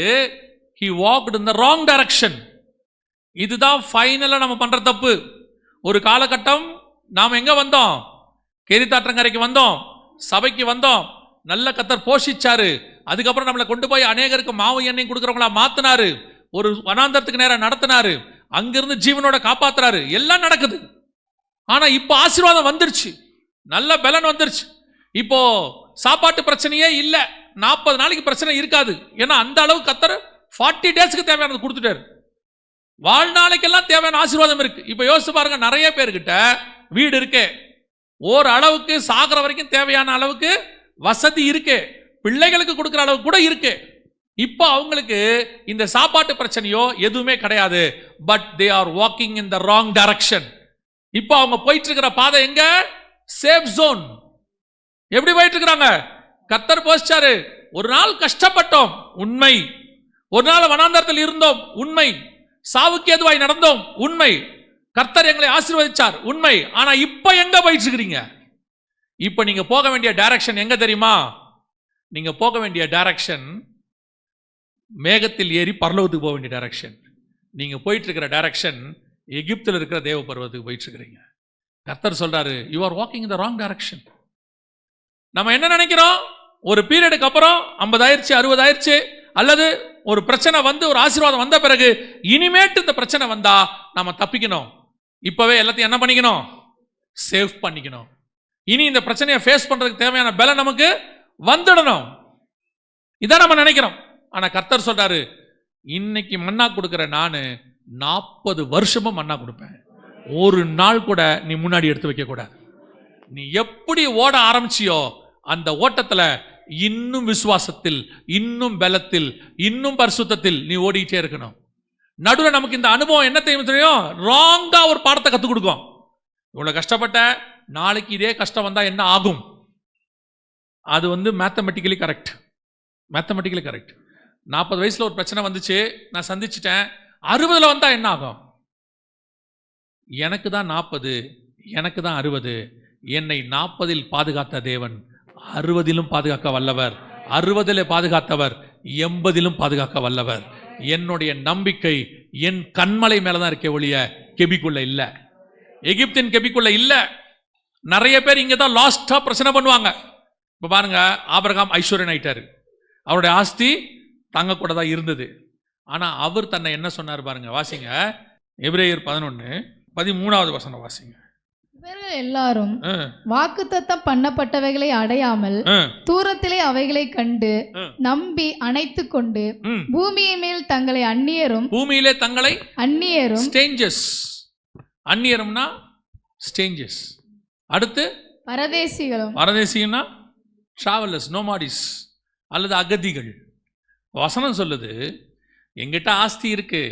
he walked in the wrong direction. இதுதான் ஃபைனலா நம்ம பண்ற தப்பு. ஒரு காலகட்டம் நாம் எங்க வந்தோம்? கேரித்தாற்றங்கரைக்கு வந்தோம், சபைக்கு வந்தோம், நல்ல கர்த்தர் போஷிச்சாரு. அதுக்கப்புறம் நம்மளை கொண்டு போய் அநேகருக்கு மாவு எண்ணெய் கொடுக்குறவங்களா மாத்தினாரு, ஒரு வனாந்தரத்துக்கு நேரம் நடத்தினாரு, அங்கிருந்து ஜீவனோட காப்பாத்துறாரு, எல்லாம் நடக்குது. ஆனா இப்போ ஆசீர்வாதம் வந்துருச்சு, நல்ல பலன் வந்துருச்சு. இப்போ சாப்பாட்டு பிரச்சனையே இல்லை, 40 நாளைக்கு பிரச்சனை இருக்காது. ஏன்னா அந்த அளவு கர்த்தர் 40 டேஸ்க்கு தேவையானது கொடுத்துட்டாரு. வாழ்நாளைக்கெல்லாம் தேவையான ஆசீர்வாதம் இருக்கு. இப்போ யோசிச்சு பாருங்க, நிறைய பேர்கிட்ட வீடு இருக்கு, ஓர் அளவுக்கு சாகிற வரைக்கும் தேவையான அளவுக்கு வசதி இருக்கு, பிள்ளைகளுக்கு கொடுக்குற அளவுக்கு கூட இருக்கு. இப்போ அவங்களுக்கு இந்த சாப்பாட்டு பிரச்சனையோ எதுவுமே கிடையாது. But they are walking in the wrong direction. இப்போ அவங்க போயிட்டு இருக்கிற பாதை எங்க? Safe zone. எப்படி போயிட்டு இருக்கிறாங்க? கர்த்தர் போஷிச்சாரு. ஒரு நாள் கஷ்டப்பட்டோம், உண்மை. ஒரு நாள் வனாந்தரத்தில் இருந்தோம், உண்மை. சாவுக்கு எதுவாய் நடந்தோம், உண்மை. கர்த்தர் எங்களை ஆசீர்வதிச்சார், உண்மை. ஆனா இப்ப எங்க போயிட்டு இருக்கிறீங்க? இப்ப நீங்க போக வேண்டிய டைரக்ஷன் எங்க தெரியுமா? நீங்க போக வேண்டிய டைரக்ஷன் மேகத்தில் ஏறி பரலோகத்துக்கு போக வேண்டிய டைரக்ஷன். நீங்க போயிட்டு இருக்கிற டைரக்ஷன் எகிப்தில் இருக்கிற தேவ பருவத்துக்கு போயிட்டு இருக்கிறீங்க. கர்த்தர் சொல்றாரு, you are walking in the wrong direction. நம்ம என்ன நினைக்கிறோம், ஒரு பீரியடுக்கு அப்புறம் 50 ஆயிடுச்சு 60 ஆயிடுச்சு, அல்லது ஒரு பிரச்சனை வந்து ஒரு ஆசீர்வாதம் வந்த பிறகு இனிமேட்டு இந்த பிரச்சனை வந்தா நாம தப்பிக்கணும், இப்பவே எல்லாத்தையும் என்ன பண்ணிக்கணும், சேவ் பண்ணிக்கணும். இனி இந்த பிரச்சனையை ஃபேஸ் பண்றதுக்கு தேவையான பலம் நமக்கு வந்துடணும். இதான் நம்ம நினைக்கிறோம். ஆனா கர்த்தர் சொல்றாரு, இன்னைக்கு மன்னா கொடுக்கிற நானு 40 வருஷமும் மன்னா கொடுப்பேன். ஒரு நாள் கூட நீ முன்னாடி எடுத்து வைக்க கூடாது. நீ எப்படி ஓட ஆரம்பிச்சியோ அந்த ஓட்டத்துல இன்னும் விசுவாசத்தில், இன்னும் பலத்தில், இன்னும் பரிசுத்தத்தில் நீ ஓடிட்டே இருக்கணும். நடுவில் நமக்கு இந்த அனுபவம் என்ன தெரியும், ராங்கா ஒரு பாடத்தை கற்றுக் கொடுக்கும். இவ்வளவு கஷ்டப்பட்ட, நாளைக்கு இதே கஷ்டம் வந்தா என்ன ஆகும், அது வந்து மேத்தமெட்டிக்கலி கரெக்ட். 40 வயசுல ஒரு பிரச்சனை வந்துச்சு, நான் சந்திச்சிட்டேன். 60 வந்தா என்ன ஆகும், எனக்கு தான் 40, எனக்கு தான் 60. என்னை 40 பாதுகாத்த தேவன் 60 பாதுகாக்க வல்லவர், 60 பாதுகாத்தவர் 80 பாதுகாக்க வல்லவர். என்னுடைய நம்பிக்கை என் கண்மலை மேலதான் இருக்க ஒழிய கெபிக்குள்ள இல்ல, எகிப்தின் கெபிக்குள்ள இல்ல. நிறைய பேர் இங்க தான் லாஸ்டா பிரச்சனை பண்ணுவாங்க. இப்ப பாருங்க, ஆபிரகாம் ஐஸ்வர்யன் ஆயிட்டாரு, அவருடைய ஆஸ்தி தங்க கூட தான் இருந்தது. ஆனா அவர் தன்னை என்ன சொன்னார் பாருங்க, வாசிங்க எபிரேயர் 11:13 வசனம் வாசிங்க. இவர்கள் எல்லாரும் வாக்குத்தத்தம் பண்ணப்பட்டவைகளை அடையாமல் தூரத்திலே அவைகளை கண்டு நம்பி அணைத்து கொண்டு பூமியின் மேல் தங்களை அந்நியரும் அந்நியரும்னா ஸ்டேஞ்சஸ், அடுத்து பரதேசிகள்னா டிராவலர்ஸ், நோமாடிஸ் அல்லது அகதிகள். வசனம் சொல்லுது, எங்கிட்ட ஆஸ்தி இருக்கு,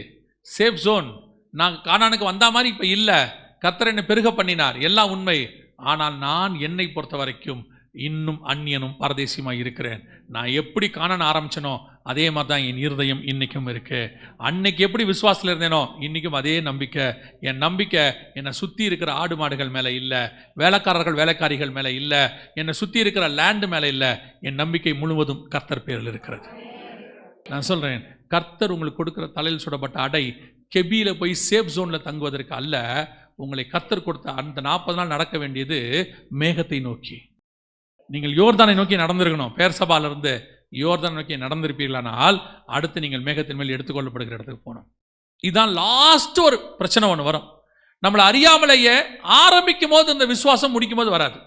சேஃப் ஜோன், நான் கானானுக்கு வந்த மாதிரி இப்ப இல்ல, கர்த்தர் என்னை பெருக பண்ணினார், எல்லாம் உண்மை. ஆனால் நான் என்னை பொறுத்த வரைக்கும் இன்னும் அந்நியனும் பரதேசியமாக இருக்கிறேன். நான் எப்படி காண ஆரம்பிச்சனோ அதே மாதிரி தான் என் இருதயம் இன்னைக்கும் இருக்கு. அன்னைக்கு எப்படி விசுவாசத்தில் இருந்தேனோ இன்னைக்கும் அதே நம்பிக்கை. என் நம்பிக்கை என்னை சுற்றி இருக்கிற ஆடு மாடுகள் மேலே இல்லை, வேலைக்காரர்கள் வேலைக்காரிகள் மேலே இல்லை, என்னை சுற்றி இருக்கிற லேண்டு மேலே இல்லை. என் நம்பிக்கை முழுவதும் கர்த்தர் பேரில் இருக்கிறது. நான் சொல்கிறேன், கர்த்தர் உங்களுக்கு கொடுக்குற தலையில் சுடப்பட்ட அடை கெபியில போய் சேஃப் ஜோனில் தங்குவதற்கு அல்ல. உங்களை கர்த்தர் கொடுத்த அந்த 40 நாள் நடக்க வேண்டியது மேகத்தை நோக்கி. நீங்கள் யோர்தானை நோக்கி நடந்திருக்கணும். பேர்சபாலிருந்து யோர்தானை நோக்கி நடந்திருப்பீர்களானால் அடுத்து நீங்கள் மேகத்தின் மேல் எடுத்துக்கொள்ளப்படுகிற இடத்துக்கு போகணும். இதுதான் லாஸ்ட் ஒரு பிரச்சனை ஒன்று வரும். நம்மளை அறியாமலேயே ஆரம்பிக்கும் போது இந்த விசுவாசம் முடிக்கும் போது வராது.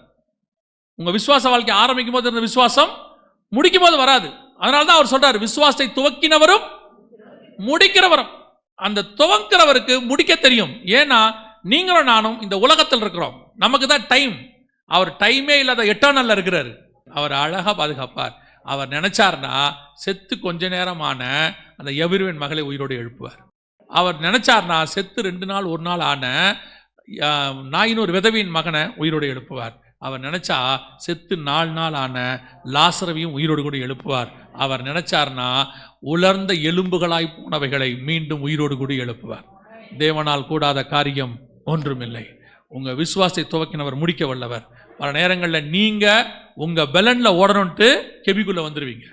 உங்க விசுவாச வாழ்க்கை ஆரம்பிக்கும் போது இந்த விசுவாசம் முடிக்கும் போது வராது. அதனால தான் அவர் சொல்றாரு, விசுவாசத்தை துவக்கினவரும் முடிக்கிறவரும். அந்த துவக்கிறவருக்கு முடிக்க தெரியும். ஏன்னா நீங்களும் நானும் இந்த உலகத்தில் இருக்கிறோம், நமக்கு தான் டைம். அவர் டைமே இல்லாத எட்டர்னல்ல இருக்கிறாரு. அவர் அழகா பாதுகாப்பார். அவர் நினைச்சார்னா செத்து கொஞ்ச நேரமான அந்த எபிரேயன் மகளை உயிரோடு எழுப்புவார். அவர் நினைச்சார்னா செத்து 2 நாள் 1 நாள் ஆன நாயினூர் விதவியின் மகனை உயிரோடு எழுப்புவார். அவர் நினைச்சா செத்து 4 நாள் ஆன லாசரவையும் உயிரோடு கூட எழுப்புவார். அவர் நினைச்சார்னா உலர்ந்த எலும்புகளாய் போனவைகளை மீண்டும் உயிரோடு கூட எழுப்புவார். தேவனால் கூடாத காரியம் ஒன்றுமில்லை. உங்க விசுவாசத்தை துவக்கினவர் முடிக்க வல்லவர். பல நேரங்களில் நீங்க உங்க பெலன்ல ஓடணும்ட்டு கெபிக்குள்ள வந்துருவீங்க.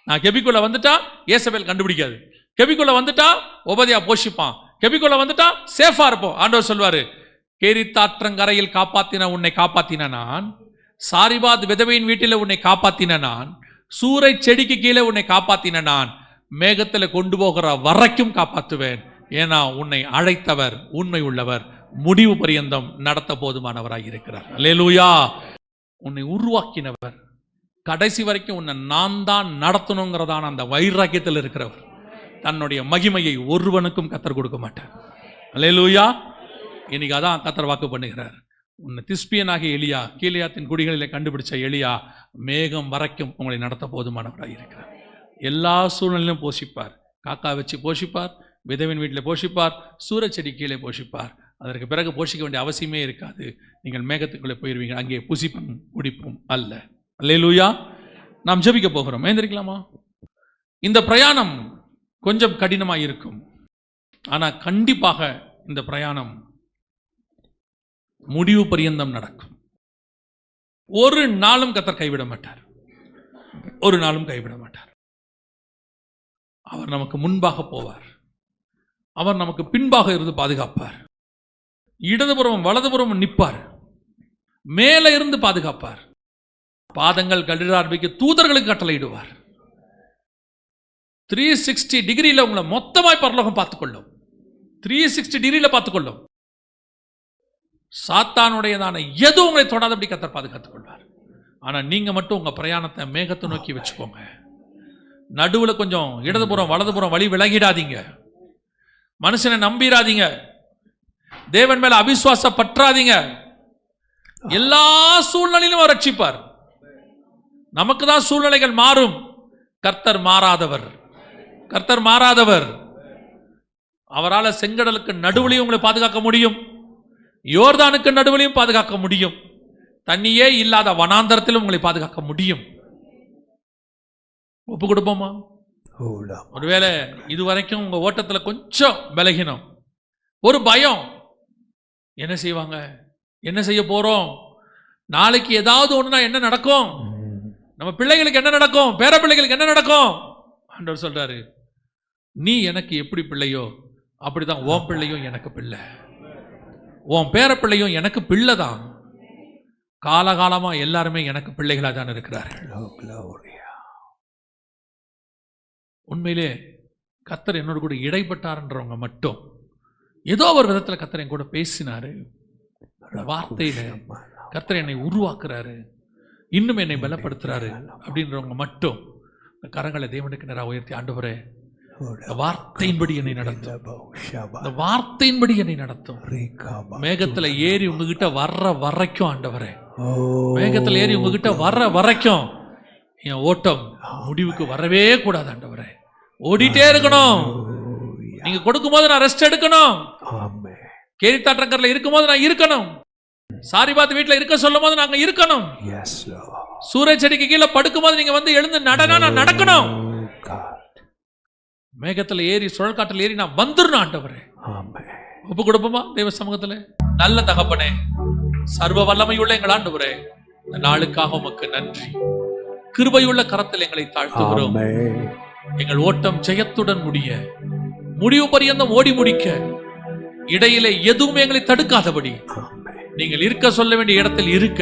நான் கெபிக்குள்ள வந்துட்டா ஏசபேல் கண்டுபிடிக்காது, கெபிக்குள்ள வந்துட்டா உபதியா போஷிப்பான், கெபிக்குள்ள வந்துட்டா சேஃபா இருப்போம். ஆண்டவர் சொல்வாரு, கேரித்தாற்றங்கரையில் காப்பாத்தின உன்னை காப்பாத்தின நான், சாரிபாத் விதவையின் வீட்டில் உன்னை காப்பாத்தின நான், சூறை செடிக்கு கீழே உன்னை காப்பாத்தின நான், மேகத்தில் கொண்டு போகிற வரைக்கும் காப்பாற்றுவேன். ஏன்னா உன்னை அழைத்தவர் உண்மை உள்ளவர், முடிவு பரியந்தம் நடத்த போதுமானவராக இருக்கிறார். அல்லேலூயா. உன்னை உருவாக்கினவர் கடைசி வரைக்கும் உன்னை நான் தான் நடத்தணுங்கிறதான அந்த வைராக்கியத்தில் இருக்கிறவர். தன்னுடைய மகிமையை ஒருவனுக்கும் கத்தர் கொடுக்க மாட்டார். அல்லேலூயா. இன்னைக்கு அதான் கத்தர் வாக்கு பண்ணுகிறார். உன்னை திஸ்பியனாகிய எலியா, கீலேயாத்தின் குடிகளிலே கண்டுபிடிச்ச எலியா மேகம் வரைக்கும் உங்களை நடத்த போதுமானவராக இருக்கிறார். எல்லா சூழ்நிலையிலும் போஷிப்பார். காக்கா வச்சு போஷிப்பார், விதவின் வீட்டில் போஷிப்பார், சூரச்செடி கீழே போஷிப்பார். அதற்கு பிறகு போஷிக்க வேண்டிய அவசியமே இருக்காது. நீங்கள் மேகத்துக்குள்ளே போயிருவீங்க, அங்கே புசிப்பும் குடிப்பும் அல்ல. அல்லேலூயா. நாம் ஜெபிக்க போகிறோம். ஏந்திரிக்கலாமா? இந்த பிரயாணம் கொஞ்சம் கடினமாக இருக்கும், ஆனால் கண்டிப்பாக இந்த பிரயாணம் முடிவு பரியந்தம் நடக்கும். ஒரு நாளும் கர்த்தர் கைவிட மாட்டார், ஒரு நாளும் கைவிட மாட்டார். அவர் நமக்கு முன்பாக போவார், அவர் நமக்கு பின்பாக இருந்து பாதுகாப்பார். இடதுபுறம் வலதுபுறம் நிற்பார், மேலே இருந்து பாதுகாப்பார், பாதங்கள் கடிட ஆரம்பிக்க தூதர்களுக்கு கட்டளையிடுவார். 360 டிகிரியில் உங்களை மொத்தமாய் பரலோகம் பார்த்துக்கொள்ளும். 360 டிகிரியில் பார்த்துக்கொள்ளும். சாத்தானுடையதான எதுவும் உங்களை தொடாதபடி கர்த்தர் பாதுகாத்துக் கொள்வார். ஆனால் நீங்கள் மட்டும் உங்கள் பிரயாணத்தை மேகத்தை நோக்கி வச்சுக்கோங்க. நடுவில் கொஞ்சம் இடதுபுறம் வலதுபுறம் வழி விலகிடாதீங்க. மனுஷனை நம்பிடாதீங்க. தேவன் மேல அவிசுவாசப்பற்றாதீங்க. எல்லா சூழ்நிலையிலும் அவர் ரட்சிப்பார். நமக்கு தான் சூழ்நிலைகள் மாறும். கர்த்தர் மாறாதவர். கர்த்தர் மாறாதவர். அவரால் செங்கடலுக்கு நடுவுலையும் உங்களை பாதுகாக்க முடியும், யோர்தானுக்கு நடுவுலையும் பாதுகாக்க முடியும், தண்ணியே இல்லாத வனாந்தரத்திலும் உங்களை பாதுகாக்க முடியும். ஒப்பு கொடுப்போமா? ஒருவேளை இதுவரைக்கும் உங்க ஓட்டத்துல கொஞ்சம் பலகீனம், ஒரு பயம், என்ன செய்வாங்க, என்ன செய்ய போறோம், நாளைக்கு ஏதாவது ஒண்ணுனா என்ன நடக்கும், நம்ம பிள்ளைகளுக்கு என்ன நடக்கும், பேர பிள்ளைகளுக்கு என்ன நடக்கும். ஆண்டவர் சொல்றாரு, நீ எனக்கு எப்படி பிள்ளையோ அப்படிதான் உன் பிள்ளையும் எனக்கு பிள்ளை, உன் பேர பிள்ளையும் எனக்கு பிள்ளை தான். காலகாலமா எல்லாருமே எனக்கு பிள்ளைகளாக தான் இருக்கிறார்கள். உண்மையிலே கர்த்தர் என்னோட கூட இடைப்பட்டார்ன்றவங்க மட்டும் ஏதோ ஒரு விதத்தில் கர்த்தர் என் கூட பேசினாரு. வார்த்தையில கர்த்தர் என்னை உருவாக்குறாரு, இன்னும் என்னை பலப்படுத்துறாரு அப்படின்றவங்க மட்டும் கரங்களை தேவனுக்கு நேராக உயர்த்தி, ஆண்டவரே வார்த்தையின்படி என்னை நடத்தும், இந்த வார்த்தையின்படி என்னை நடத்தும். மேகத்துல ஏறி உங்ககிட்ட வர்ற வரைக்கும் ஆண்டவரே, மேகத்துல ஏறி உங்ககிட்ட வர்ற வரைக்கும் என் ஓட்டம் முடிவுக்கு வரவே கூடாது ஆண்டவரே. ஓடிட்டே இருக்கணும். நீங்க கொடுக்கும் போது நான் ரெஸ்ட் எடுக்கணும். கேரித்தாற்றங்கர்ல இருக்கும் போது நான் இருக்கணும். சாரிபாத் வீட்டுல இருக்க சொல்லும் போது நாங்க இருக்கணும். சூரிய செடிக்கு கீழே படுக்கும் போது நீங்க வந்து எழுந்து நடனா நான் நடக்கணும். மேகத்துல ஏறி சுழல் காற்றில் ஏறி நான் வந்துடணும் ஆண்டவரே. ஒப்பு கொடுப்போமா தேவ சமூகத்துல? நல்ல தகப்பனே, சர்வ வல்லமையுள்ள எங்கள் ஆண்டவரே, இந்த நாளுக்காக உமக்கு நன்றி. கிருபையுள்ள கரத்தில் எங்களை தாழ்த்துகிறோம். எங்கள் ஓட்டம் ஜெயத்துடன் முடிவு பரியந்தம் ஓடி முடிக்க இடையிலே எதுவும் எங்களை தடுக்காதபடி நீங்கள் இருக்க சொல்ல வேண்டிய இடத்தில் இருக்க,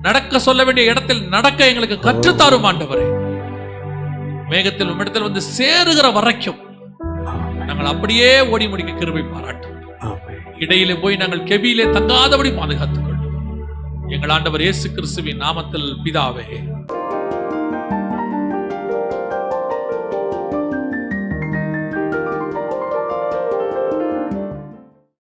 நடக்க சொல்ல வேண்டிய இடத்தில் நடக்க எங்களுக்கு கற்றுத்தாரும் ஆண்டவரே. மேகத்தில் உம்மிடத்தில் வந்து சேருகிற வரைக்கும் நாங்கள் அப்படியே ஓடி முடிக்க கிருபை பாராட்டும். இடையிலே போய் நாங்கள் கெபியிலே தங்காதபடி பாதுகாத்துக் கொள்ளும். எங்கள் ஆண்டவர் இயேசு கிறிஸ்துவின் நாமத்தில் பிதாவே.